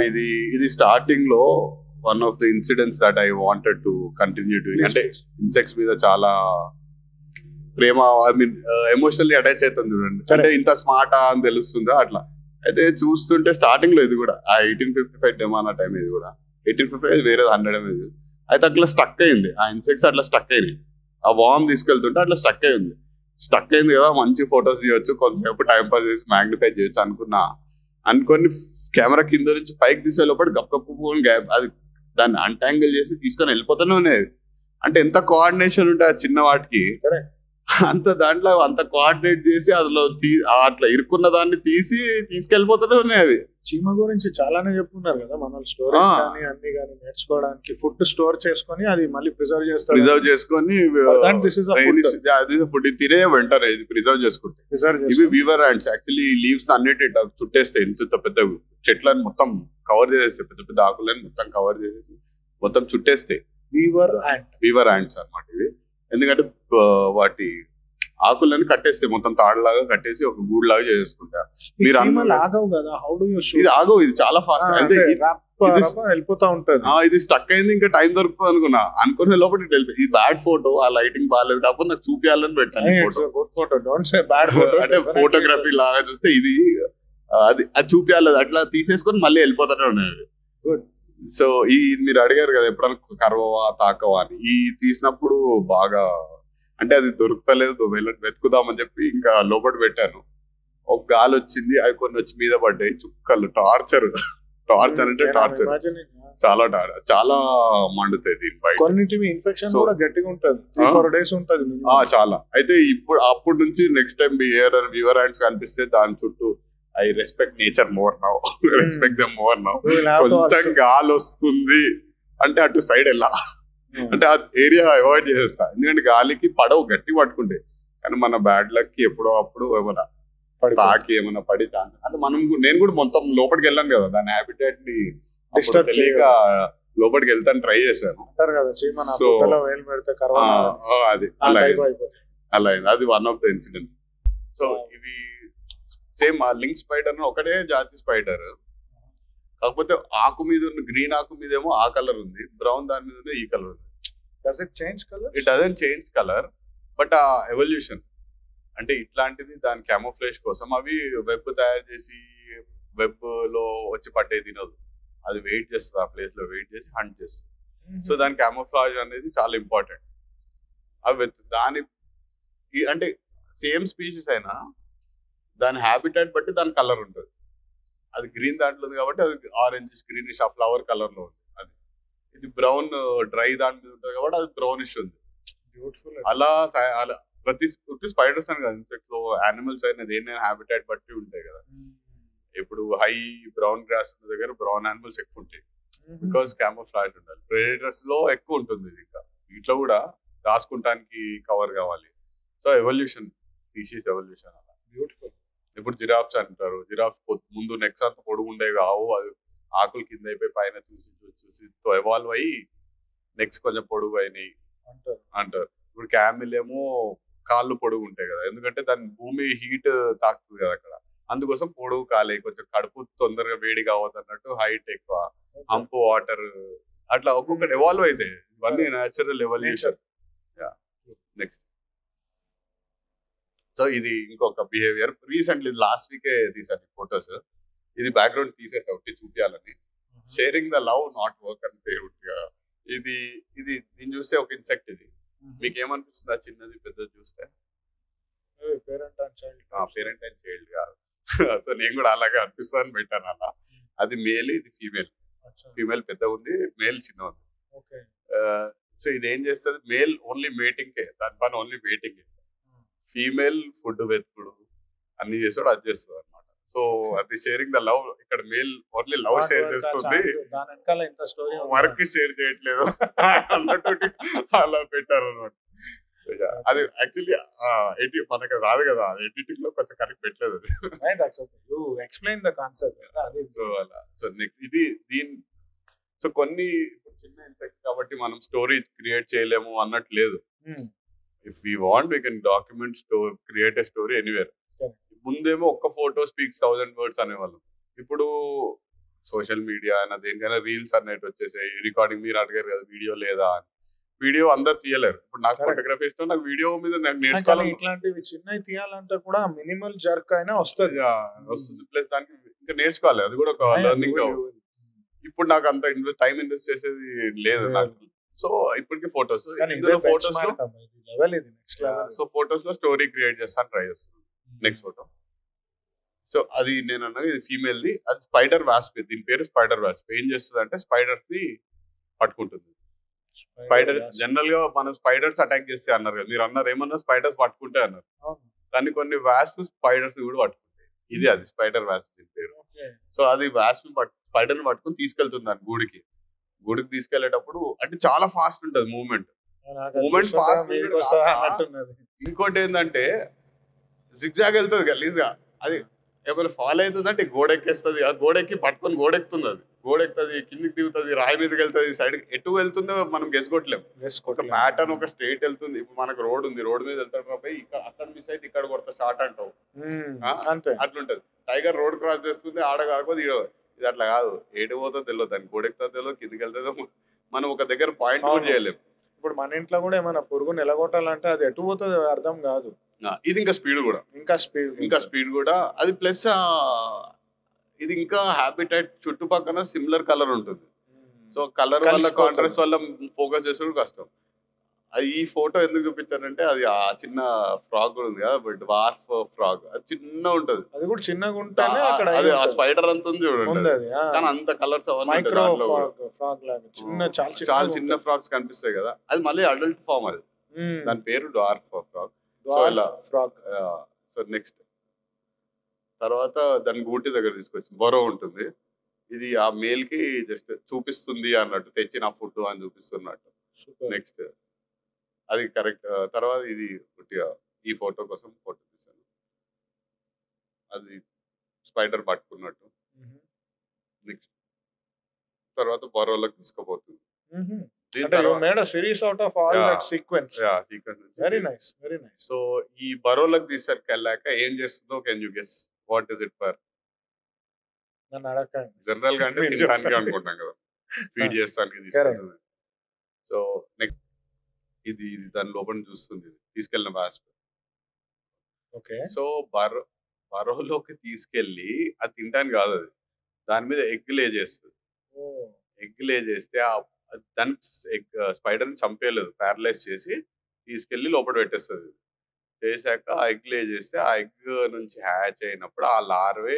ఇది స్టార్టింగ్ లో one of the incidents that I wanted to continue doing. అంటే ఇన్సెక్ట్స్ మీద చాలా ప్రేమ, ఐ మీన్ ఎమోషనల్లీ అటాచ్ అవుతుంది చూడండి. అంటే ఇంత స్మార్ట్ అని తెలుస్తుందా అట్లా. అయితే చూస్తుంటే స్టార్టింగ్ లో ఇది కూడా ఆ 1855 డెమానా టైం, ఇది కూడా 1855 వేరే 100 అయితే అట్లా స్టక్ అయింది. ఆ ఇన్సెక్ట్స్ అట్లా స్టక్ అయింది. ఆ వామ్ తీసుకెళ్తుంటే అట్లా స్టక్ అయింది కదా, మంచి ఫొటోస్ తీయొచ్చు, కొంతసేపు టైం పాస్ చేసి మ్యాగ్నిఫై చేయొచ్చు అనుకొని కెమెరా కింద నుంచి పైకి తీసే లోపల గప్ప అది దాన్ని అన్టాంగిల్ చేసి తీసుకొని వెళ్ళిపోతూనే ఉండేది. అంటే ఎంత కోఆర్డినేషన్ ఉంటే ఆ చిన్న వాటికి అంత దాంట్లో అంత కోఆర్డినేట్ చేసి అందులో అట్లా ఇరుక్కున్న దాన్ని తీసుకెళ్ళిపోతూనే ఉన్నాయి అవి. చీమ గురించి చాలానే చెప్పుకున్నారు కదా మన స్టోరేజ్ కానీ అన్ని కానీ నేర్చుకోవడానికి. ఫుడ్ స్టోర్ చేసుకొని అది మళ్ళీ ప్రిజర్వ్ చేసుకొని ఫుడ్ తినే వెంటనే ఇది ప్రిజర్వ్ చేసుకుంటే. ఇవి వీవర్ యాంట్స్ యాక్చువల్లీ లీవ్స్ అన్నిటి చుట్టేస్తాయి, ఇంత పెద్ద చెట్లను మొత్తం కవర్ చేసేస్తాయి, పెద్ద పెద్ద ఆకులను మొత్తం కవర్ చేసేసి మొత్తం చుట్టేస్తాయి. వీవర్ యాంట్స్ అన్నమాట ఇవి. ఎందుకంటే వాటి ఆకులను కట్టేస్తే మొత్తం తాడులాగా కట్టేసి ఒక గూడు లాగా చేసుకుంటారు. మీరు ఇది ఆగవు, ఇది చాలా ఫాస్ట్ అంటే వెళ్ళిపోతా ఉంటది. ఇది స్టక్ అయింది, ఇంకా టైం దొరుకుతుంది అనుకునే లోపల ఇది బ్యాడ్ ఫోటో, ఆ లైటింగ్ బాగాలేదు కాకపోతే నాకు చూపించాలని పెట్టాను అంటే ఫోటోగ్రఫీ లాగా చూస్తే ఇది అది చూపించాలి, అట్లా తీసేసుకొని మళ్ళీ వెళ్ళిపోతానే ఉన్నాయి. సో ఈ మీరు అడిగారు కదా ఎప్పుడైనా కరవవా తాకవా అని, ఈ తీసినప్పుడు బాగా అంటే అది దొరుకుతలేదు, వెతుకుదామని చెప్పి ఇంకా లోపల పెట్టాను. ఒక గాలి వచ్చింది, అవి కొన్ని వచ్చి మీద పడ్డాయి చుక్కలు. టార్చర్ అంటే టార్చర్, చాలా మండుతాయి దీనిపై. కొన్నిటివి ఇన్ఫెక్షన్ కూడా గట్టిగా ఉంటుంది, 4 days ఉంటుంది చాలా. అయితే అప్పటి నుంచి నెక్స్ట్ టైం వీవర్ హ్యాండ్స్ కనిపిస్తే దాని చుట్టూ I respect nature more now, respect them more now. కొంచెం గాలి వస్తుంది అంటే అటు సైడ్ వెళ్ళా, అంటే ఆ ఏరియా అవాయిడ్ చేసేస్తా. ఎందుకంటే గాలికి పడవు గట్టి పట్టుకుంటే, కానీ మన బ్యాడ్ లక్ కి ఎప్పుడో అప్పుడు ఏమైనా తాకి ఏమైనా పడి అంటే నేను కూడా మొత్తం లోపలికి వెళ్ళాను కదా, దాని హ్యాబిటేట్ ని తెలియక లోపలికి వెళ్తాను ట్రై చేశాను. సో అది అలా అయింది, అది one of the incidents. So ఇవి సేమ్ ఆ లింక్ స్పైడర్ ఒకటే జాతి స్పైడర్, కాకపోతే ఆకు మీద ఉన్న గ్రీన్ ఆకు మీద ఏమో ఆ కలర్ ఉంది, బ్రౌన్ దాని మీద ఈ కలర్ ఉంది. It doesn't change colour, but ఆ ఎవల్యూషన్ అంటే ఇట్లాంటిది దాని క్యామోఫ్లేజ్ కోసం అవి వెబ్ తయారు చేసి వెబ్ లో వచ్చి పట్టే తినదు, అది వెయిట్ చేస్తుంది, ఆ ప్లేస్ లో వెయిట్ చేసి హంట్ చేస్తుంది. సో దాని క్యామోఫ్లాజ్ అనేది చాలా ఇంపార్టెంట్. అవి దాని అంటే సేమ్ స్పీషీస్ అయినా దాని హ్యాబిటేట్ బట్టి దాని కలర్ ఉంటుంది. అది గ్రీన్ దాంట్లో ఉంది కాబట్టి అది ఆరెంజ్ గ్రీనిష్ ఆ ఫ్లవర్ కలర్ లో ఉంది. అది ఇది బ్రౌన్ డ్రై దాంట్లో ఉంటుంది కాబట్టి అది బ్రౌనిష్ ఉంది. అలా ప్రతి స్పైడర్స్ అని కదా, ఇన్సెక్ట్స్ యానిమల్స్ అయినా దేనైనా హ్యాబిటేట్ బట్టి ఉంటాయి కదా. ఇప్పుడు హై బ్రౌన్ గ్రాస్ ఉన్న దగ్గర బ్రౌన్ యానిమల్స్ ఎక్కువ ఉంటాయి, బికాస్ క్యామోఫ్లాజ్ ఉండాలి. ప్రెడేటర్స్ లో ఎక్కువ ఉంటుంది ఇది. ఇంకా వీటిలో కూడా దాచుకుంటానికి కవర్ కావాలి. సో ఎవల్యూషన్, స్పీషీస్ ఎవల్యూషన్ అలా. బ్యూటిఫుల్. ఇప్పుడు జిరాఫ్స్ అంటారు, జిరాఫ్ ముందు నెక్స్ అంత పొడుగు ఉండేవి కావు, అది ఆకులు కింద అయిపోయి పైన చూసి ఎవాల్వ్ అయ్యి నెక్స్ట్ కొంచెం పొడుగు అయినాయి అంటారు. ఇప్పుడు క్యామిల్ ఏమో కాళ్ళు పొడుగు ఉంటాయి కదా, ఎందుకంటే దాని భూమి హీట్ తాకుతుంది కదా అక్కడ, అందుకోసం పొడుగు కాలే, కొంచెం కడుపు తొందరగా వేడి కావద్దు అన్నట్టు హైట్ ఎక్కువ, హంప్ వాటర్, అట్లా ఒక్కొక్కటి ఎవాల్వ్ అయితే ఇవన్నీ న్యాచురల్ ఎవల్యూషన్. నెక్స్ట్ సో ఇది ఇంకొక బిహేవియర్. రీసెంట్లీ లాస్ట్ వీకే తీసాను ఫొటోస్. ఇది బ్యాక్గ్రౌండ్ తీసేసా ఒకటి చూపించాలని. Sharing the love not work అని పేరు. ఇది దీన్ని చూస్తే ఒక ఇన్సెక్ట్. ఇది మీకు ఏమనిపిస్తుంది ఆ చిన్నది పెద్దది చూస్తే? పేరెంట్ అండ్ చైల్డ్ కాదు. సో నేను కూడా అలాగే అనిపిస్తాను పెట్టాను అలా. అది మేల్, ఇది ఫీమేల్. ఫీమేల్ పెద్ద ఉంది, మేల్ చిన్న ఉంది. సో ఇది ఏం చేస్తుంది, మేల్ ఓన్లీ మేటింగ్, దాని పని ఓన్లీ మేటింగ్. ఫీమేల్ ఫుడ్ వెతుకుడు అన్ని చేస్తాడు, అది చేస్తుంది అనమాట. సో అది షేరింగ్ ద లవ్. ఇక్కడ మేల్ ఓన్లీ లవ్ షేర్ చేస్తుంది, వర్క్ షేర్ చేయట్లేదు అన్నట్టు అలా పెట్టారు అనమాట. అది యాక్చువల్లీ మనకు రాదు కదా, ఎడిటింగ్ లో కొంచెం కరెక్ట్ పెట్టలేదు అది. Explain the concept. సో అలా. సో నెక్స్ట్ ఇది సో కొన్ని చిన్న ఇన్సెక్ట్స్ కాబట్టి మనం స్టోరీ క్రియేట్ చేయలేము అన్నట్టు లేదు. If we want, we can document, create a story anywhere. ముందేమో ఒక్క ఫోటో స్పీక్స్ 1000 words అనేవాళ్ళం. ఇప్పుడు సోషల్ మీడియా అయినా దేనికైనా రీల్స్ అన్నట్టు వచ్చేసాయి. రికార్డింగ్ మీరు అడిగారు కదా, వీడియో లేదా అని. వీడియో అందరు తీయలేరు. ఇప్పుడు నాకు ఫోటోగ్రఫీ ఇష్టం, నాకు వీడియో మీద నేర్చుకోవాలి. ఇట్లాంటివి చిన్నవి తీయాలంటే కూడా మినిమల్ జర్క్ అయినా వస్తుంది. ప్లస్ దానికి ఇంకా నేర్చుకోవాలి, అది కూడా ఒక లెర్నింగ్. ఇప్పుడు నాకు అంత టైం ఇన్వెస్ట్ చేసేది లేదు నాకు. సో ఇప్పటికి ఫోటోస్ సో ఫోటోస్ లో స్టోరీ క్రియేట్ చేస్తాను, ట్రై చేస్తాను. Next photo. సో అది నేను అన్నది, ఇది ఫీమేల్ ది. అది స్పైడర్ వాస్ప్. దీని పేరు స్పైడర్ వాస్ప్. ఏం చేస్తుంది అంటే స్పైడర్స్ ని పట్టుకుంటుంది. స్పైడర్ జనరల్ గా మనం స్పైడర్స్ అటాక్ చేస్తే అన్నారు కదా, మీరు అన్నారు ఏమన్నా స్పైడర్స్ పట్టుకుంటే అన్నారు, కానీ కొన్ని వాస్ప్ స్పైడర్స్ కూడా పట్టుకుంటాయి. ఇది అది స్పైడర్ వాస్ప్ పేరు. సో అది వాస్ప్ స్పైడర్ ని పట్టుకుని తీసుకెళ్తుంది దాని గూడికి తీసుకెళ్లేటప్పుడు అంటే చాలా ఫాస్ట్ ఉంటది మూవ్మెంట్ ఫాస్ట్. ఇంకోటి ఏంటంటే జిగ్జాగ్ వెళ్తుంది గలీజ్ గా, అది ఏమైనా ఫాలో అవుతుందంటే గోడెక్కేస్తుంది, ఆ గోడెక్కి పట్టుకొని గోడెక్కుతుంది, అది గోడెక్కుతుంది, కిందికి దిగుతుంది, రాయి మీదకి వెళ్తుంది, సైడ్ ఎటు వెళ్తుందో మనం గెస్కొట్టలేము. ఒక ప్యాటర్న్ ఒక స్ట్రేట్ వెళ్తుంది. ఇప్పుడు మనకు రోడ్ ఉంది, రోడ్ మీద వెళ్తాడు పోయి అక్కడ మిస్ అయితే ఇక్కడ కొడతా షార్ట్ అంటావు, అట్లుంటది. టైగర్ రోడ్ క్రాస్ చేస్తుంది, ఆడ కాకపోతే ఇది అట్లా కాదు, ఎటు పోతుందో తెలియదు, దానికి గోడెక్కుతుందో తెలియదు, కిందికి వెళ్తుందో మనం ఒక దగ్గర పాయింట్ కూడా చేయలేము. ఇప్పుడు మన ఇంట్లో కూడా ఏమైనా పురుగుని ఎలగొట్టాలంటే అది ఎటు పోతుందో అర్థం కాదు. ఇది ఇంకా స్పీడ్ కూడా, ఇంకా స్పీడ్ కూడా అది. ప్లస్ ఇది ఇంకా హ్యాబిటేట్ చుట్టుపక్కల సిమిలర్ కలర్ ఉంటుంది. సో కలర్ వల్ల కాంట్రాస్ట్ వల్ల ఫోకస్ చేసడం కష్టం. అది ఈ ఫోటో ఎందుకు చూపించారంటే అది ఆ చిన్న ఫ్రాగ్ ఉంది కదా, డ్వార్ఫ్ ఫ్రాగ్, అది చిన్న ఉంటది, అది కూడా చిన్నగా ఉంటుంది. అది ఆ స్పైడర్ అంత ఉంది చూడండి, కానీ అంత కలర్స్ చాలా చిన్న ఫ్రాగ్స్ కనిపిస్తాయి కదా, అది మళ్ళీ అడల్ట్ ఫామ్. అది దాని పేరు డ్వార్ఫ్ ఫ్రాగ్. సో నెక్స్ట్ తర్వాత దాని గూటి దగ్గర తీసుకొచ్చింది, బరో ఉంటుంది. ఇది ఆ మేల్ కి జస్ట్ చూపిస్తుంది అన్నట్టు, తెచ్చిన ఫుడ్ అని చూపిస్తున్నట్టు. నెక్స్ట్ అది కరెక్ట్. తర్వాత ఇది ఈ ఫోటో కోసం ఫోటో తీసాను, అది స్పైడర్ పట్టుకున్నట్టు. నెక్స్ట్ తర్వాత బరోలోకి తీసుకుపోతుంది. సో ఈ బరోలోకి తీసుకెళ్ళాక ఏం చేస్తుందో can you guess what is it for? General గా అంటే తినడానికి అనుకుంటాం కదా, ఫీడ్ చేస్తానికి తీసుకెళ్తుంది. సో నెక్స్ట్ ఇది దాని లోపల చూస్తుంది, తీసుకెళ్ళిన వాస్ప్. సో బరోలోకి తీసుకెళ్ళి అది తినడానికి కాదు, అది దాని మీద ఎగ్ లే చేస్తుంది. ఎగ్ లే చేస్తే దాన్ని స్పైడర్ ని చంపేయలేదు, ప్యారలైజ్ చేసి తీసుకెళ్లి లోపల పెట్టేస్తుంది. చేశాక ఆ ఎగ్ లే చేస్తే ఆ ఎగ్ నుంచి హ్యాచ్ అయినప్పుడు ఆ లార్వే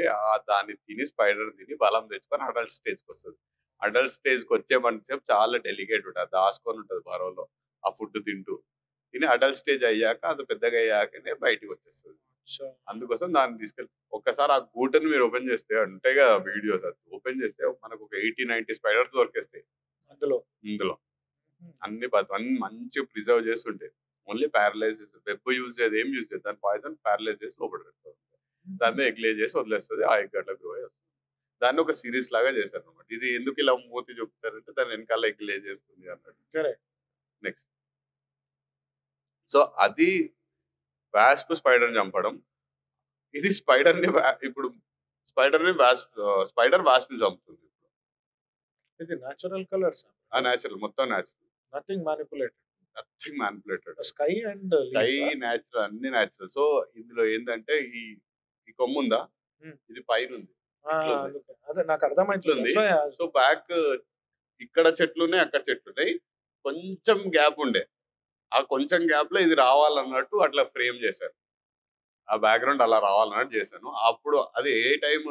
దాన్ని తిని స్పైడర్ తిని బలం తెచ్చుకొని అడల్ట్ స్టేజ్కి వస్తుంది. అడల్ట్ స్టేజ్కి వచ్చే సేపు చాలా డెలికేట్ ఉంటుంది, దాచుకొని ఉంటుంది బరోలో ఆ ఫుడ్ తిని అడల్ట్ స్టేజ్ అయ్యాక అది పెద్దగా అయ్యాకనే బయటికి వచ్చేస్తుంది. అందుకోసం దాన్ని తీసుకెళ్ళి ఒక్కసారి ఆ గూటని మీరు ఓపెన్ చేస్తే ఉంటాయి కదా వీడియోస్, అది ఓపెన్ చేస్తే మనకు ఒక 80-90 స్పైడర్స్ దొరికేస్తాయి ఇందులో. అన్ని మంచిగా ప్రిజర్వ్ చేసి ఉంటాయి. ఓన్లీ ప్యారలైజ్ వెబ్ యూజ్ చేసి ఏం యూజ్ చేస్తుంది, దాని పాయిజన్ ప్యారలైజ్ చేసి లోపల పెడతారు, దాన్ని ఎగ్ లే చేసి వదిలేస్తుంది, ఆ ఎగ్ అట్లా గ్రో అయ్యి వస్తుంది. దాన్ని ఒక సిరీస్ లాగా చేశారు అనమాట. ఇది ఎందుకు ఇలా మూతి చూపుతారంటే దాని వెనకాల ఎగ్ లే చేస్తుంది అన్నట్టు. నెక్స్ట్ సో అది వాస్ప్ స్పైడర్ చంపడం. ఇది స్పైడర్ ని ఇప్పుడు స్పైడర్ వాస్ప్ ని చంపుతుంది. ఇది నేచురల్ కలర్స్, నేచురల్, మొత్తం natural, nothing manipulated. Sky natural, అన్ని నేచురల్. సో ఇందులో ఏంటంటే ఈ కొమ్ము ఉందా, ఇది పైన ఉంది, నాకు అర్థమైంది. సో బ్యాక్ ఇక్కడ చెట్లున్నాయి, అక్కడ చెట్లున్నాయి, కొంచెం గ్యాప్ ఉండే, ఆ కొంచెం గ్యాప్ లో ఇది రావాలన్నట్టు అట్లా ఫ్రేమ్ చేశారు, ఆ బ్యాక్గ్రౌండ్ అలా రావాలన్నట్టు చేశాను. అప్పుడు అది ఏ టైం,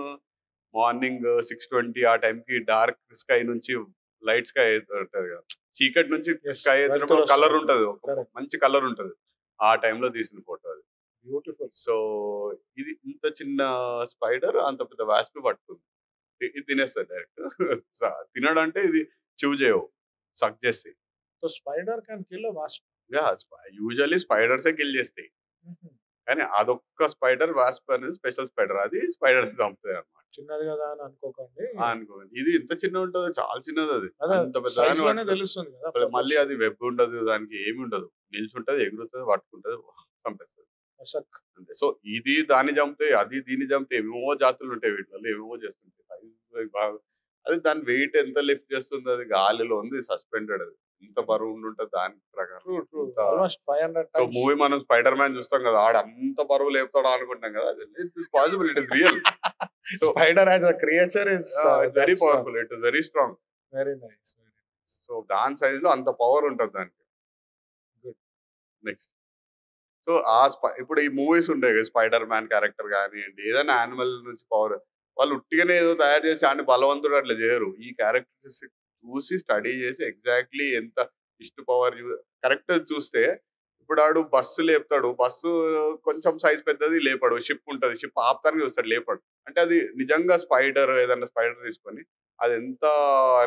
మార్నింగ్ 6:20 ఆ టైంకి డార్క్ స్కై నుంచి లైట్ స్కై ఉంటది కదా, చీకటి నుంచి స్కై అవుతున్నప్పుడు కలర్ ఉంటది, మంచి కలర్ ఉంటది, ఆ టైంలో తీసిన ఫోటో అది. బ్యూటిఫుల్. సో ఇది ఇంత చిన్న స్పైడర్ అంత పెద్ద వాస్ప్ పట్టుకుంది, ఇది తినేస్తుంది డైరెక్ట్. తినడంటే ఇది చూవ్ చేయవు, సక్ చేస్తాయి. So spider can kill a wasp. Usually స్పైడర్సే కిల్ చేస్తాయి, కానీ అదొక్క స్పైడర్ వాస్ప్ అనేది స్పెషల్ స్పైడర్, అది స్పైడర్స్ చంపుతాయి అన్నమాట. చిన్నది కదా అని అనుకోకండి. ఇది ఎంత చిన్న ఉంటుందో, చాలా చిన్నది, అది అంత పెద్ద తెలుస్తుంది కదా. మళ్ళీ అది వెబ్ ఉండదు, దానికి ఏమి ఉండదు, నిల్చుంటది, ఎగురుతుంది, పట్టుకుంటది, చంపేస్తుంది అంతే. సో ఇది దాన్ని చంపితే, అది దీన్ని చంపితే, ఏమేమో జాతులు ఉంటాయి వీటిలో, ఏమేమో చేస్తుంటాయి బాగా. అది దాని వెయిట్ ఎంత లిఫ్ట్ చేస్తుంది, అది గాలిలో ఉంది, సస్పెండెడ్, అది ఎంత బరువు ఉంటుంది దాని ప్రకారం. సో మూవీ మనం స్పైడర్ మ్యాన్ చూస్తాం కదా, ఆడ అంత బరువు లేపుతాడు అనుకుంటాం కదా, it is possible, it is real. Spider as a creature is very powerful, it is very strong. Very nice. So దాని సైజ్ లో అంత పవర్ ఉంటుంది దానికి. నెక్స్ట్ సో ఇప్పుడు ఈ మూవీస్ ఉంటాయి కదా, స్పైడర్ మ్యాన్ క్యారెక్టర్ కానివ్వండి, ఏదైనా యానిమల్ నుంచి పవర్, వాళ్ళు ఉట్టిగానే ఏదో తయారు చేసి ఆయన బలవంతుడు అట్లా చేయరు. ఈ క్యారెక్టర్స్ చూసి స్టడీ చేసి ఎగ్జాక్ట్లీ ఎంత ఇష్ట పవర్ కరెక్ట్ చూస్తే ఇప్పుడు ఆడు బస్సు లేపుతాడు, బస్సు కొంచెం సైజ్ పెద్దది లేపాడు, షిప్ ఉంటది, షిప్ ఆపుతానికి చూస్తాడు లేపాడు. అంటే అది నిజంగా స్పైడర్, ఏదన్నా స్పైడర్ తీసుకొని అది ఎంత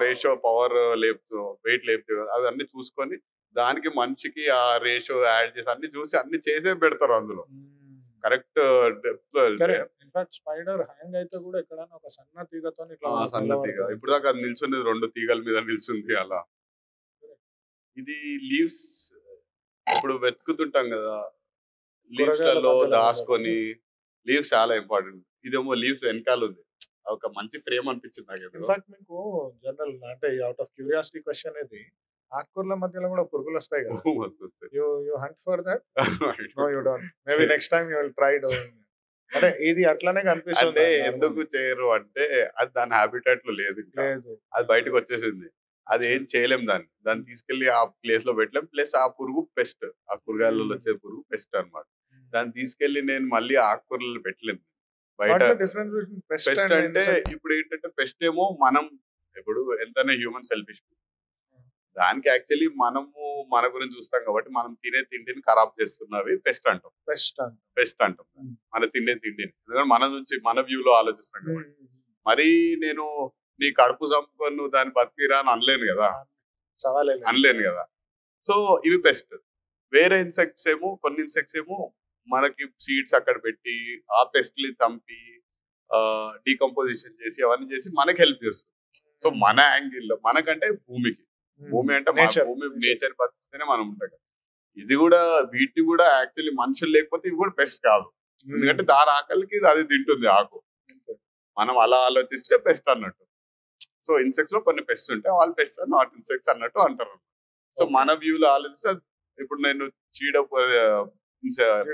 రేషియో పవర్ లేపుతూ వెయిట్ లేపుతూ అవన్నీ చూసుకొని దానికి మనిషికి ఆ రేషియో యాడ్ చేసి అన్ని చూసి అన్ని చేసే పెడతారు అందులో. Correct depth in fact spider hang అయితే కూడా ఎక్కడైనా ఒక సన్న తీగతో సన్న తీగ ఇప్పుడు దాకా అది నిల్చుంది 2 తీగల మీద నిల్చుంది అలా. ఇది లీవ్స్ ఇప్పుడు వెతుకుతుంటాం కదా, లీవ్స్ లలో దాచుకొని, లీవ్స్ చాలా ఇంపార్టెంట్. ఇదేమో లీవ్స్ వెనకాల ఉంది, ఒక మంచి ఫ్రేమ్ అనిపించింది నాకు. ఇన్ఫాక్ట్ మీకు జనరల్ అంటే అవుట్ ఆఫ్ క్యూరియాసిటీ క్వశ్చన్ ఇది, ఆకుకూరల మధ్యలో కూడా పురుగులు వస్తాయి కదా, you hunt for that? No you don't. Maybe next time you will try doing. అంటే ఇది అట్లానే కనిపిస్తుంది. అంటే ఎందుకు చేయరు అంటే అది దాని హ్యాబిటాట్ లో లేదు, అది బయటకు వచ్చేసింది, అది ఏం చేయలేం, దాన్ని తీసుకెళ్లి ఆ ప్లేస్ లో పెట్టలేం. ప్లస్ ఆ పురుగు పెస్ట్, ఆ కూరగాయలలో వచ్చే పురుగు పెస్ట్ అన్నమాట. దాన్ని తీసుకెళ్లి నేను మళ్ళీ ఆకుకూరలు పెట్టలేను బయట. పెస్ట్ అంటే ఇప్పుడు ఏంటంటే పెస్ట్ ఏమో మనం ఇప్పుడు ఎంతైనా హ్యూమన్ సెల్ఫిష్, దానికి యాక్చువల్లీ మనము మన గురించి చూస్తాం కాబట్టి మనం తినే తిండిని ఖరాబ్ చేస్తున్నవి పెస్ట్ అంటాం. పెస్ట్ అంటాం మన తిండిని, ఎందుకంటే మన నుంచి మన వ్యూలో ఆలోచిస్తాం కాబట్టి. మరి నేను నీ కడుపు చంపుకొని నువ్వు దాన్ని బతికిరా అని అనలేను కదా. సో ఇవి పెస్ట్. వేరే ఇన్సెక్ట్స్ ఏమో, కొన్ని ఇన్సెక్ట్స్ ఏమో మనకి సీడ్స్ అక్కడ పెట్టి ఆ పెస్ట్ ని చంపి డీకంపోజిషన్ చేసి అవన్నీ చేసి మనకి హెల్ప్ చేస్తుంది. సో మన యాంగిల్లో మనకంటే భూమి అంటే భూమి నేచర్ బతికిస్తేనే మనం ఉంటాం కదా. ఇది కూడా వీటిని కూడా యాక్చువల్లీ మనుషులు లేకపోతే ఇవి కూడా పెస్ట్ కాదు, ఎందుకంటే దాని ఆకలికి అది తింటుంది ఆకు. మనం అలా ఆలోచిస్తే పెస్ట్ అన్నట్టు. సో ఇన్సెక్ట్స్ లో కొన్ని పెస్ట్ ఉంటాయి, వాళ్ళు పెస్ట్ నాట్ ఇన్సెక్ట్స్ అన్నట్టు అంటారు. సో మన వ్యూలో ఆలోచిస్తే ఇప్పుడు నేను చీడ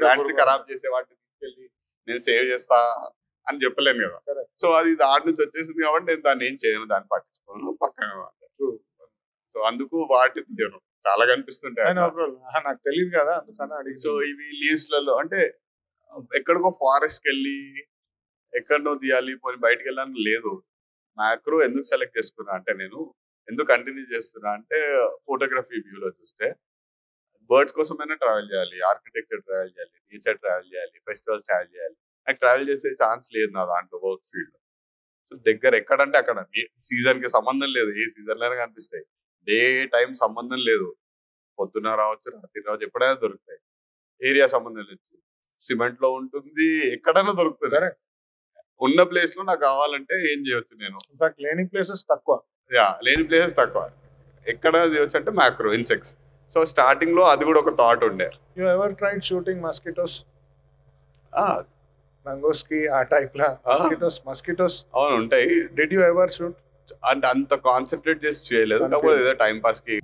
ప్లాంట్స్ ఖరాబ్ చేసే వాటిని తీసుకెళ్ళి నేను సేవ్ చేస్తా అని చెప్పలేను కదా. సో అది దాని నుంచి వచ్చేసింది కాబట్టి నేను దాన్ని ఏం చేయను, దాన్ని పట్టించుకోను, పక్కన. సో అందుకు వాటి తీయను, చాలా కనిపిస్తుంటాయి, నాకు తెలియదు కదా అందుకని. సో ఇవి లీవ్స్ లలో అంటే ఎక్కడికో ఫారెస్ట్ కి వెళ్ళి ఎక్కడనో తీయాలి, పోయి బయటకు వెళ్ళాలని లేదు. మ్యాక్రో ఎందుకు సెలెక్ట్ చేసుకున్నా అంటే, నేను ఎందుకు కంటిన్యూ చేస్తున్నా అంటే, ఫోటోగ్రఫీ వ్యూలో చూస్తే బర్డ్స్ కోసమైనా ట్రావెల్ చేయాలి, ఆర్కిటెక్చర్ ట్రావెల్ చేయాలి, నేచర్ ట్రావెల్ చేయాలి, ఫెస్టివల్స్ ట్రావెల్ చేయాలి. నాకు ట్రావెల్ చేసే ఛాన్స్ లేదు నా దాంట్లో వర్క్ ఫీల్డ్ లో. సో దగ్గర ఎక్కడంటే అక్కడ, సీజన్ కి సంబంధం లేదు, ఏ సీజన్ లోనే కనిపిస్తాయి, డే టైం సంబంధం లేదు, పొద్దున రావచ్చు రాత్రి రావచ్చు, ఎప్పుడైనా దొరుకుతాయి. ఏరియా సంబంధం లేదు, సిమెంట్ లో ఉంటుంది, ఎక్కడైనా దొరుకుతుంది. ఉన్న ప్లేస్ లో నాకు కావాలంటే ఏం చేయొచ్చు నేను. లేని ప్లేసెస్ తక్కువ, లేని ప్లేసెస్ తక్కువ. ఎక్కడ చేయొచ్చు అంటే మ్యాక్రో ఇన్సెక్ట్స్. సో స్టార్టింగ్ లో అది కూడా ఒక థాట్ ఉండే. You ever tried shooting mosquitoes? నంగోస్కి ఆ టైప్ లా మస్కిటోస్ అవును ఉంటాయి. Did you ever shoot? అంటే అంత కాన్సన్ట్రేట్ చేసి చేయలేదు, కాకపోతే ఏదో టైం పాస్ కి.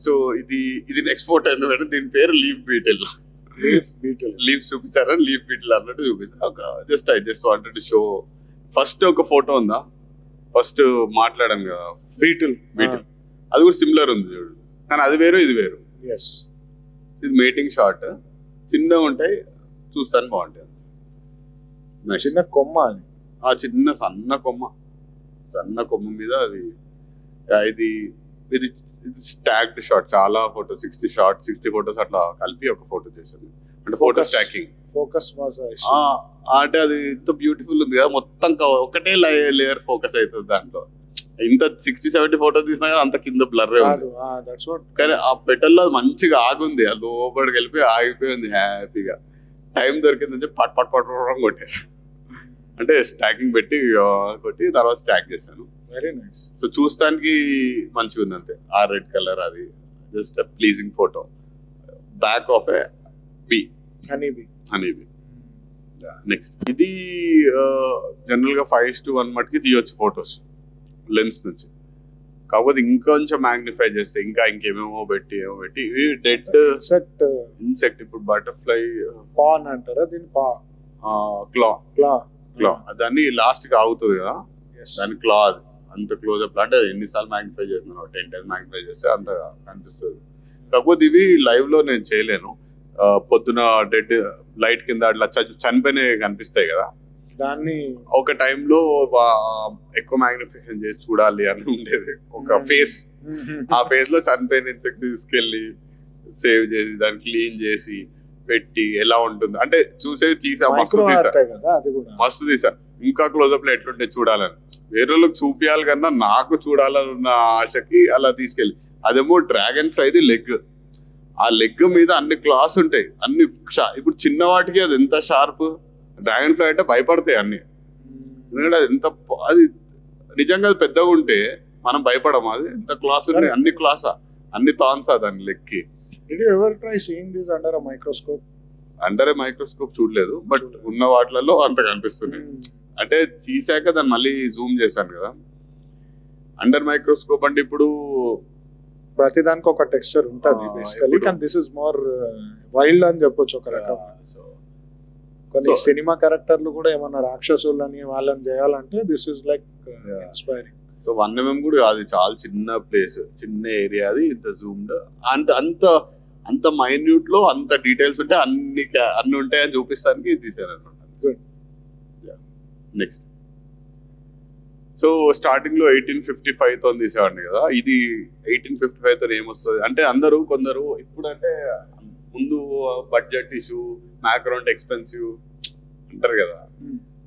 సో ఇది నెక్స్ట్ ఫోటో ఎందుకంటే దీని పేరు లీఫ్ బీటిల్. లీవ్స్ చూపించారని లీఫ్ బీటిల్ అన్నట్టు చూపించారు. Just wanted to show. First ఒక ఫోటో ఉందా, ఫస్ట్ మాట్లాడాను కదా బీటిల్, అది కూడా సిమిలర్ ఉంది చూడు, కానీ అది వేరు ఇది వేరు. ఇది మేటింగ్ షాట్, చిన్నగా ఉంటాయి, చూస్తాను బాగుంటాయి. చిన్న కొమ్మ, చిన్న సన్న కొమ్మ మీద అది. ఇది స్టాక్డ్ షాట్, చాలా ఫోటో 60 ఫోటోస్ అట్లా కలిపి ఒక ఫోటో చేశాను. అంటే ఫోటో స్టాకింగ్ ఫోకస్ అంటే అది ఎంత బ్యూటిఫుల్ ఉంది కదా, మొత్తం ఒకటే లేయర్ ఫోకస్ అవుతుంది దాంట్లో. ఇంత 60-70 ఫోటోస్ తీసినా కదా అంత కింద బ్లర్ ఉంది, కానీ ఆ పెటల్లో మంచిగా ఆగుంది, అది లోపలికి వెళ్ళిపోయి ఆగిపోయింది హ్యాపీగా. టైం దొరికిందని చెప్పి పట్ కొట్టేసి, అంటే స్టాకింగ్ పెట్టి కొట్టి తర్వాత స్టాక్ చేశాను. Very nice. సో చూస్తానికి మంచిగా ఉంది అంతే. ఆ రెడ్ కలర్ అది just pleasing photo. Back of A B, honey bee. Next ఇది జనరల్ గా 5:1 మట్టికి తీయొచ్చు ఫొటోస్ లెన్స్ నుంచి. కాకపోతే ఇంకొంచెం మ్యాగ్నిఫై చేస్తే ఇంకేమేమో పెట్టి డెడ్ ఇన్సెక్ట్ ఇప్పుడు బటర్ఫ్లై పాన్ అంటారా దీని? క్లా దాన్ని లాస్ట్ కి ఆగుతుంది కదా, దాని క్లా అది అంత క్లోజ్అప్. అంటే ఎన్నిసార్లు మ్యాగ్నిఫై చేస్తున్నాను, 10 times మ్యాగ్నిఫై చేస్తే అంత కనిపిస్తుంది. కాకపోతే ఇవి లైవ్ లో నేను చేయలేను. పొద్దున డెడ్ లైట్ కింద అట్లా చనిపోయినవి కనిపిస్తాయి కదా, దాన్ని ఒక టైంలో ఎక్కువ మ్యాగ్నిఫికేషన్ చేసి చూడాలి అని ఉండేది ఒక ఫేస్. ఆ ఫేస్ లో చనిపోయిన ఇన్సెక్ట్స్ తీసుకెళ్లి సేవ్ చేసి దాన్ని క్లీన్ చేసి పెట్టి ఎలా ఉంటుంది అంటే చూసేది తీసా, మస్తు తీసా. ఇంకా క్లోజప్ లో ఎట్లుంటే చూడాలని, వేరే వాళ్ళకి చూపించాలి కన్నా నాకు చూడాలన్న ఆశకి అలా తీసుకెళ్ళి. అదేమో డ్రాగన్ ఫ్రైది లెగ్, ఆ లెగ్ మీద అన్ని క్లాస్ ఉంటాయి, అన్ని ఇప్పుడు చిన్న వాటికి అది ఎంత షార్ప్. డ్రాగన్ ఫ్లై అంటే భయపడతాయి అన్ని, ఎందుకంటే అది ఎంత అది నిజంగా అది పెద్దగా ఉంటే మనం భయపడము. అది ఎంత క్లాస్ ఉన్నాయి, అన్ని క్లాసా, అన్ని థాన్సా దాని లెక్కి. అండర్ ఏ మైక్రోస్కోప్ చూడలేదు, బట్ ఉన్న వాటిలలో అంత కనిపిస్తుంది. అంటే తీసాక దాన్ని మళ్ళీ జూమ్ చేశాను కదా. అండర్ మైక్రోస్కోప్ అంటే ఇప్పుడు ప్రతి దానికి ఒక టెక్స్చర్ ఉంటుంది బేసికల్లీ, కానీ దిస్ ఇస్ మోర్ వైల్డ్ అని చెప్పొచ్చు ఒక రకం. కొన్ని సినిమా క్యారెక్టర్లు కూడా ఏమన్నా రాక్షసులని వాళ్ళని చేయాలంటే this is like inspiring. So 1 mm కూడా కాదు, చాలా చిన్న ప్లేస్, చిన్న ఏరియా, అది ఇంత జూమ్డ్, అంత అంత అంత మైన్యూట్ లో అంత డీటెయిల్స్ ఉంటే అన్ని ఉంటాయని చూపిస్తానికి తీసాను అనమాట. నెక్స్ట్ సో స్టార్టింగ్ లో 1855 తో తీసేవాడిని కదా. ఇది 1855 తో ఏమొస్తుంది అంటే కొందరు ఇప్పుడు అంటే ముందు బడ్జెట్ ఇష్యూ, మ్యాక్రో అంటే ఎక్స్పెన్సివ్ అంటారు కదా,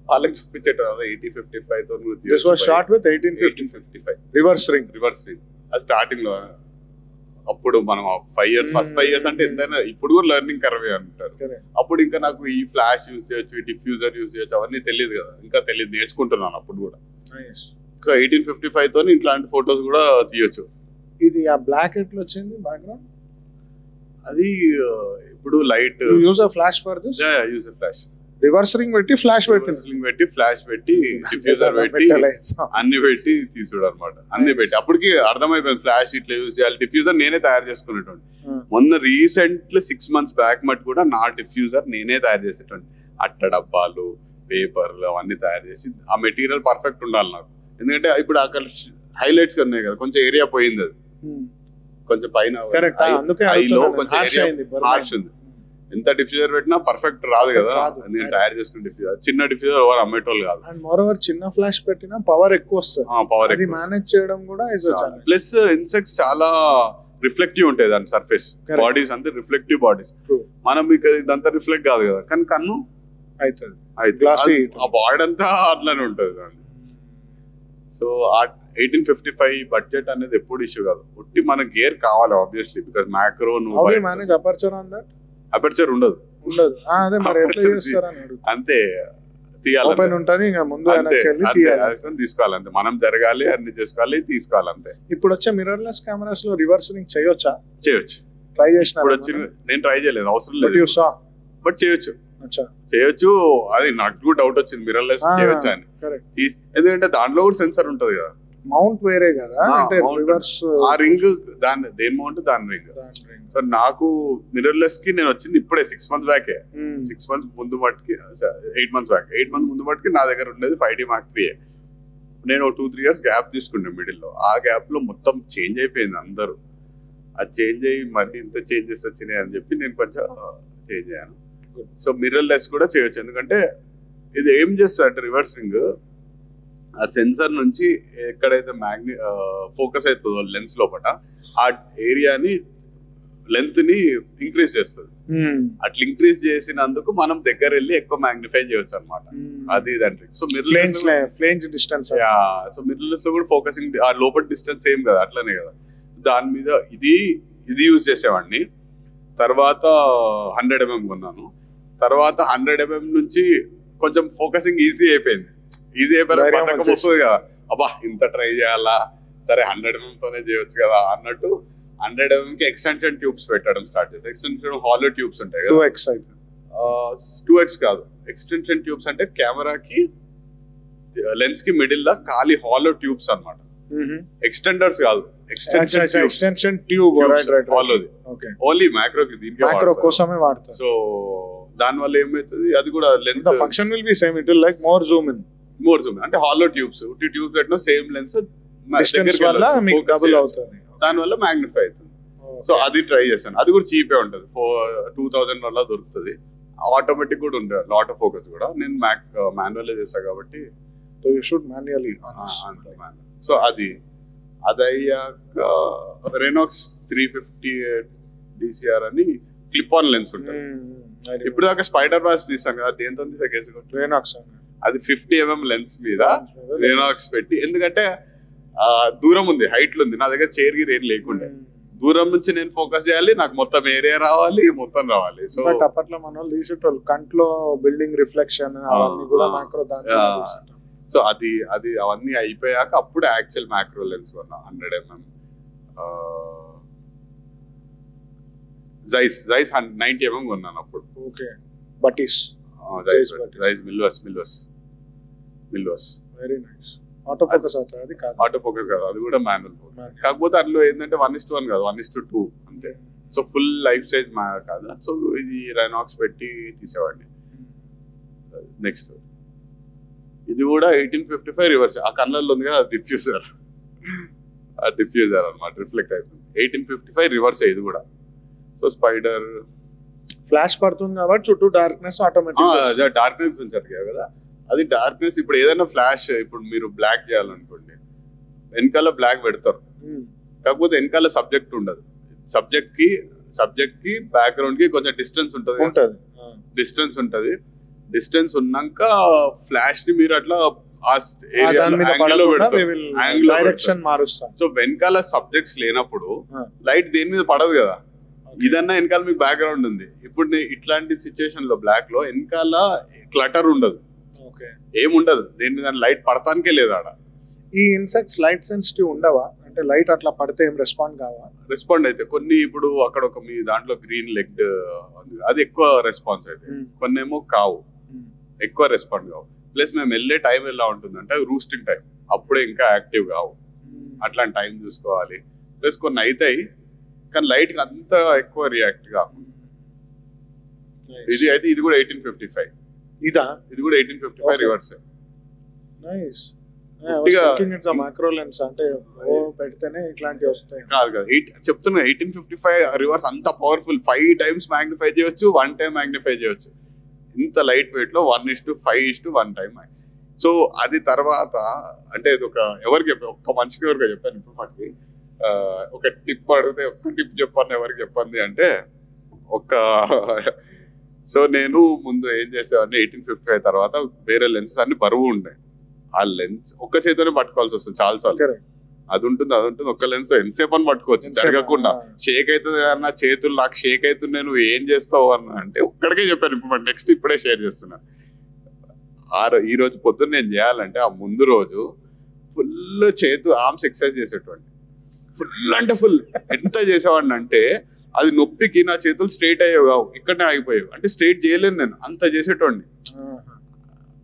వాళ్ళకి చూపించేటారు 1855 తో. This was shot with 1855 reverse ring. అది స్టార్టింగ్ లో అప్పుడు మనం 5 years ఫస్ట్ 5 years అంటే ఎంతైనా ఇప్పుడు కూడా లెర్నింగ్ కర్వే అంటారు. అప్పుడు ఇంకా నాకు ఈ ఫ్లాష్ యూజ్ చేయొచ్చు, డిఫ్యూజర్ యూజ్ చేయొచ్చు, అవన్నీ తెలియదు కదా, ఇంకా తెలియదు, నేర్చుకుంటున్నాను అప్పుడు కూడా. ఇంకా 1855 తో ఇట్లాంటి ఫొటోస్ కూడా తీయొచ్చు. ఇది ఆ బ్లాక్ ఎట్లా వచ్చింది బ్యాక్గ్రౌండ్? అది ఇప్పుడు light use a flash for this. Use a flash, reverse ring పెట్టి ఫ్లాష్ పెట్టి డిఫ్యూజర్ పెట్టి అన్ని పెట్టి తీసుడు అనమాట. అన్ని పెట్టి అప్పటికి అర్థమైపోయింది ఫ్లాష్ ఇట్లా యూజ్ చేయాలి. డిఫ్యూజర్ నేనే తయారు చేసుకునేటువంటి. మొన్న రీసెంట్లీ 6 months బ్యాక్ మట్ కూడా నా డిఫ్యూజర్ నేనే తయారు చేసేటువంటి. అట్ట డబ్బాలు, పేపర్లు అవన్నీ తయారు చేసి, ఆ మెటీరియల్ పర్ఫెక్ట్ ఉండాలి నాకు. ఎందుకంటే ఇప్పుడు అక్కడ హైలైట్స్ ఉన్నాయి కదా, కొంచెం ఏరియా పోయింది, అది కొంచెం పైన ఐలో కొంచెం హార్ష్ ఉంది. ఎంత డిఫ్యూజర్ పెట్టినా పర్ఫెక్ట్ రాదు కదా, నేను తయారు చేసుకున్న డిఫ్యూజర్. చిన్న డిఫ్యూజర్ ఎవరు అమ్మేటోళ్ళు కాదు. అండ్ మోరోవర్ చిన్న ఫ్లాష్ పెట్టినా పవర్ ఎక్కువ వస్తుంది, పవర్ అది మేనేజ్ చేయడం కూడా ప్లస్ ఇన్సెక్ట్స్ చాలా రిఫ్లెక్టివ్ ఉంటాయి దాని సర్ఫేస్, బాడీస్ అంతే రిఫ్లెక్టివ్ బాడీస్. మనం మీకు ఇదంతా రిఫ్లెక్ట్ కాదు కదా, కానీ కన్ను అవుతుంది, ఆ బాడీ అంతా అట్లానే ఉంటుంది దాన్ని. సో 1855 బడ్జెట్ అనేది ఎప్పుడు ఇష్యూ కాదు, ఒట్టి మన గేర్ కావాలి obviously, because macro manage aperture on that. Aperture ఉండదు, అంతే తీసుకోవాలంతే, మనం జరగాలి, అన్ని చేసుకోవాలి, తీసుకోవాలంతే. ఇప్పుడు వచ్చే మిర్రర్లెస్ కెమెరాస్ లో రివర్స్ రింగ్ చేయొచ్చు. ట్రై చేసిన, నేను ట్రై చేయలేదు, అవసరం లేదు, బట్ చేయొచ్చు. అది నాకు కూడా డౌట్ వచ్చింది మిర్రర్లెస్ చేయొచ్చు అని, ఎందుకంటే దాంట్లో కూడా సెన్సర్ ఉంటది కదా, మౌంట్ వేరే కదా, అంటే రివర్స్ ఆ రింగ్ దేని మౌంట్ దాని రింగ్. సో నాకు మిర్రర్లెస్ కి నేను వచ్చింది ఇప్పుడే 6 months బ్యాకే. 6 months ముందు మట్టుకి 8 months బ్యాక్, 8 months ముందు మట్టుకి నా దగ్గర ఉండేది 5D Mark III. నేను 2-3 years గ్యాప్ తీసుకున్నాను మిడిల్ లో. ఆ గ్యాప్ లో మొత్తం చేంజ్ అయిపోయింది అందరూ. అది చేంజ్ అయ్యి మరి ఇంత చేంజెస్ వచ్చినాయి అని చెప్పి నేను కొంచెం చేంజ్ అయ్యాను. సో మిర్రర్లెస్ కూడా చేయొచ్చు, ఎందుకంటే ఇది ఏం చేస్తుంది అంటే రివర్స్ రింగ్ ఆ సెన్సర్ నుంచి ఎక్కడైతే ఫోకస్ అవుతుందో లెన్స్ లోపల ఆ ఏరియాని లెంత్ ని ఇంక్రీజ్ చేస్తుంది. అట్లా ఇంక్రీజ్ చేసినందుకు మనం దగ్గర వెళ్ళి ఎక్కువ మ్యాగ్నిఫై చేయొచ్చు అనమాట, అది దాంట్లో. సో మిర్రర్లెస్ లో కూడా ఫోకసింగ్ ఆ లోపల డిస్టెన్స్ సేమ్ కదా, అట్లనే కదా. దాని మీద ఇది యూజ్ చేసేవాడిని. తర్వాత 100 mm కొన్నాను. తర్వాత 100 mm నుంచి కొంచెం ఫోకసింగ్ ఈజీ అయిపోయింది. ఈజీ అయిపోయిన పథకం వస్తుంది కదా, అబ్బా ఇంత ట్రై చేయాలా, సరే 100 mm తోనే చేయొచ్చు కదా అన్నట్టు 100 mm కి ఎక్స్టెన్షన్ ట్యూబ్స్ పెట్టడం స్టార్ట్ చేసి. ఎక్స్టెన్షన్ హాలో ట్యూబ్స్ ఉంటాయి కదా, 2x కాదు, ఎక్స్టెన్షన్ ట్యూబ్స్ అంటే కెమెరాకి లెన్స్ కి మిడిల్ లా ఖాళీ హాలో ట్యూబ్స్ అన్నమాట, ఎక్స్టెండర్స్ కాదు, ఎక్స్టెన్షన్ ట్యూబ్ హాలోది, ఓన్లీ మ్యాక్రోకి దీనికి కోసమే వాడతారు. సో దాని వల్ల ఏమవుతుంది, అది కూడా length function will be same, it will like more Zoom in అంటే హాలో ట్యూబ్స్ పెట్టిన సేమ్ లెన్స్ దాని వల్ల మ్యాగ్నిఫై అవుతుంది. సో అది ట్రై చేశాను, అది కూడా చీపే ఉంటుంది, 2000 వల్ల దొరుకుతుంది. ఆటోమేటిక్ కూడా ఉండే ఆటో ఫోకస్ కూడా. నేను మాన్యువల్ చేస్తా కాబట్టి సో అది అయ్యాక రెనాక్స్ 350 DCR అని క్లిప్ ఆన్ లెన్స్ ఉంటుంది. ఇప్పుడు దాకా స్పైడర్ బాస్ తీసాను కదా, దేంతో తీసా కేసు అది 50 mm లెన్స్ మీద రెనాక్స్ పెట్టి, ఎందుకంటే దూరం ఉంది, హైట్ ఉంది, నా దగ్గర చైర్ గిర్ ఏం లేకుండే, దూరం నుంచి నేను ఫోకస్ చేయాలి, నాకు మొత్తం ఏరియా రావాలి, మొత్తం రావాలి. సో అప్పట్లో మన వాళ్ళు తీసేటోళ్ళు కంట్లో బిల్డింగ్ రిఫ్లెక్షన్ అవన్నీ కూడా మ్యాక్రో దాంట్లో. సో అది అవన్నీ అయిపోయాక అప్పుడు యాక్చువల్ మ్యాక్రో లెన్స్ కొన్నా 100 mm జైస్ 90 mm కొన్నాను అప్పుడు. ఓకే, బటీస్ జైస్ మిల్వాస్ వెరీ నైస్. ఆటో ఫోకస్ అవుతుంది అది కాదు, ఆటో ఫోకస్ కాదు, అది కూడా మాన్యువల్ ఫోకస్. కాకపోతే అందులో ఏంటంటే 1:1 కాదు, 1:2 అంతే. సో ఫుల్ లైఫ్ సైజ్ కాదు. సో ఇది రెనాక్స్ పెట్టి తీసేవాడిని. నెక్స్ట్ ఇది కూడా 1855 రివర్స్. ఆ కళ్ళల్లో ఉంది కదా డిఫ్యూజర్, ఆ డిఫ్యూజర్ అనమాట, రిఫ్లెక్ట్ అవుతుంది. 1855 రివర్స్ ఇది కూడా. సో స్పైడర్ ఫ్లాష్ పడుతుంది కాబట్టి చుట్టూ డార్క్నెస్ ఆటోమేటిక్ డార్క్నెస్ ఉంచారు కదా, అది డార్క్నెస్. ఇప్పుడు ఏదైనా ఫ్లాష్, ఇప్పుడు మీరు బ్లాక్ చేయాలనుకోండి, వెనకాల బ్లాక్ పెడతారు, కాకపోతే వెనకాల సబ్జెక్ట్ ఉండదు. సబ్జెక్ట్ కి బ్యాక్గ్రౌండ్ కి కొంచెం డిస్టెన్స్ ఉంటది. డిస్టెన్స్ ఉన్నాక ఫ్లాష్ ని మీరు అట్లా డైరెక్షన్ మారుస్తాం. సో వెనకాల సబ్జెక్ట్స్ లేనప్పుడు లైట్ దేని మీద పడదు కదా, ఇదన్నా వెనకాల మీకు బ్యాక్గ్రౌండ్ ఉంది. ఇప్పుడు ఇట్లాంటి సిచ్యువేషన్ లో బ్లాక్ లో వెనకాల క్లటర్ ఉండదు, ఏముండదు, దేని మీద లైట్ పడతానికే లేదు ఆడ. ఈ ఇన్సెక్ట్స్ లైట్ సెన్సిటివ్ ఉండవా? అంటే లైట్ అట్లా పడితే ఏం రెస్పాండ్ అయితే కొన్ని, ఇప్పుడు అక్కడ ఒక మీ దాంట్లో గ్రీన్ లెగ్ అది ఎక్కువ రెస్పాన్స్ అయితే, కొన్ని ఏమో కావు, ఎక్కువ రెస్పాండ్ కావు. ప్లస్ మేము వెళ్ళే టైం ఎలా ఉంటుందంటే రూస్టింగ్ టైం, అప్పుడే ఇంకా యాక్టివ్ కావు, అట్లాంటి టైం చూసుకోవాలి. ప్లస్ కొన్ని అవుతాయి కానీ లైట్ కి అంత ఎక్కువ రియాక్ట్ కావు. ఇది అయితే ఇది కూడా 1855. ఇది కూడా 1855 రివర్స్. నైస్. మైక్రో లెన్స్ అంటే పెడితేనే ఇట్లాంటివి వస్తాయి కాదు చెప్తున్నా. 1855 రివర్స్ అంత పవర్ఫుల్, 5 times మ్యాగ్నిఫై చేయొచ్చు, 1 time మ్యాగ్నిఫై చేయొచ్చు. ఇంత లైట్ వెయిట్ లో 1:5:1 టైం. సో అది తర్వాత అంటే ఎవరికి ఒక్క మనిషికి ఎవరికి చెప్పాను ఇప్పుడు మనకి ఒక టిప్ అడిగితే ఒక్క టిప్ చెప్పాను ఎవరికి చెప్పండి అంటే సో నేను ముందు ఏం చేసేవాడిని, 1855 తర్వాత వేరే లెన్సెస్ అన్ని బరువు ఉండే, ఆ లెన్స్ ఒక్క చేతితోనే పట్టుకోవాల్సి వస్తుంది చాలా సార్లు. అది ఉంటుంది ఒక్క లెన్స్ ఎంతసేపు అని పట్టుకోవచ్చు జరగకుండా. షేక్ అవుతుంది అన్న చేతులు, నాకు షేక్ అవుతుంది, నువ్వు ఏం చేస్తావు అన్న అంటే ఒక్కడికే చెప్పాను. ఇప్పుడు నెక్స్ట్ ఇప్పుడే షేర్ చేస్తున్నా. ఈ రోజు పొద్దున్న నేను చేయాలంటే ఆ ముందు రోజు ఫుల్ ఆర్మ్స్ ఎక్సర్సైజ్ చేసేటువంటి, ఫుల్ అంటే ఫుల్ ఎంత చేసేవాడిని అంటే అది నొప్పికి నా చేతులు స్ట్రైట్ అయ్యేవి కావు, ఇక్కడనే ఆగిపోయావు. అంటే స్ట్రైట్ చేయలేను నేను, అంత చేసేటోడిని.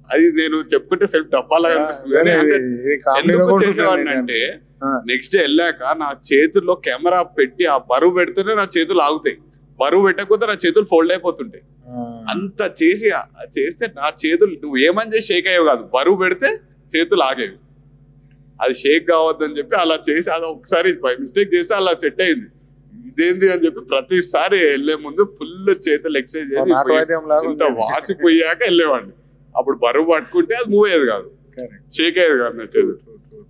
అది నేను చెప్పుకుంటే సెల్ఫ్ డబ్బాలాగా అనిపిస్తుంది. ఎందుకు చేసేవాడిని అంటే నెక్స్ట్ డే వెళ్ళాక నా చేతుల్లో కెమెరా పెట్టి ఆ బరువు పెడితేనే నా చేతులు ఆగుతాయి, బరువు పెట్టకపోతే నా చేతులు ఫోల్డ్ అయిపోతుంటాయి. అంత చేస్తే నా చేతులు నువ్వు ఏమని చేసి షేక్ అయ్యేవి కాదు, బరువు పెడితే చేతులు ఆగేవి. అది షేక్ కావద్దని చెప్పి అలా చేసి, అది ఒకసారి బై మిస్టేక్ చేసి అలా సెట్ అయింది. ఇదేంది అని చెప్పి ప్రతిసారి వెళ్లే ముందు ఫుల్ చేతులు ఎక్సర్సైజ్ చేసి ఇంత వాసిపోయాక వెళ్ళేవాడిని. అప్పుడు బరువు పట్టుకుంటే అది మూవ్ అయ్యేది కాదు, షేక్ అయ్యేది కాదు నా చేతులు.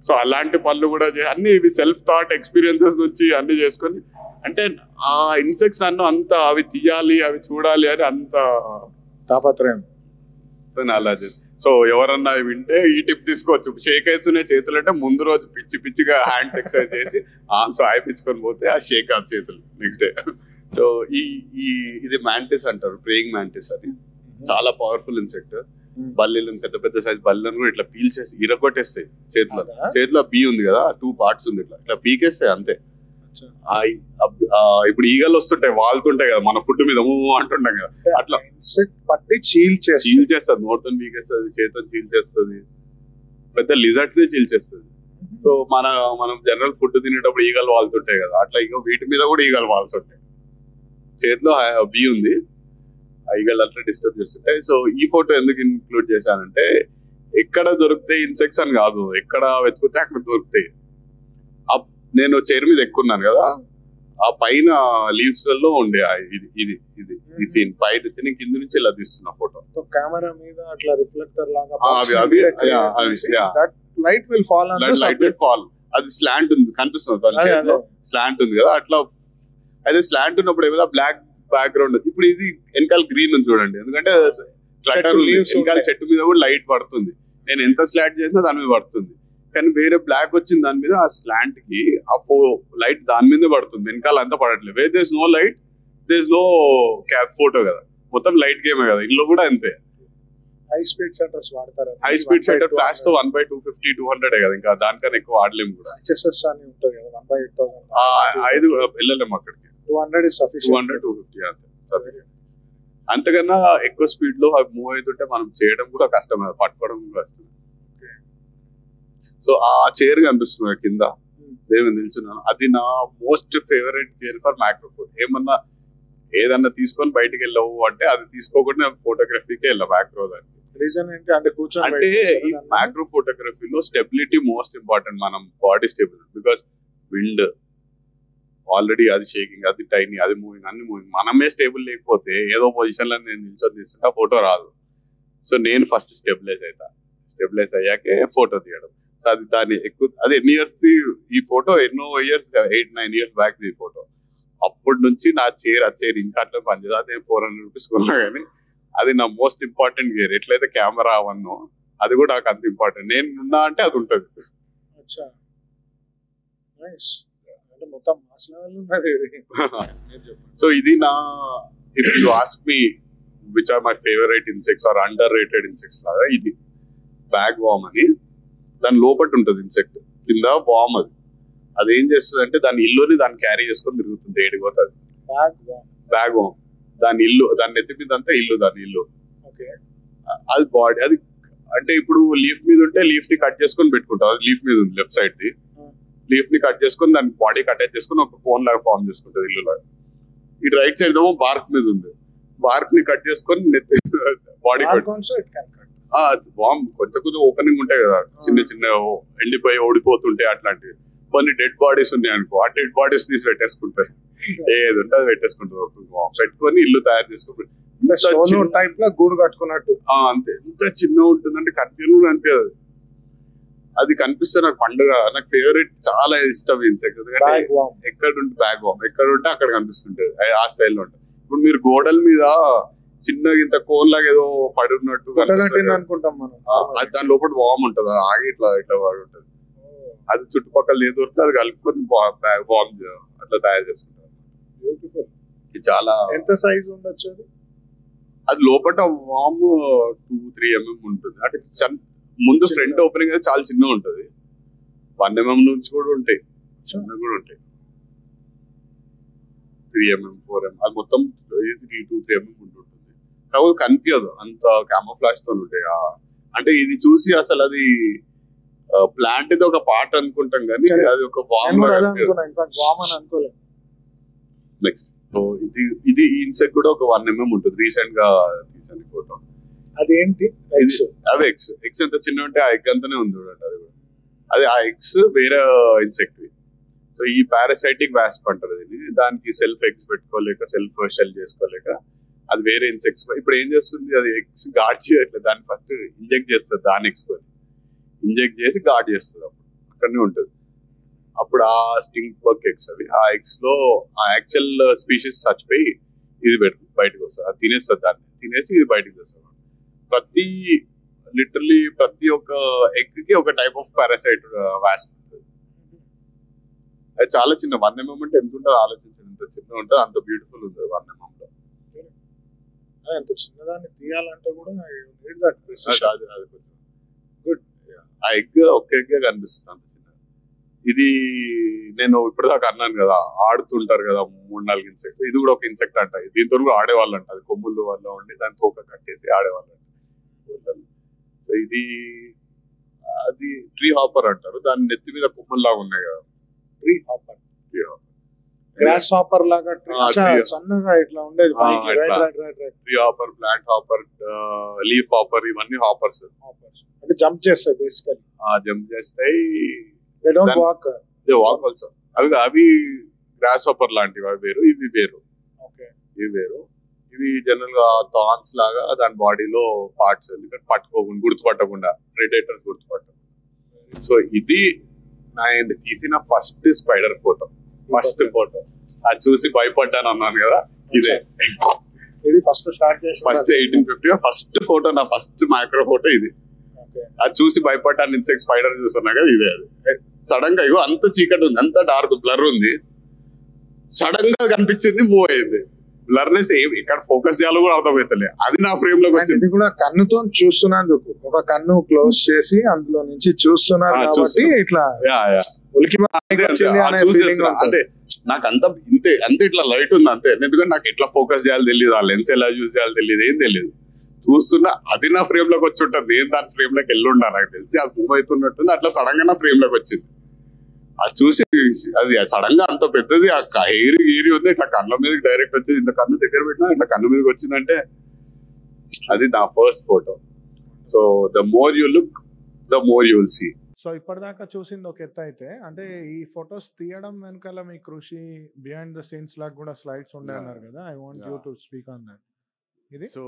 సో అలాంటి పనులు కూడా అన్ని ఇవి సెల్ఫ్ థాట్ ఎక్స్పీరియన్సెస్ నుంచి అన్ని చేసుకొని, అంటే ఆ ఇన్సెక్ట్స్ నన్ను అంత అవి తీయాలి అవి చూడాలి అని అంత తాపత్రయం అలా చేసి. సో ఎవరన్నా వింటే ఈ టిప్ తీసుకోవచ్చు. షేక్ అవుతూనే చేతులు అంటే ముందు రోజు పిచ్చిగా హ్యాండ్స్ ఎక్సర్సైజ్ చేసి ఆర్మ్స్ ఆయిపించుకొని పోతే ఆ షేక్ ఆ చేతులు నెక్స్ట్ డే. సో ఇది మ్యాంటిస్ అంటారు, ప్రేయింగ్ మ్యాంటిస్ అని, చాలా పవర్ఫుల్ ఇన్సెక్ట్. బల్లీలను పెద్ద పెద్ద సైజ్ బల్లీలను కూడా ఇట్లా పీల్ చేసి ఇరగొట్టేస్తాయి చేతిలో బీ ఉంది కదా, 2 parts ఉంది, ఇట్లా పీకేస్తాయి అంతే. ఇప్పుడు ఈగలు వస్తుంటాయి, వాళ్తుంటాయి కదా మన ఫుడ్ మీద అంటుంటాం కదా, అట్లా పట్టి చీల్ చేస్తుంది, నోటితో పీకేస్తుంది, చేతితో చీల్ చేస్తుంది, పెద్ద లిజర్ట్ చీల్ చేస్తుంది. సో మనం జనరల్ ఫుడ్ తినేటప్పుడు ఈగలు వాళ్తుంటాయి కదా, అట్లా వీటి మీద కూడా ఈగలు వాళ్తుంటాయి. చేతిలో బీ ఉంది, ఈగలు అట్లా డిస్టర్బ్ చేస్తుంటాయి. సో ఈ ఫోటో ఎందుకు ఇన్క్లూడ్ చేశానంటే ఎక్కడ దొరుకుతాయి ఇన్సెక్ట్స్ అని కాదు, ఎక్కడ వెతుకుతే అక్కడ దొరుకుతాయి. నేను చైర్ మీద ఎక్కున్నాను కదా, ఆ ఆ పైన లీవ్స్ లలో ఉండే ఇది ఇది ఇది ఈ సీన్ పైన నేను కింద నుంచి ఇలా తీస్తున్నా ఫోటో. కెమెరా మీద అట్లా రిఫ్లెక్టర్ లాగా that light will fall on light will fall. అది స్లాంట్ ఉంది కనిపిస్తుంది స్లాంట్ ఉంది కదా అట్లా. అయితే స్లాంట్ ఉన్నప్పుడు ఏమైనా బ్లాక్ బ్యాక్గ్రౌండ్. ఇప్పుడు ఇది వెనకాల గ్రీన్ ఉంది చూడండి, ఎందుకంటే వెనకాల చెట్టు మీద కూడా లైట్ పడుతుంది. నేను ఎంత స్లాంట్ చేసినా దాని మీద పడుతుంది. కానీ వేరే బ్లాక్ వచ్చింది దాని మీద ఆ స్లాంట్ కి ఆ లైట్ దాని మీదే పడుతుంది, వెనకాల అంతా పడట్లేదు. Where there's no light there's no photo కదా, మొత్తం లైట్ గేమే కదా. ఇంట్లో కూడా అంతే. హై స్పీడ్ షట్టర్స్ వాడతారు. హై స్పీడ్ షట్టర్ ఫ్లాష్ తో 1/250 200 కదా, ఇంకా దానికన్నా ఎక్కువ వాడలేము కూడా. HSS అని ఉంటుంది కదా 1/8000. 5 వెళ్ళలేము అక్కడికి. 200 is sufficient. 200 250 అంతే. అంతకన్నా ఎక్కువ స్పీడ్ లో అవి మూవ్ అవుతుంటే మనం చేయడం కూడా కష్టమే, పట్టుకోవడం కూడా కష్టమే. సో ఆ చైర్ కనిపిస్తుంది కింద నేను నిల్చున్నాను, అది నా most favourite chair for microphone. ఏమన్నా ఏదన్నా తీసుకొని బయటకు వెళ్ళవు అంటే అది తీసుకోకుండా ఫోటోగ్రఫీకి వెళ్ళా మ్యాక్రో దానికి. రీజన్ ఏంటి అంటే కూర్చొని అంటే ఈ మ్యాక్రో ఫోటోగ్రఫీలో స్టెబిలిటీ మోస్ట్ ఇంపార్టెంట్. మనం body stable, because wind already అది షేకింగ్, అది టైనీ, అది మూవింగ్, అన్ని మూవింగ్. మనమే స్టేబుల్ లేకపోతే ఏదో పొజిషన్ లో నేను నిల్చొని తీస్తుంటే ఆ ఫోటో రాదు. సో నేను ఫస్ట్ స్టెబిలైజ్ అవుతా, స్టెబిలైజ్ అయ్యాకే ఫోటో తీయడం. సో అది దాని ఎక్కువ, అది ఎన్ని ఇయర్స్ ఈ ఫోటో, ఎన్నో ఇయర్స్ 8-9 years బ్యాక్ ఈ ఫోటో. అప్పటి నుంచి నా చైర్ ఆ చైర్ ఇంకా అట్లా పనిచేది. అదే 400 rupees కొన్నా కానీ అది నా మోస్ట్ ఇంపార్టెంట్ గేర్. ఎట్లయితే కెమెరా అవన్నో అది కూడా నాకు అంత ఇంపార్టెంట్. నేను ఉన్నా అంటే అది ఉంటుంది. మొత్తం సో ఇది నా, if you ask me which are my favourite insects are under rated insects లాగా, ఇది బ్యాగ్ వామ్ అని. దాని లోపల ఉంటుంది ఇన్సెక్ట్, కింద వామ్. అది ఏం చేస్తుంది అంటే దాని ఇల్లుని దాన్ని క్యారీ చేసుకొని తిరుగుతుంది, ఏడిపోతుంది. బ్యాగ్ వామ్ దాని ఇల్లు, దాన్ని నెత్తి మీద అంతా ఇల్లు, దాని ఇల్లు. అది బాడీ, అది అంటే ఇప్పుడు లీఫ్ మీద ఉంటే లీఫ్ ని కట్ చేసుకొని పెట్టుకుంటాం. అది లీఫ్ మీద ఉంది లెఫ్ట్ సైడ్ ది. లీఫ్ ని కట్ చేసుకొని దాని బాడీకి అటాచ్ చేసుకొని ఒక కోన్ లాగా ఫార్మ్ చేసుకుంటుంది ఇల్లు లాగా. ఈ రైట్ సైడ్ ఏమో బార్క్ మీద ఉంది, బార్క్ ని కట్ చేసుకొని నెత్తి బాడీ వామ్ కొంచెం కొంచెం ఓపెనింగ్ ఉంటాయి కదా, చిన్న చిన్న ఎండిపోయి ఓడిపోతుంటాయి. అట్లాంటివి కొన్ని డెడ్ బాడీస్ ఉన్నాయి అనుకో, ఆ డెడ్ బాడీస్ తీసి పెట్టేసుకుంటాయి. ఏది ఉంటే అది పెట్టేసుకుంటారు, పెట్టుకొని ఇల్లు తయారు చేసుకుంటారు. టైప్ లో గూడు కట్టుకున్నట్టు అంతే. ఎంత చిన్న ఉంటుందంటే కనిపించదు అనిపించదు. అది కనిపిస్తే నాకు పండుగ, నాకు ఫేవరెట్, చాలా ఇష్టం ఇన్సెక్ట్స్. ఎందుకంటే ఎక్కడ ఉంటే బ్యాగ్ వామ్, ఎక్కడ ఉంటే అక్కడ కనిపిస్తుంటది, ఆ స్టైల్లో ఉంటుంది. ఇప్పుడు మీరు గోడల మీద చిన్న ఇంత కోన్ లాగా ఏదో పడి ఉన్నట్టు అనుకుంటాం మనం, అది దాని లోపల వామ్ ఉంటుంది, అది ఆగి ఇట్లా ఇట్లా పడి ఉంటుంది. అది చుట్టుపక్కల ఏదో దొరికితే అది కలుపుకొని వామ్ అట్లా తయారు చేసుకుంటారు. చాలా ఎంత సైజ్ ఉండొచ్చు అది లోపల వామ్ 2-3 mm ఉంటుంది. అంటే ముందు ఫ్రంట్ ఓపెనింగ్ అయితే చాలా చిన్నగా ఉంటుంది, 1 mm నుంచి కూడా ఉంటాయి, చిన్నగా కూడా ఉంటాయి. 3 mm 4 mm అది మొత్తం 2-3 mm ఉంటుంది. కాకపోతే కనిపించదు, అంత క్యామోఫ్లాష్ తో ఉంటాయి. అంటే ఇది చూసి అసలు అది ప్లాంట్ ఇది ఒక పార్ట్ అనుకుంటాం కానీ అది ఒక వామ్. నెక్స్ట్ ఇది ఇన్సెక్ట్ కూడా ఒక 1 mm ఉంటుంది, రీసెంట్ గా తీసాను ఫోటో. అదేంటి అవి ఎగ్స్ ఎంత చిన్న ఉంటే ఆ ఎగ్ అంతానే ఉంది చూడండి. అది కూడా అది ఆ ఎగ్స్ వేరే ఇన్సెక్ట్. సో ఈ పారాసైటిక్ వాస్ప్ అంటారు దీన్ని. దానికి సెల్ఫ్ ఎగ్స్ పెట్టుకోలేక, సెల్ఫ్ షెల్ చేసుకోలేక అది వేరే ఇన్సెక్ట్స్. ఇప్పుడు ఏం చేస్తుంది, అది ఎగ్స్ గార్డ్ చేయట్లేదు, దాన్ని ఫస్ట్ ఇంజెక్ట్ చేస్తుంది. దాని ఎగ్స్ తో ఇంజెక్ట్ చేసి గార్డ్ చేస్తుంది, అప్పుడు అక్కడనే ఉంటుంది. అప్పుడు ఆ స్టింక్ బగ్ ఎగ్స్ అవి, ఆ ఎగ్స్ లో ఆ యాక్చువల్ స్పీషీస్ చచ్చిపోయి ఇది బయటకు వస్తుంది. అది తినేస్తుంది, దాన్ని తినేసి ఇది బయటకు వస్తుంది. లిటరలీ ప్రతి ఒక్క ఎగ్ కి ఒక టైప్ ఆఫ్ పారాసైట్ వాస్ప్ ఉంటుంది. అది చాలా చిన్న 1 mm అంటే ఎంత ఉంటుందో ఆలోచించండి, ఎంత చిన్న ఉంటుంది, అంత బ్యూటిఫుల్ ఉంటుంది 1 mm లో. ఎంత చిన్నదాన్ని తీయాలంటే కూడా గుడ్. ఆ ఎగ్ ఒక్క ఎగ్ కనిపిస్తుంది అంత చిన్న. ఇది నేను ఇప్పుడు దాకా అన్నాను కదా, ఆడుతుంటారు కదా 3-4 ఇన్సెక్ట్స్, ఇది కూడా ఒక ఇన్సెక్ట్ అంట. దీంతో కూడా ఆడేవాళ్ళు అంట, అది కొమ్ములు వల్ల ఉండి దాని తోక కట్టేసి ఆడేవాళ్ళు. సో ఇది అది ట్రీ హాపర్ అంటారు, దాని నెత్తి మీద కొమ్మల్లాగా ఉన్నాయి కదా, ట్రీ హాపర్, గ్రాస్ హాపర్ లాగా సన్నగా ఇట్లా ఉండేది. Tree hopper, plant hopper, leaf hopper, ఇవన్నీ హాపర్స్. అంటే జంప్ చేస్తాయి బేసికల్లీ. జంప్ చేస్తాయి, they don't walk, they walk also. అవి గ్రాస్ హోపర్ లాంటివి అవి వేరు, ఇవి వేరు. ఇవి వేరు. ఇవి జనరల్ గా థాన్స్ లాగా దాని బాడీలో పార్ట్స్, ఎందుకంటే పట్టుకోకుండా, గుర్తుపట్టకుండా, ప్రెడేటర్స్ గుర్తుపట్టకుండా. సో ఇది నేను తీసిన ఫస్ట్ స్పైడర్ ఫోటో. అది చూసి భయపడ్డాను అన్నాను కదా, ఇదే. ఇది ఫస్ట్ స్టార్ట్ చేసి ఫస్ట్ 1850 ఫస్ట్ ఫోటో, నా ఫస్ట్ మైక్రో ఫోటో ఇది. అది చూసి భయపడ్డాను, ఇన్సెక్ట్ స్పైడర్ చూస్తున్నా కదా, ఇదే. అది సడన్ గా ఇగో అంత చీకటి ఉంది, అంత డార్క్ బ్లర్ ఉంది, సడన్ గా కనిపించింది, మూవ్ అయింది. బ్లర్నెస్ ఇక్కడ ఫోకస్ చేయాలో కూడా అర్థమవుతలే, అది నా ఫ్రేమ్ లోకి వచ్చింది. కూడా కన్నుతో చూస్తున్నందుకు, ఒక కన్ను క్లోజ్ చేసి అందులో నుంచి చూస్తున్నారు కాబట్టి ఇట్లా అంటే నాకు అంత అంతే ఇట్లా లైట్ ఉంది అంతే. ఎందుకంటే నాకు ఎట్లా ఫోకస్ చేయాలి తెలియదు, ఆ లెన్స్ ఎలా యూజ్ చేయాలి తెలియదు, ఏం తెలియదు. చూస్తున్నా అది నా ఫ్రేమ్ లోకి వచ్చి ఉంటుంది, నేను దాని ఫ్రేమ్ లోకి వెళ్ళి ఉన్నా, నాకు తెలిసి అది మూవ్ అవుతున్నట్టుంది. అట్లా సడన్ గా నా ఫ్రేమ్ లోకి వచ్చింది. అది చూసి అది సడన్ గా అంత పెద్దది, ఆ హెయిర్ ఉంది, ఇట్లా కళ్ళ మీదకి డైరెక్ట్ వచ్చేది. ఇంత కన్ను దగ్గర పెట్టినా ఇట్లా కన్ను మీదకి వచ్చిందంటే అది నా first photo. So the more you look the more you will see. So ఇప్పటిదాకా చూసింది ఒక ఎత్తు అయితే, అంటే ఈ ఫొటోస్ తీయడం వెనకాల మీ కృషి, బిహైండ్ ద సీన్స్ లాగా కూడా స్లైడ్స్ ఉండే అన్నారు కదా. I want you to speak on that. ఇది సో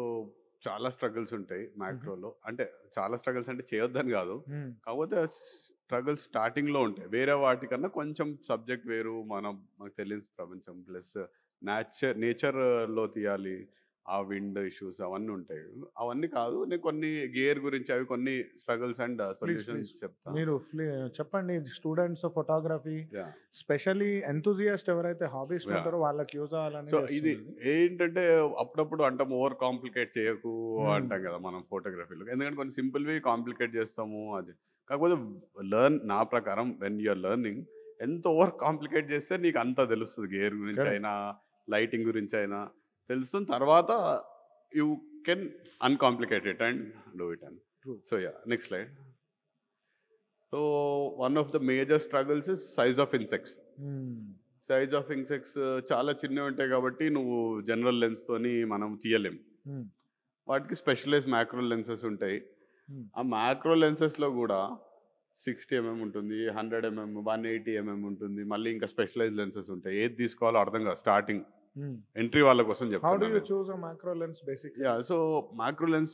చాలా స్ట్రగుల్స్ ఉంటాయి మ్యాక్రోలో. అంటే చాలా స్ట్రగుల్స్ అంటే చేయొద్దని కాదు, కాకపోతే స్ట్రగుల్స్ స్టార్టింగ్ లో ఉంటాయి. వేరే వాటికన్నా కొంచెం సబ్జెక్ట్ వేరు, మనకు తెలియని ప్రపంచం, ప్లస్ నేచర్ లో తీయాలి, ఆ విండ్ ఇష్యూస్ అవన్నీ ఉంటాయి. అవన్నీ కాదు, నేను కొన్ని గేర్ గురించి అవి కొన్ని స్ట్రగుల్స్ అండ్ సొల్యూషన్స్ చెప్తాను. మీరు చెప్పండి. స్టూడెంట్స్ ఫోటోగ్రఫీ, స్పెషల్లీ ఎంతూజియాస్ట్ ఎవరైతే హాబీస్ ఉంటారో వాళ్ళకి యూజ్ అవ్వాలని. సో ఇది ఏంటంటే అప్పుడప్పుడు అంటాం ఓవర్ కాంప్లికేట్ చేయకు అంటాం కదా మనం ఫోటోగ్రఫీలో, ఎందుకంటే కొన్ని సింపుల్వి కాంప్లికేట్ చేస్తాము. అది కాకపోతే నా ప్రకారం వెన్ యూఆర్ లెర్నింగ్, ఎంత ఓవర్ కాంప్లికేట్ చేస్తే నీకు అంత తెలుస్తుంది. గేర్ గురించి అయినా, లైటింగ్ గురించి అయినా తెలుస్తుంది. తర్వాత you can uncomplicate it and do it and. So yeah, next slide. So one of the major struggles is size of insects. Size of insects చాలా చిన్నవి ఉంటాయి కాబట్టి నువ్వు జనరల్ లెన్స్ తోని మనం తీయలేం. వాటికి స్పెషలైజ్ మ్యాక్రో లెన్సెస్ ఉంటాయి. ఆ మ్యాక్రో లెన్సెస్లో కూడా 60 mm ఉంటుంది, 100 mm, 180 mm ఉంటుంది. మళ్ళీ ఇంకా స్పెషలైజ్ లెన్సెస్ ఉంటాయి. ఏది తీసుకోవాలో అర్థం కాదు స్టార్టింగ్, ఎంట్రీ వాళ్ళ కోసం చెప్తాను. సో మ్యాక్రో లెన్స్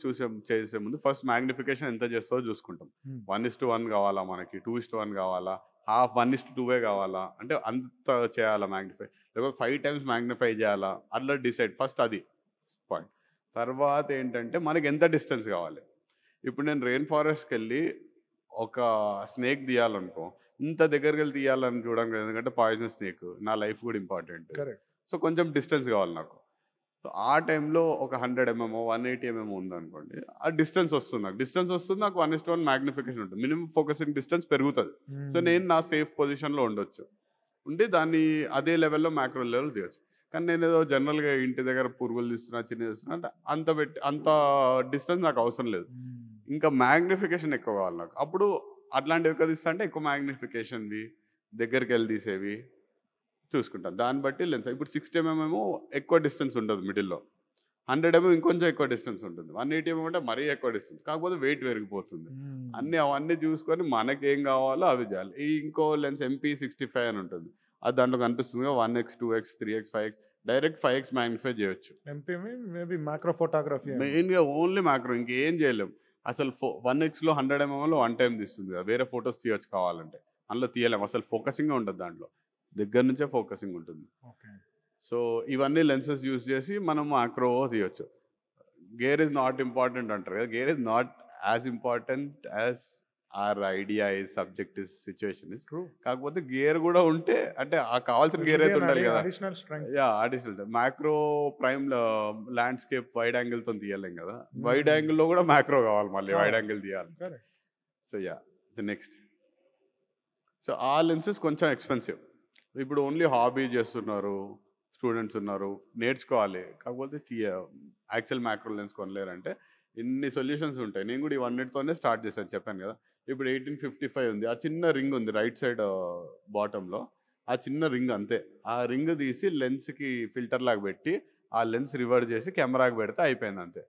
చేసే ముందు ఫస్ట్ మ్యాగ్నిఫికేషన్ ఎంత చేస్తావో చూసుకుంటాం. 1:1 కావాలా మనకి, 2:1 కావాలా, 1:2 కావాలా, అంటే అంత చేయాలా మ్యాగ్నిఫై, లేకపోతే 5 times మ్యాగ్నిఫై చేయాలా, అట్లా డిసైడ్ ఫస్ట్, అది పాయింట్. తర్వాత ఏంటంటే మనకి ఎంత డిస్టెన్స్ కావాలి. ఇప్పుడు నేను రెయిన్ ఫారెస్ట్కి వెళ్ళి ఒక స్నేక్ తీయాలనుకో, ఇంత దగ్గరికి వెళ్ళి తీయాలని చూడండి, ఎందుకంటే పాయిజన్ స్నేక్, నా లైఫ్ కూడా ఇంపార్టెంట్. సో కొంచెం డిస్టెన్స్ కావాలి నాకు. సో ఆ టైంలో ఒక 100 mm 180 mm ఉందనుకోండి, ఆ డిస్టెన్స్ వస్తుంది నాకు 1:1 మ్యాగ్నిఫికేషన్ ఉంటుంది. మినిమం ఫోకసింగ్ డిస్టెన్స్ పెరుగుతుంది. సో నేను నా సేఫ్ పొజిషన్లో ఉండొచ్చు, ఉండి దాన్ని అదే లెవెల్లో మ్యాక్రో లెవెల్ తీయచ్చు. కానీ నేను ఏదో జనరల్గా ఇంటి దగ్గర పురుగులు తీస్తున్నా, చిన్న తీస్తున్నా అంటే అంత డిస్టెన్స్ నాకు అవసరం లేదు. ఇంకా మ్యాగ్నిఫికేషన్ ఎక్కువ కావాలి నాకు. అప్పుడు అట్లాంటివి ఎక్కువ తీస్తా అంటే ఎక్కువ మ్యాగ్నిఫికేషన్వి, దగ్గరికి వెళ్ళి తీసేవి చూసుకుంటాను. దాన్ని బట్టి లెన్స్. ఇప్పుడు 60 mm ఎక్కువ డిస్టెన్స్ ఉంటుంది మిడిల్లో, 100 mm ఇంకొంచెం ఎక్కువ డిస్టెన్స్ ఉంటుంది, 180 mm అంటే మరీ ఎక్కువ డిస్టెన్స్, కాకపోతే వెయిట్ పెరిగిపోతుంది. అవన్నీ చూసుకొని మనకి ఏం కావాలో అవి చేయాలి. ఇంకో లెన్స్ MP65 అని ఉంటుంది, అది దాంట్లో కనిపిస్తుంది 1x 2x 3x 5x, direct 5x magnify చేయొచ్చు. మేబీ మ్యాక్రో ఫోటోగ్రఫీ మెయిన్గా ఓన్లీ మ్యాక్రో, ఇంకేం చేయలేము అసలు. 1xలో 100 mm 1 time తీస్తుంది కదా, వేరే ఫొటోస్ తీయొచ్చు కావాలంటే, అందులో తీయలేము అసలు. ఫోకసింగ్ ఉంటుంది దాంట్లో, దగ్గర నుంచే ఫోకసింగ్ ఉంటుంది. సో ఇవన్నీ లెన్సెస్ యూజ్ చేసి మనం మ్యాక్రో తీయొచ్చు. గేర్ ఇస్ నాట్ ఇంపార్టెంట్ అంటారు కదా, gear is not as important as our idea is, subject is, situation is. కాకపోతే గేర్ కూడా ఉంటే, అంటే ఆ కావాల్సిన గేర్ అయితే ఉండాలి కదా. Additional macro prime landscape wide angle తో తీయలేం కదా, వైడ్ యాంగిల్లో కూడా మ్యాక్రో కావాలి, మళ్ళీ వైడ్ యాంగిల్ తీయాలి. So next. సో ఆ లెన్సెస్ కొంచెం ఎక్స్పెన్సివ్. ఇప్పుడు ఓన్లీ హాబీ చేస్తున్నారు స్టూడెంట్స్ ఉన్నారు, నేర్చుకోవాలి, కాకపోతే యాక్చువల్ మ్యాక్రో లెన్స్ కొనలేరంటే ఇన్ని సొల్యూషన్స్ ఉంటాయి. నేను కూడా ఇవన్నిటితోనే స్టార్ట్ చేశాను, చెప్పాను కదా. ఇప్పుడు 1855 ఉంది, ఆ చిన్న రింగ్ ఉంది రైట్ సైడ్ బాటంలో, ఆ చిన్న రింగ్ అంతే. ఆ రింగ్ తీసి లెన్స్కి ఫిల్టర్ లాగా పెట్టి ఆ లెన్స్ రివర్స్ చేసి కెమెరాకి పెడితే అయిపోయింది అంతే.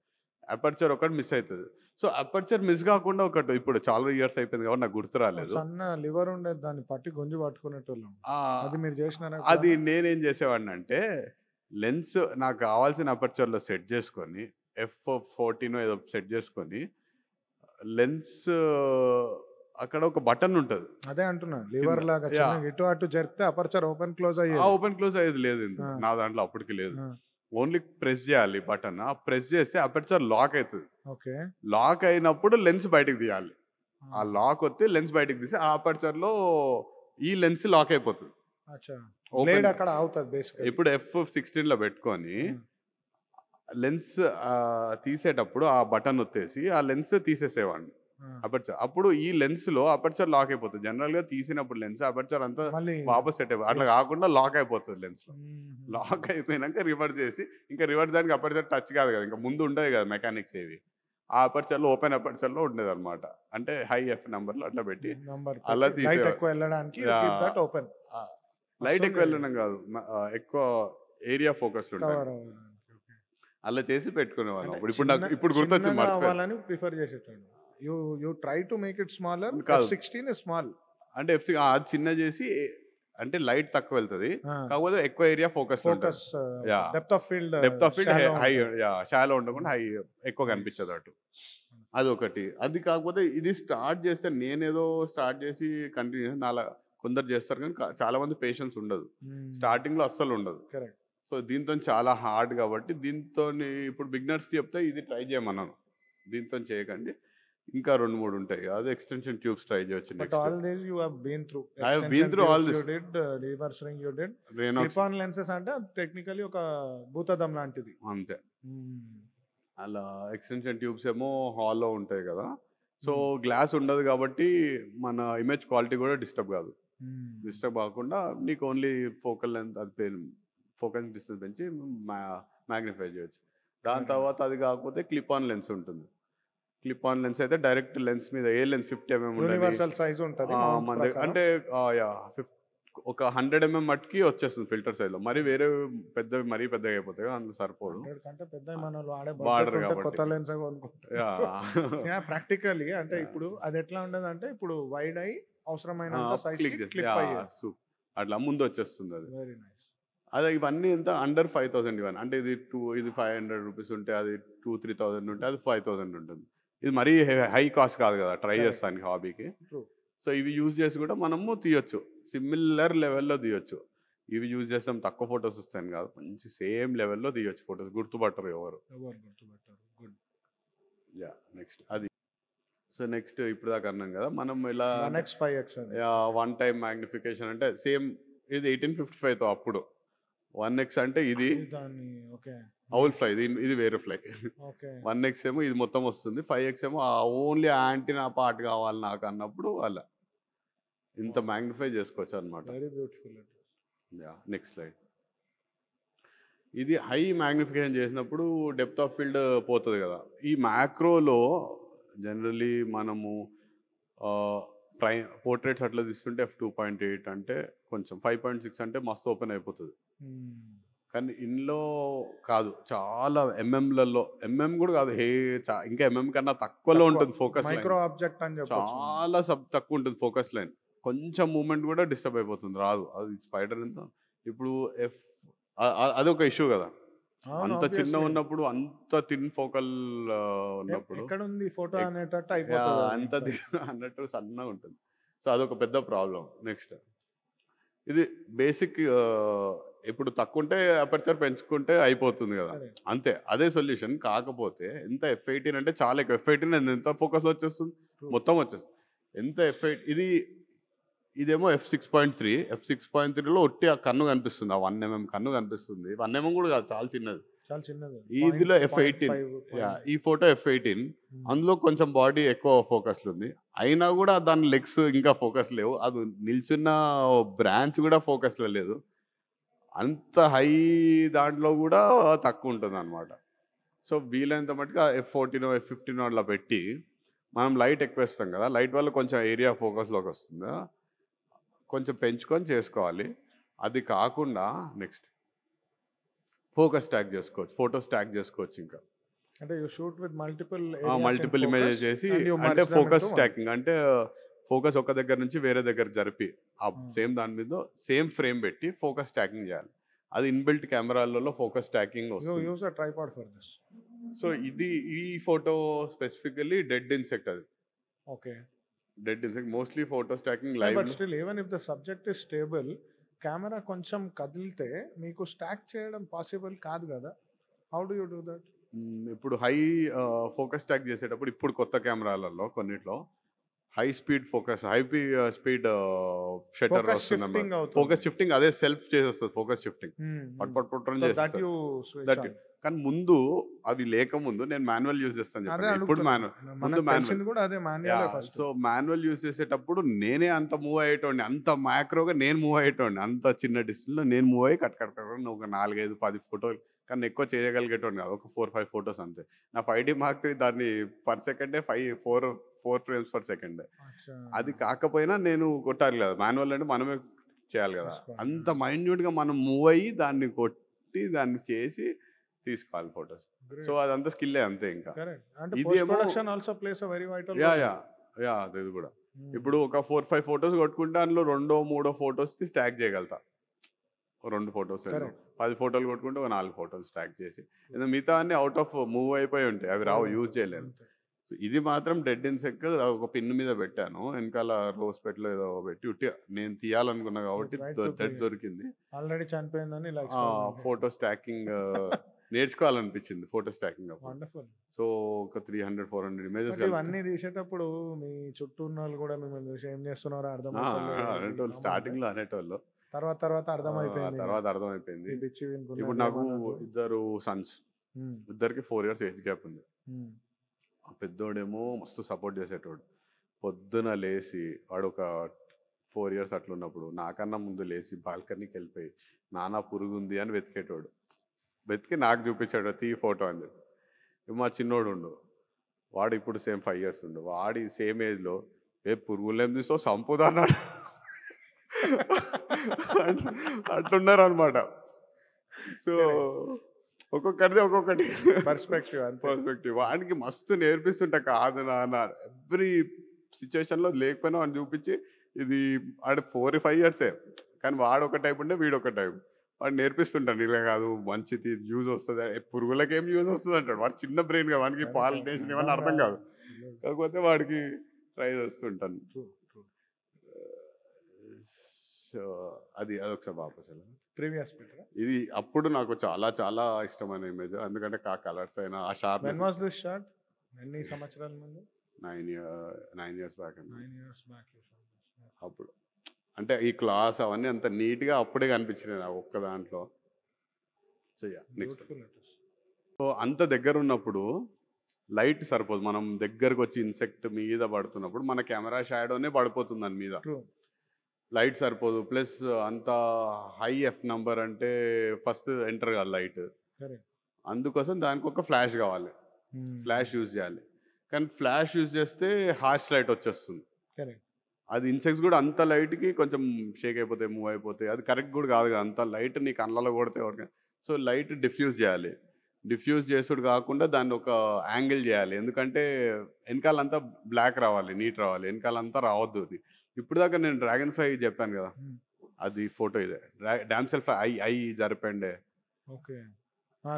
అపర్చర్ ఒకటి మిస్ అవుతుంది. సో అపర్చర్ మిస్ కాకుండా ఒకటి ఇప్పుడు చాలా ఇయర్స్ అయిపోయింది కాబట్టి నాకు గుర్తు రాలేదు. సన్న లివర్ ఉండేది, దాన్ని పట్టి గుంజి పట్టుకునేటోళ్ళం. ఆ, అది మీరు చేసినారా అది ఎప్పుడన్నా? నేనేం చేసేవాడిని అంటే లెన్స్ నాకు కావాల్సిన అపర్చర్లో సెట్ చేసుకొని F14 ఏదో సెట్ చేసుకొని లెన్స్ అక్కడ ఒక బటన్ ఉంటుంది. అదే అంటున్నా, లివర్ లాగా యా. చిన్నగా ఇటు అటు జరిపితే అపర్చర్ ఓపెన్ క్లోజ్ ఆ అయ్యేది. ఓపెన్ క్లోజ్ అయ్యేది లేదు ఇందులో. ఆ. నా దాంట్లో అప్పటికి లేదు. ఆ, ఓన్లీ ప్రెస్ చేయాలి బటన్. ఆ ప్రెస్ చేస్తే అపర్చర్ లాక్ అవుతుంది. ఓకే. లాక్ అయినప్పుడు లెన్స్ బయటకు తీయాలి. ఆ లాక్ వస్తే లెన్స్ బయటకు తీసి ఆ అపర్చర్ లో ఈ లెన్స్ లాక్ అయిపోతుంది. అచ్చా, Open- బ్లేడ్ అక్కడ అవుతుంది బేసిక్. ఇప్పుడు F16 లో పెట్టుకొని లెన్స్ తీసేటప్పుడు ఆ బటన్ వచ్చేసి ఆ లెన్స్ తీసేసేవాడిని అపర్చర్. అప్పుడు ఈ లెన్స్ లో అపర్చర్ లాక్ అయిపోతుంది. జనరల్ గా తీసినప్పుడు లెన్స్ అపర్చర్ అంతా మళ్ళీ వాపస్ సెట్ అయిపోతుంది. అట్లా కాకుండా లాక్ అయిపోతుంది లెన్స్ లో. లాక్ అయిపోయినాక రివర్స్ చేసి, ఇంకా రివర్స్ దానికి అపర్చర్ టచ్ కాదు కదా, ఇంకా ముందు ఉండదు కదా మెకానిక్స్ ఏవి. ఆ అపర్చర్ లో ఓపెన్ అపర్చర్ లో ఉండేది అనమాట. అంటే హై ఎఫ్ నంబర్ లో అట్లా పెట్టి అలా లైట్ తీసేవాడు. ఎక్కువ వెళ్ళడానికి ఓపెన్ లైట్ ఎక్కువ వెళ్ళడం కాదు, ఎక్కువ ఏరియా ఫోకస్ ఉంటుంది. కవర్ అవ్వడానికి. అలా చేసి పెట్టుకునేవాళ్ళం. అంటే ఇప్పుడు నాకు ఇప్పుడు గుర్తొచ్చింది, చిన్నగా మర్చిపోయాను. అవ్వాలని ప్రిఫర్ చేసేటోడు. You try to make it smaller. కాదు. 16 ఇస్ స్మాల్. అంటే అది చిన్న చేసి అంటే లైట్ తక్కువ వెళ్తుంది, కాకపోతే ఎక్కువ area focus focus Yeah. Depth of field high shallow ఉండకుండా హై ఎక్కువ కనిపించదు అటు. అదొకటి. అది కాకపోతే ఇది స్టార్ట్ చేస్తే నేనేదో స్టార్ట్ చేసి కంటిన్యూ నాలా కొందరు చేస్తారు, కానీ చాలా మంది పేషెన్స్ ఉండదు స్టార్టింగ్ లో, అస్సలు ఉండదు. కరెక్ట్. సో దీంతో చాలా హార్డ్ కాబట్టి దీంతో ఇప్పుడు బిగినర్స్ కి చెప్తే ఇది ట్రై చేయమన్నాను. దీంతో చేయకండి, ఇంకా 2-3 ఉంటాయి. అది ఎక్స్టెన్షన్ ట్యూబ్స్ ట్రై చేయొచ్చు. But all these you have been through. I have been through all You this. did reverse ring, you did. Renox Clip-on lenses అంటే టెక్నికలీ ఒక భూతదం లాంటిది. అంతే. అలా ఎక్స్టెన్షన్ ట్యూబ్స్ ఏమో హాల్లో ఉంటాయి కదా, సో గ్లాస్ ఉండదు కాబట్టి మన ఇమేజ్ క్వాలిటీ కూడా డిస్టర్బ్ కాదు. డిస్టర్బ్ కాకుండా నీకు ఓన్లీ ఫోకల్ లెంత్, అది ఫోకస్ డిస్టెన్స్ పెంచి మ్యాగ్నిఫై చేయొచ్చు. దాని తర్వాత అది కాకపోతే క్లిప్ ఆన్ లెన్స్ ఉంటుంది. క్లిప్ ఆన్ లెన్స్ అయితే డైరెక్ట్ లెన్స్ మీద ఏ లెన్స్ 50 mm యూనివర్సల్ సైజ్ ఉంటుంది అంటే ఒక 100 mm మట్టికి వచ్చేస్తుంది ఫిల్టర్ సైజ్ లో. మరి వేరే పెద్దవి మరీ పెద్దగా అయిపోతాయి, అందులో సరిపోదు. కంటే పెద్ద మనలు వాడరు కాబట్టి కొత్త లెన్స్ కొనుక్కుంటారు ప్రాక్టికల్లీ. అంటే ఇప్పుడు అది ఎట్లా ఉండదు అంటే ఇప్పుడు వైడ్ అయి అవసరమైన సైజ్ క్లిప్ అయ్యేది, అట్లా ముందు వచ్చేస్తుంది అది. Very nice. అదే ఇవన్నీ ఎంత అండర్ 5,000 ఇవన్నీ. అంటే ఇది 500 రూపీస్ ఉంటే, అది 2,000-3,000 ఉంటే అది 5,000 ఉంటుంది. ఇది మరీ హై కాస్ట్ కాదు కదా ట్రై చేస్తానికి హాబీకి. సో ఇవి యూజ్ చేసి కూడా మనము తీయొచ్చు, సిమిలర్ లెవెల్లో తీయొచ్చు. ఇవి యూజ్ చేస్తాం తక్కువ ఫొటోస్ వస్తాయని కాదు, మంచి సేమ్ లెవెల్లో తీయొచ్చు ఫొటోస్, గుర్తుపట్టరు ఎవరు. గుడ్. యా, నెక్స్ట్ అది. సో నెక్స్ట్ ఇప్పుడు దాకా అన్నాం కదా మనం ఇలా 1x 1 టైం మ్యాగ్నిఫికేషన్ అంటే సేమ్ ఇది 1855తో అప్పుడు 1x అంటే ఇది అవుల్ ఫ్లై, ఇది వేరే ఫ్లై. 1x ఏమో ఇది మొత్తం వస్తుంది, 5x ఏమో ఓన్లీ యాంటీనా పార్ట్ కావాలి నాకు అన్నప్పుడు అలా ఇంత మ్యాగ్నిఫై చేసుకోవచ్చు అనమాట. Next slide. ఇది హై మ్యాగ్నిఫికేషన్ చేసినప్పుడు డెప్త్ ఆఫ్ ఫీల్డ్ పోతుంది కదా. ఈ మ్యాక్రోలో జనరలీ మనము పోర్ట్రేట్స్ అట్లా తీస్తుంటే f2.8 అంటే కొంచెం, 5.6 అంటే మస్తు ఓపెన్ అయిపోతుంది. కానీ ఇందులో కాదు, చాలా ఎంఎంలలో, కూడా కాదు, ఇంకా ఎంఎం కన్నా తక్కువలో ఉంటుంది ఫోకస్ లైన్. మైక్రో ఆబ్జెక్ట్ అని చెప్పొచ్చు, చాలా తక్కువ ఉంటుంది ఫోకస్ లైన్. కొంచెం మూమెంట్ కూడా డిస్టర్బ్ అయిపోతుంది, రాదు. అది స్పైడర్ ఎంత ఇప్పుడు అదొక ఇష్యూ కదా. అంత చిన్న ఉన్నప్పుడు, అంత థిన్ ఫోకల్ ఉన్నప్పుడు ఎక్కడ ఉంది ఫోటో అనేటట్టు అయిపోతుంది, అంత అన్నట్టు సన్నగా ఉంటుంది. సో అదొక పెద్ద ప్రాబ్లం. నెక్స్ట్ ఇది బేసిక్. ఇప్పుడు తక్కువ ఉంటే అపర్చర్ పెంచుకుంటే అయిపోతుంది కదా, అంతే, అదే సొల్యూషన్. కాకపోతే ఎంత F18 అంటే చాలా ఎక్కువ. F18 ఎంత ఫోకస్ వచ్చేస్తుంది, మొత్తం వచ్చేస్తుంది. ఎంత F8 ఇదేమో F6.3. F6.3లో ఒట్టి ఆ కన్ను కనిపిస్తుంది, ఆ 1 mm కన్ను కనిపిస్తుంది. 1 mm కూడా కాదు, చాలా చిన్నది. ఇదిలో F18. ఈ ఫోటో F18, అందులో కొంచెం బాడీ ఎక్కువ ఫోకస్లు ఉంది, అయినా కూడా దాని లెగ్స్ ఇంకా ఫోకస్ లేవు. అది నిల్చున్న బ్రాంచ్ కూడా ఫోకస్లో లేదు. అంత హై దాంట్లో కూడా తక్కువ ఉంటుంది అనమాట. సో వీలైనంత మటుకు F14 F15 అట్లా పెట్టి మనం లైట్ ఎక్కువ ఇస్తాం కదా, లైట్ వల్ల కొంచెం ఏరియా ఫోకస్లోకి వస్తుంది, కొంచెం పెంచుకొని చేసుకోవాలి. అది కాకుండా నెక్స్ట్ ఫోకస్ స్టాక్ చేసుకోవచ్చు, ఫోటో స్టాక్ చేసుకోవచ్చు. ఇంకా అంటే you shoot with multiple images చేసి, అంటే ఫోకస్ స్టాకింగ్ అంటే ఫోకస్ ఒక దగ్గర నుంచి వేరే దగ్గర జరిపి ఆ సేమ్ దాని మీద సేమ్ ఫ్రేమ్ పెట్టి ఫోకస్ స్టాకింగ్ చేయాలి. అది ఇన్బిల్ట్ కెమెరాలలో ఫోకస్ స్టాకింగ్ వస్తుంది. Use a tripod for this. So ఈ ఫోటో స్పెసిఫికల్లీ డెడ్ ఇన్సెక్ట్. అది okay, dead insect mostly photo stacking live. But still even if the subject is stable, camera కొంచెం కదిలితే మీకు stack చేయడం పాసిబుల్ కాదు కదా. How do you do that? ఇప్పుడు high focus stack చేసేటప్పుడు ఇప్పుడు కొత్త కెమెరాలలో కొన్నిట్లో high speed focus, high speed shutter వస్తుంది. ఫోకస్ షిఫ్టింగ్ అదే సెల్ఫ్ చేసేస్తుంది. ఫోకస్ షిఫ్టింగ్ కానీ ముందు అవి లేకముందు నేను మాన్యువల్ యూజ్ చేస్తాను చెప్పాను. ఇప్పుడు మాన్యువల్. సో మాన్యువల్ యూజ్ చేసేటప్పుడు నేనే అంత మూవ్ అయ్యేటోడిని, అంత మ్యాక్రోగా నేను మూవ్ అయ్యేటోడిని, అంత చిన్న డిస్టెన్స్లో నేను మూవ్ అయ్యి కట్ ఒక 4-5-10 ఫోటోలు కానీ ఎక్కువ చేయగలిగేటోడిని కాదు. ఒక 4-5 ఫొటోస్ అంతే. నా 5D Mark III దాన్ని పర్ సెకండే 4 frames per second. అది కాకపోయినా నేను కొట్టాలి కదా. మాన్యువల్ అంటే మనమే చేయాలి కదా. అంత మైన్యూట్గా మనం మూవ్ అయ్యి దాన్ని కొట్టి దాన్ని చేసి తీసుకోవాలి ఫొటోస్. సో అదంతా స్కిల్లే అంతే. ఇంకా ఇదేమో అది కూడా ఇప్పుడు ఒక 4-5 ఫొటోస్ కొట్టుకుంటే అందులో 2-3 ఫొటోస్కి స్టాక్ చేయగలుగుతా. 2 ఫొటోస్ 10 ఫోటోలు కొట్టుకుంటే ఒక 4 ఫోటోలు స్టాక్ చేసి, మిగతా అన్ని అవుట్ ఆఫ్ మూవ్ అయిపోయి ఉంటాయి, అవి రావు, యూజ్ చేయలేను. సో ఇది మాత్రం డెడ్ ఇన్సెక్ట్ ఒక పిన్ మీద పెట్టాను, వెనకాల రోజ్ పెట్లో ఏదో పెట్టి ఉట్టి నేను తీయాలనుకున్నా కాబట్టి డెడ్ దొరికింది. ఆల్రెడీ చనిపోయిందని ఫోటో స్టాకింగ్ నేర్చుకోవాలనిపించింది. ఫోటో స్టాకింగ్ సో ఒక 300-400 ఇమేజెస్. ఇవన్నీ తీసేటప్పుడు మీ చుట్టూ ఉన్న వాళ్ళు కూడా మిమ్మల్ని చూసి ఏం చేస్తున్నారో అర్థం అనేటోళ్ళు, స్టార్టింగ్ లో అనేటోళ్ళు. తర్వాత అర్థమైపోయింది. ఇప్పుడు నాకు 2 సన్స్, ఇద్దరికి 4 years ఏజ్ గ్యాప్ ఉంది. ఆ పెద్దోడేమో మస్తు సపోర్ట్ చేసేటోడు. పొద్దున లేచి వాడు ఒక 4 years అట్లున్నప్పుడు నాకన్నా ముందు లేచి బాల్కనీకి వెళ్ళిపోయి నానా పురుగు ఉంది అని వెతికేటోడు. వెతికి నాకు చూపించాడు, తీ ఫోటో అని చెప్పి. మా చిన్నోడు ఉండు, వాడు ఇప్పుడు సేమ్ 5 years ఉండు, వాడి సేమ్ ఏజ్లో ఏ పురుగులు ఏం తీసో సంపుదా అన్నాడు. అట్లున్నారు అనమాట. సో ఒక్కొక్కటిది ఒక్కొక్కటి పర్స్పెక్టివ్. వాడికి మస్తు నేర్పిస్తుంటా, కాదు నాన్న ఎవ్రీ సిచ్యువేషన్లో లేకపోయినా వాడిని చూపించి, ఇది వాడు 4-5 years కానీ వాడు ఒక టైప్ ఉంటే వీడు ఒక టైప్. వాడు నేర్పిస్తుంటాను, ఇలా కాదు మంచిది యూజ్ వస్తుంది, పురుగులకి ఏం యూజ్ వస్తుంది అంటాడు. వాడు చిన్న బ్రెయిన్ కదా, వాడికి పాలినేషన్ ఏమన్నా అర్థం కాదు. కాకపోతే వాడికి ట్రై చేస్తుంటాను. సో అదొకసారి వాపస్ ప్రీవియస్ ఇది అప్పుడు నాకు చాలా చాలా ఇష్టమైన ఇమేజ్, ఎందుకంటే ఆ కలర్స్ అయినా ఆ షార్ప్. ఎన్ని సంవత్సరాల ముందు? 9 years బ్యాక్ అండి. అప్పుడు అంటే ఈ క్లాస్ అవన్నీ అంత నీట్గా అప్పుడే కనిపించినాయి నాకు ఒక్క దాంట్లో. సో నెక్స్ట్, సో అంత దగ్గర ఉన్నప్పుడు లైట్ సరిపోదు. మనం దగ్గరకు వచ్చి ఇన్సెక్ట్ మీద పడుతున్నప్పుడు మన కెమెరా షాడోనే పడిపోతుంది దాని మీద, లైట్ సరిపోదు. ప్లస్ అంత హై F number అంటే ఫస్ట్ ఎంటర్ కాదు లైట్, అందుకోసం దానికి ఒక ఫ్లాష్ కావాలి, ఫ్లాష్ యూజ్ చేయాలి. కానీ ఫ్లాష్ యూజ్ చేస్తే హార్ష్ లైట్ వచ్చేస్తుంది. అది ఇన్సెక్ట్స్ కూడా అంత లైట్కి కొంచెం షేక్ అయిపోతాయి, మూవ్ అయిపోతాయి. అది కరెక్ట్ కూడా కాదు కదా, అంత లైట్ నీ కళ్ళలో కొడితే ఎవరికి. సో లైట్ డిఫ్యూజ్ చేయాలి. డిఫ్యూజ్ చేసుడు కాకుండా దాన్ని ఒక యాంగిల్ చేయాలి, ఎందుకంటే వెనకాలంతా బ్లాక్ రావాలి, నీట్ రావాలి, వెనకాలంతా రావద్దు. ఇప్పుడు దాకా నేను డ్రాగన్ ఫ్లై చెప్పాను కదా, అది ఫోటో ఇదే. డామ్సెల్ ఫ్లై ఐ జరిపండే,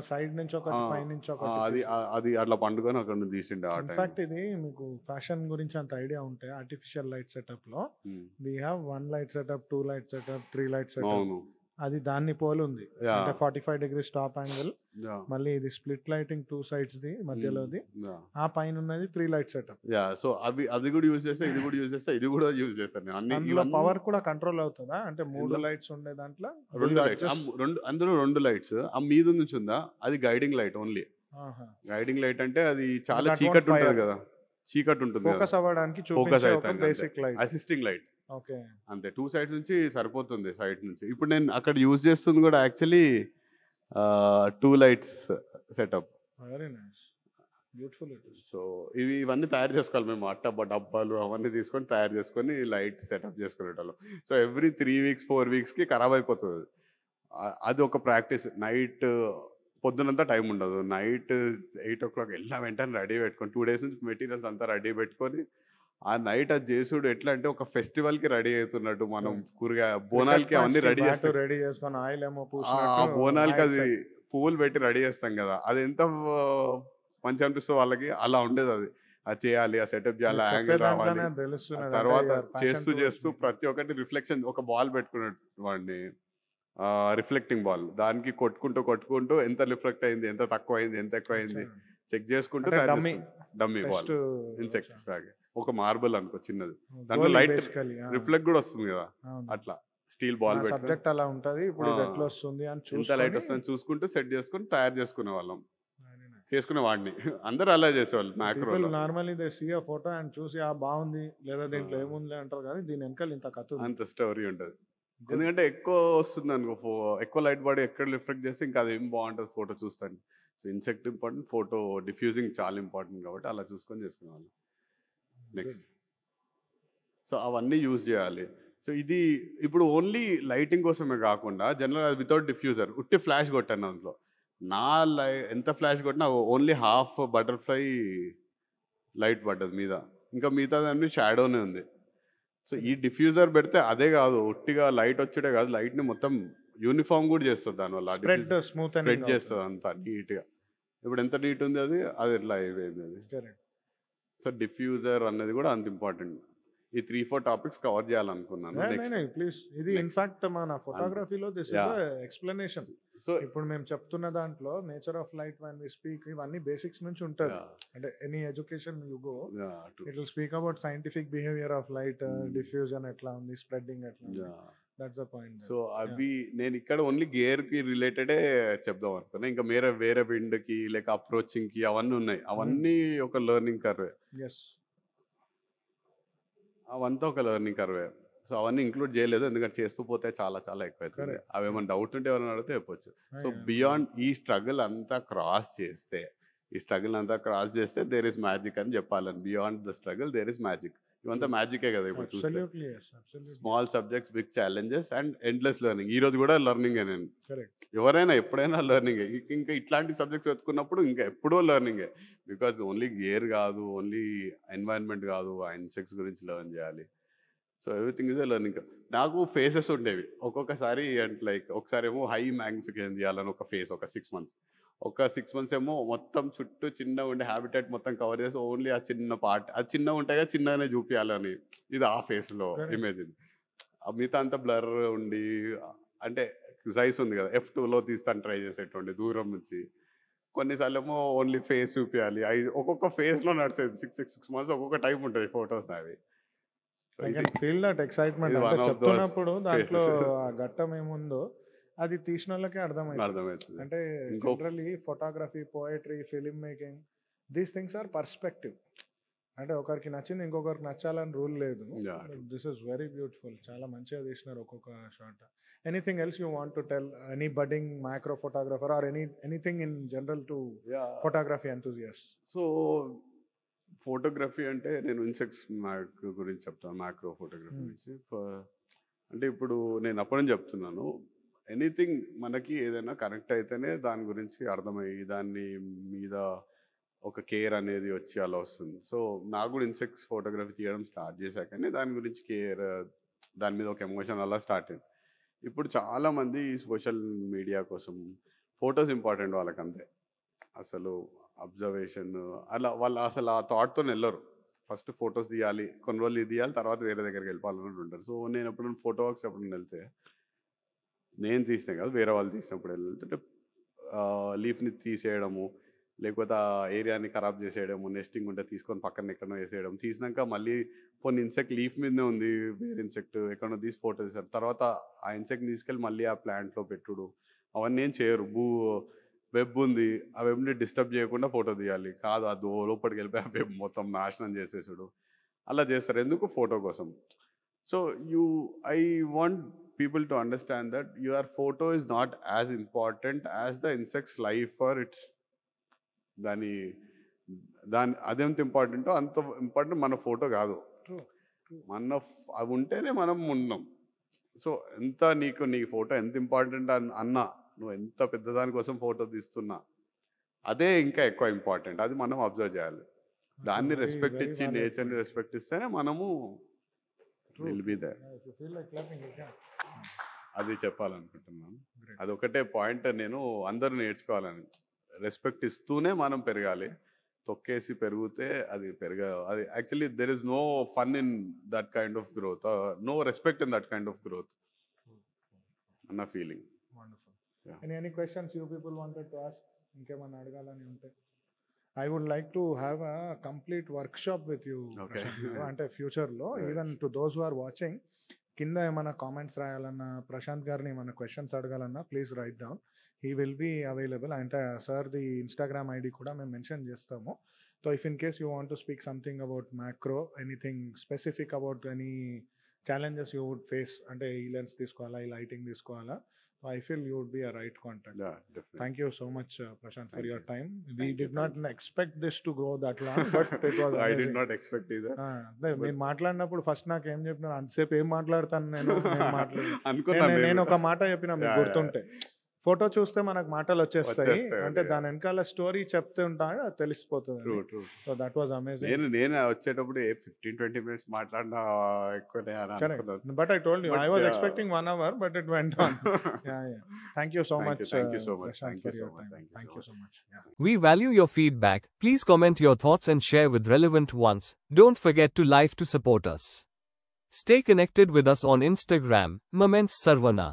సైడ్ నుంచి ఒకటి, పై నుంచి ఒకటి, అది అట్లా పండుకొని అక్కడ నుంచి తీసిండే. ఇన్ఫాక్ట్ ఇది మీకు ఫ్యాషన్ గురించి అంత ఐడియా ఉంటే, ఆర్టిఫిషియల్ లైట్ సెటప్ లో we have 1 light setup, 2 light setup, 3 light setup. అది దాన్ని పోలి ఉంది. అంటే 45 degrees టాప్ యాంగిల్, మళ్ళీ ఇది స్ప్లిట్ లైటింగ్ 2 sides ది మధ్యలోది, ఆ పైన ఉన్నది 3 light setup. సో అది కూడా యూజ్ చేస్తా, ఇది కూడా యూజ్ చేస్తా, ఇది కూడా యూజ్ చేస్తాను. అందులో పవర్ కూడా కంట్రోల్ అవుతుందా? అంటే 3 lights ఉండే దాంట్లో 2 lights, అందులో 2 lights. ఆ మీద నుంచి ఉందా అది guiding light only. Guiding light అంటే అది చాలా చీకటి ఉంటుంది కదా, చీకటి ఉంటుంది, ఫోకస్ అవ్వడానికి ఫోకస్ అవుతుంది, basic light, assisting light okay అంతే. 2 sides నుంచి సరిపోతుంది, సైడ్ నుంచి. ఇప్పుడు నేను అక్కడ యూజ్ చేస్తుంది కూడా actually 2 lights setup. Very nice, beautiful. So ఇవన్నీ తయారు చేసుకోవాలి మేము, డబ్బాలు అవన్నీ తీసుకొని తయారు చేసుకొని లైట్ సెటప్ చేసుకునేటోళ్ళం. సో ఎవ్రీ 3 weeks 4 weeksకి ఖరాబ్ అయిపోతుంది. అది ఒక ప్రాక్టీస్. నైట్ పొద్దునంతా టైం ఉండదు. నైట్ 8:00 వెళ్ళిన వెంటనే రెడీ పెట్టుకొని 2 డేస్ నుంచి మెటీరియల్స్ అంతా రెడీ పెట్టుకొని, ఆ నైట్ అది చేసుడు ఎట్లా అంటే ఒక ఫెస్టివల్‌కి రెడీ అయితున్నట్టు మనం కూరగాయ బోనాలకి అవన్నీ రెడీ చేస్తాం. రెడీ చేసుకొని ఆయిల్ ఏమో ఆ పూసినట్టు బోనాలకి అది పువ్వులు పెట్టి రెడీ చేస్తాం కదా! అది ఎంత మంచిగా అనిపిస్తదో వాళ్ళకి, అలా ఉండేది అది. అది చేయాలి, ఆ సెటప్ చేయాలి, ఆ యాంగిల్ రావాలి. ఆ తర్వాత చేస్తూ ప్రతి ఒక్కటి రిఫ్లెక్షన్ ఒక బాల్ పెట్టుకునేవాడిని. Reflecting ball. దానికి కొట్టుకుంటూ ఎంత రిఫ్లెక్ట్ అయింది, ఎంత తక్కువైంది, ఎంత ఎక్కువైంది చెక్ చేసుకుంటూ డమ్మీ బాల్ ఇన్సెక్ట్ బ్యాగ్. ఒక మార్బుల్ అనుకో చిన్నది. దాంట్లో లైట్ రిఫ్లెక్ట్ కూడా వస్తుంది కదా, అట్లా స్టీల్ బాల్ సబ్జెక్ట్ అలా ఉంటది. ఇప్పుడు ఇది ఎట్లా వస్తుంది అని ఎంత లైట్ వస్తుంది చూసుకుంటూ సెట్ చేసుకుని తయారు చేసుకునే వాళ్ళం, చేసుకునేవాడిని. అందరూ అలా చేసేవాళ్ళు. మ్యాక్రో నార్మల్లీ దే సీ ఆ ఫోటో అండ్ చూసి బాగుంది లేదా దీంట్లో ఏముంది అంటారు, కానీ దీని వెనకాల ఇంత కథ అంత స్టోరీ ఉంటది. ఎందుకంటే ఎక్కువ వస్తుంది అనుకో, ఎక్కువ లైట్ బాడీ ఎక్కడ రిఫ్లెక్ట్ చేస్తే ఇంకా అది ఏం బాగుంటుంది ఫోటో చూస్తాను. So insect important, photo diffusing చాలా ఇంపార్టెంట్ కాబట్టి అలా చూసుకొని చేసుకునేవాళ్ళం. నెక్స్ట్ సో అవన్నీ యూజ్ చేయాలి. సో ఇది ఇప్పుడు ఓన్లీ లైటింగ్ కోసమే కాకుండా జనరల్ వితౌట్ డిఫ్యూజర్ ఉట్టి ఫ్లాష్ కొట్టాను దాంట్లో. ఎంత ఫ్లాష్ కొట్టినా ఓన్లీ హాఫ్ బటర్ఫ్లై లైట్ పడ్డది మీద, ఇంకా మిగతాదన్నీ షాడోనే ఉంది. సో ఈ డిఫ్యూజర్ పెడితే అదే కాదు, ఒట్టిగా లైట్ వచ్చేటే కాదు, లైట్ని మొత్తం యూనిఫామ్ కూడా చేస్తుంది దానివల్ల, స్ప్రెడ్ చేస్తుంది అంతా నీట్గా. ఇప్పుడు ఎంత నీట్ ఉంది అది ఎట్లా అయిపోయింది అది. సో డిఫ్యూజర్ అన్నది కూడా అంత ఇంపార్టెంట్. ఈ 3-4 టాపిక్స్ కవర్ చేయాలనుకున్నాను. ప్లీజ్, ఇది ఇన్ఫాక్ట్ మన ఫోటోగ్రఫీలో దిస్ ఇస్ ఎక్స్ప్లెనేషన్. సో ఇప్పుడు మేము చెప్తున్న దాంట్లో nature of light when we speak ఇవన్నీ బేసిక్స్ నుంచి ఉంటుంది. అంటే any education you go it will speak about scientific behaviour of light, diffusion ఎట్లా ఉంది, స్ప్రెడ్డింగ్ ఎట్లా ఉంది. That's the point. సో అవి నేను ఇక్కడ ఓన్లీ గేర్ కి రిలేటెడే చెప్దాం అనుకున్నా. ఇంకా వేరే విండ్ కి లేక అప్రోచింగ్ కి అవన్నీ ఉన్నాయి. అవన్నీ ఒక లెర్నింగ్ కర్వే. అవంతా ఒక లెర్నింగ్ కర్వే. సో అవన్నీ ఇంక్లూడ్ చేయలేదు, ఎందుకంటే చేస్తూ పోతే చాలా చాలా ఎక్కువ అవుతుంది. అవి ఏమైనా డౌట్ ఉంటే ఎవరైనా అడిగితే చెప్పొచ్చు. సో బియాండ్ ఈ స్ట్రగుల్ అంతా క్రాస్ చేస్తే దేర్ ఇస్ మ్యాజిక్ అని చెప్పాలని. Beyond the struggle there is magic. ఇవంతా మ్యాజికే కదా ఇప్పుడు చూస్తే. Small subjects, big challenges and endless learning. ఈ రోజు కూడా లెర్నింగ్ నేను, ఎవరైనా ఎప్పుడైనా లెర్నింగ్. ఇంకా ఇట్లాంటి సబ్జెక్ట్స్ వెతుకున్నప్పుడు ఇంకా ఎప్పుడో లెర్నింగే. బికాజ్ ఓన్లీ గేర్ కాదు, ఓన్లీ ఎన్వైరన్మెంట్ కాదు, ఆ ఇన్సెక్ట్స్ గురించి లెర్న్ చేయాలి. So everything is a learning. నాకు ఫేసెస్ ఉండేవి ఒక్కొక్కసారి, అంటే లైక్ ఒకసారి ఏమో హై మ్యాగ్నిఫికేషన్ చేయాలని ఒక ఫేస్, ఒక 6 months. ఒక 6 months ఏమో మొత్తం చుట్టూ చిన్నగా ఉండే హ్యాబిటేట్ మొత్తం కవర్ చేసి ఓన్లీ ఆ చిన్న పార్ట్, అది చిన్నగా ఉంటాయి కదా, చిన్నగానే చూపించాలని. ఇది ఆ ఫేస్లో ఇమేజ్. మిగతా అంతా బ్లర్ ఉండి, అంటే సైజ్ ఉంది కదా, F2లో తీస్తాను ట్రై చేసేటువంటి దూరం నుంచి. కొన్నిసార్లు ఏమో ఓన్లీ ఫేస్ చూపించాలి. ఒక్కొక్క ఫేస్లో నడిచేది 6 months. ఒక్కొక్క టైప్ ఉంటుంది ఫొటోస్ నావి. ఫీల్ దట్ ఎక్సైట్మెంట్ అంటే చెప్తున్నప్పుడు దాంట్లో ఆ ఘట్టం ఏముందో అది తీసిన వాళ్ళకే అర్థమవుతుంది. అంటే generally photography, poetry, film making, these things are perspective. అంటే ఒకరికి నచ్చింది ఇంకొకరికి నచ్చాలని రూల్ లేదు. This is very beautiful. చాలా మంచిగా తీసినారు ఒక్కొక్క shot. Anything else you want to tell, any budding micro photographer or anything in general to photography enthusiast? So photography అంటే నేను ఇన్సెక్ట్స్ గురించి చెప్తాను, మ్యాక్రో ఫోటోగ్రఫీ గురించి. అంటే ఇప్పుడు నేను అప్పుడే చెప్తున్నాను, ఎనీథింగ్ మనకి ఏదైనా కనెక్ట్ అయితేనే దాని గురించి అర్థమయ్యి దాన్ని మీద ఒక కేర్ అనేది వచ్చి అలా వస్తుంది. సో నాకు కూడా ఇన్సెక్ట్స్ ఫోటోగ్రఫీ తీయడం స్టార్ట్ చేశాకనే దాని గురించి కేర్, దాని మీద ఒక ఎమోషన్ అలా స్టార్ట్ అయింది. ఇప్పుడు చాలామంది సోషల్ మీడియా కోసం ఫొటోస్ ఇంపార్టెంట్ వాళ్ళకంతే, అసలు అబ్జర్వేషన్ అలా వాళ్ళు అసలు ఆ థాట్తో వెళ్ళరు. ఫస్ట్ ఫొటోస్ తీయాలి, కొన్ని రోజులు ఇది తీయాలి, తర్వాత వేరే దగ్గరికి వెళ్ళిపోవాలని ఉంటారు. సో నేను ఎప్పుడైనా ఫోటో వర్క్స్ ఎప్పుడైనా వెళ్తే, నేను తీసినా కాదు వేరే వాళ్ళు తీసినప్పుడు వెళ్తుంటే లీఫ్ని తీసేయడము, లేకపోతే ఆ ఏరియాని ఖరాబ్ చేసేయడము, నెస్టింగ్ ఉంటే తీసుకొని పక్కన ఎక్కడో వేసేయడం, తీసినాక మళ్ళీ కొన్ని ఇన్సెక్ట్ లీఫ్ మీదనే ఉంది, వేరే ఇన్సెక్ట్ ఎక్కడో తీసి ఫోటో తీసారు, తర్వాత ఆ ఇన్సెక్ట్ని తీసుకెళ్ళి మళ్ళీ ఆ ప్లాంట్లో పెట్టుడు, అవన్నీ ఏం చేయరు. వెబ్ ఉంది, ఆ వెబ్ని డిస్టర్బ్ చేయకుండా ఫోటో తీయాలి, కాదు అది లోపలికి వెళ్ళిపోయి ఆ వెబ్ మొత్తం నాశనం చేసేసాడు, అలా చేస్తారు. ఎందుకు? ఫోటో కోసం. So I want people to understand that your photo is not as important as the insect's life or its దాని అదెంత ఇంపార్టెంటో అంత ఇంపార్టెంట్ మన ఫోటో కాదు. అవి ఉంటేనే మనం ఉన్నాం. సో ఎంత నీ ఫోటో ఎంత ఇంపార్టెంట్ అన్నా నువ్వు ఎంత పెద్దదాని కోసం ఫోటో తీస్తున్నా అదే ఇంకా ఎక్కువ ఇంపార్టెంట్. అది మనం అబ్జర్వ్ చేయాలి. దాన్ని రెస్పెక్ట్ ఇచ్చి నేచర్ని రెస్పెక్ట్ ఇస్తేనే మనము విల్ బి దేర్. అది చెప్పాలనుకుంటున్నాను. అదొకటే పాయింట్ నేను అందరూ నేర్చుకోవాలని. రెస్పెక్ట్ ఇస్తూనే మనం పెరగాలి. తొక్కేసి పెరిగితే అది అది actually there is no fun in that kind of growth, no respect in that kind of growth అన్న feeling. Any questions you people wanted to ask? ఇంకేమన్నా అడగాలని ఉంటే I would like to have a complete workshop with you. Okay. అంటే ఫ్యూచర్లో even to those who are watching, కింద ఏమైనా comments రాయాలన్నా, ప్రశాంత్ గారిని ఏమైనా క్వశ్చన్స్ అడగాలన్నా please write down. He will be available. అంటే సార్ది ఇన్స్టాగ్రామ్ ఐడి కూడా మేము మెన్షన్ చేస్తాము. So if in case you want to speak something about macro, anything specific about any challenges you would face, అంటే ఈ లెన్స్ తీసుకోవాలా, ఈ లైటింగ్ తీసుకోవాలా, I feel you would be a right contact. Yeah, definitely. Thank you so much, Prashant, for your time. We did not expect this to go that long, but it was amazing. I did not expect either. నేను మాట్లాడినప్పుడు first నాకు ఏం చెప్పినారు, అంతసేపు ఏం మాట్లాడతాను నేను అనుకున్నాను. నేను ఒక మాట చెప్పిన, మీకు గుర్తుంటే, ఫోటో చూస్తే మనకు మాటలు వచ్చేస్తాయి, అంటే దాని వెనకాల స్టోరీ చెప్తే ఉంటాను, అది తెలిసిపోతుంది. So that was amazing. నేను వచ్చేటప్పుడు 15-20 minutes మాట్లాడినా ఎక్కువనే అనుకున్నాను. But I told you, I was expecting 1 hour, but it went on. Yeah. Thank you so much. Thank you so much. Thank you so much. Thank you so much. Yeah. We value your feedback. Please comment your thoughts and share with relevant ones. Don't forget to like to support us. Stay connected with us on Instagram, Moments Sarvana.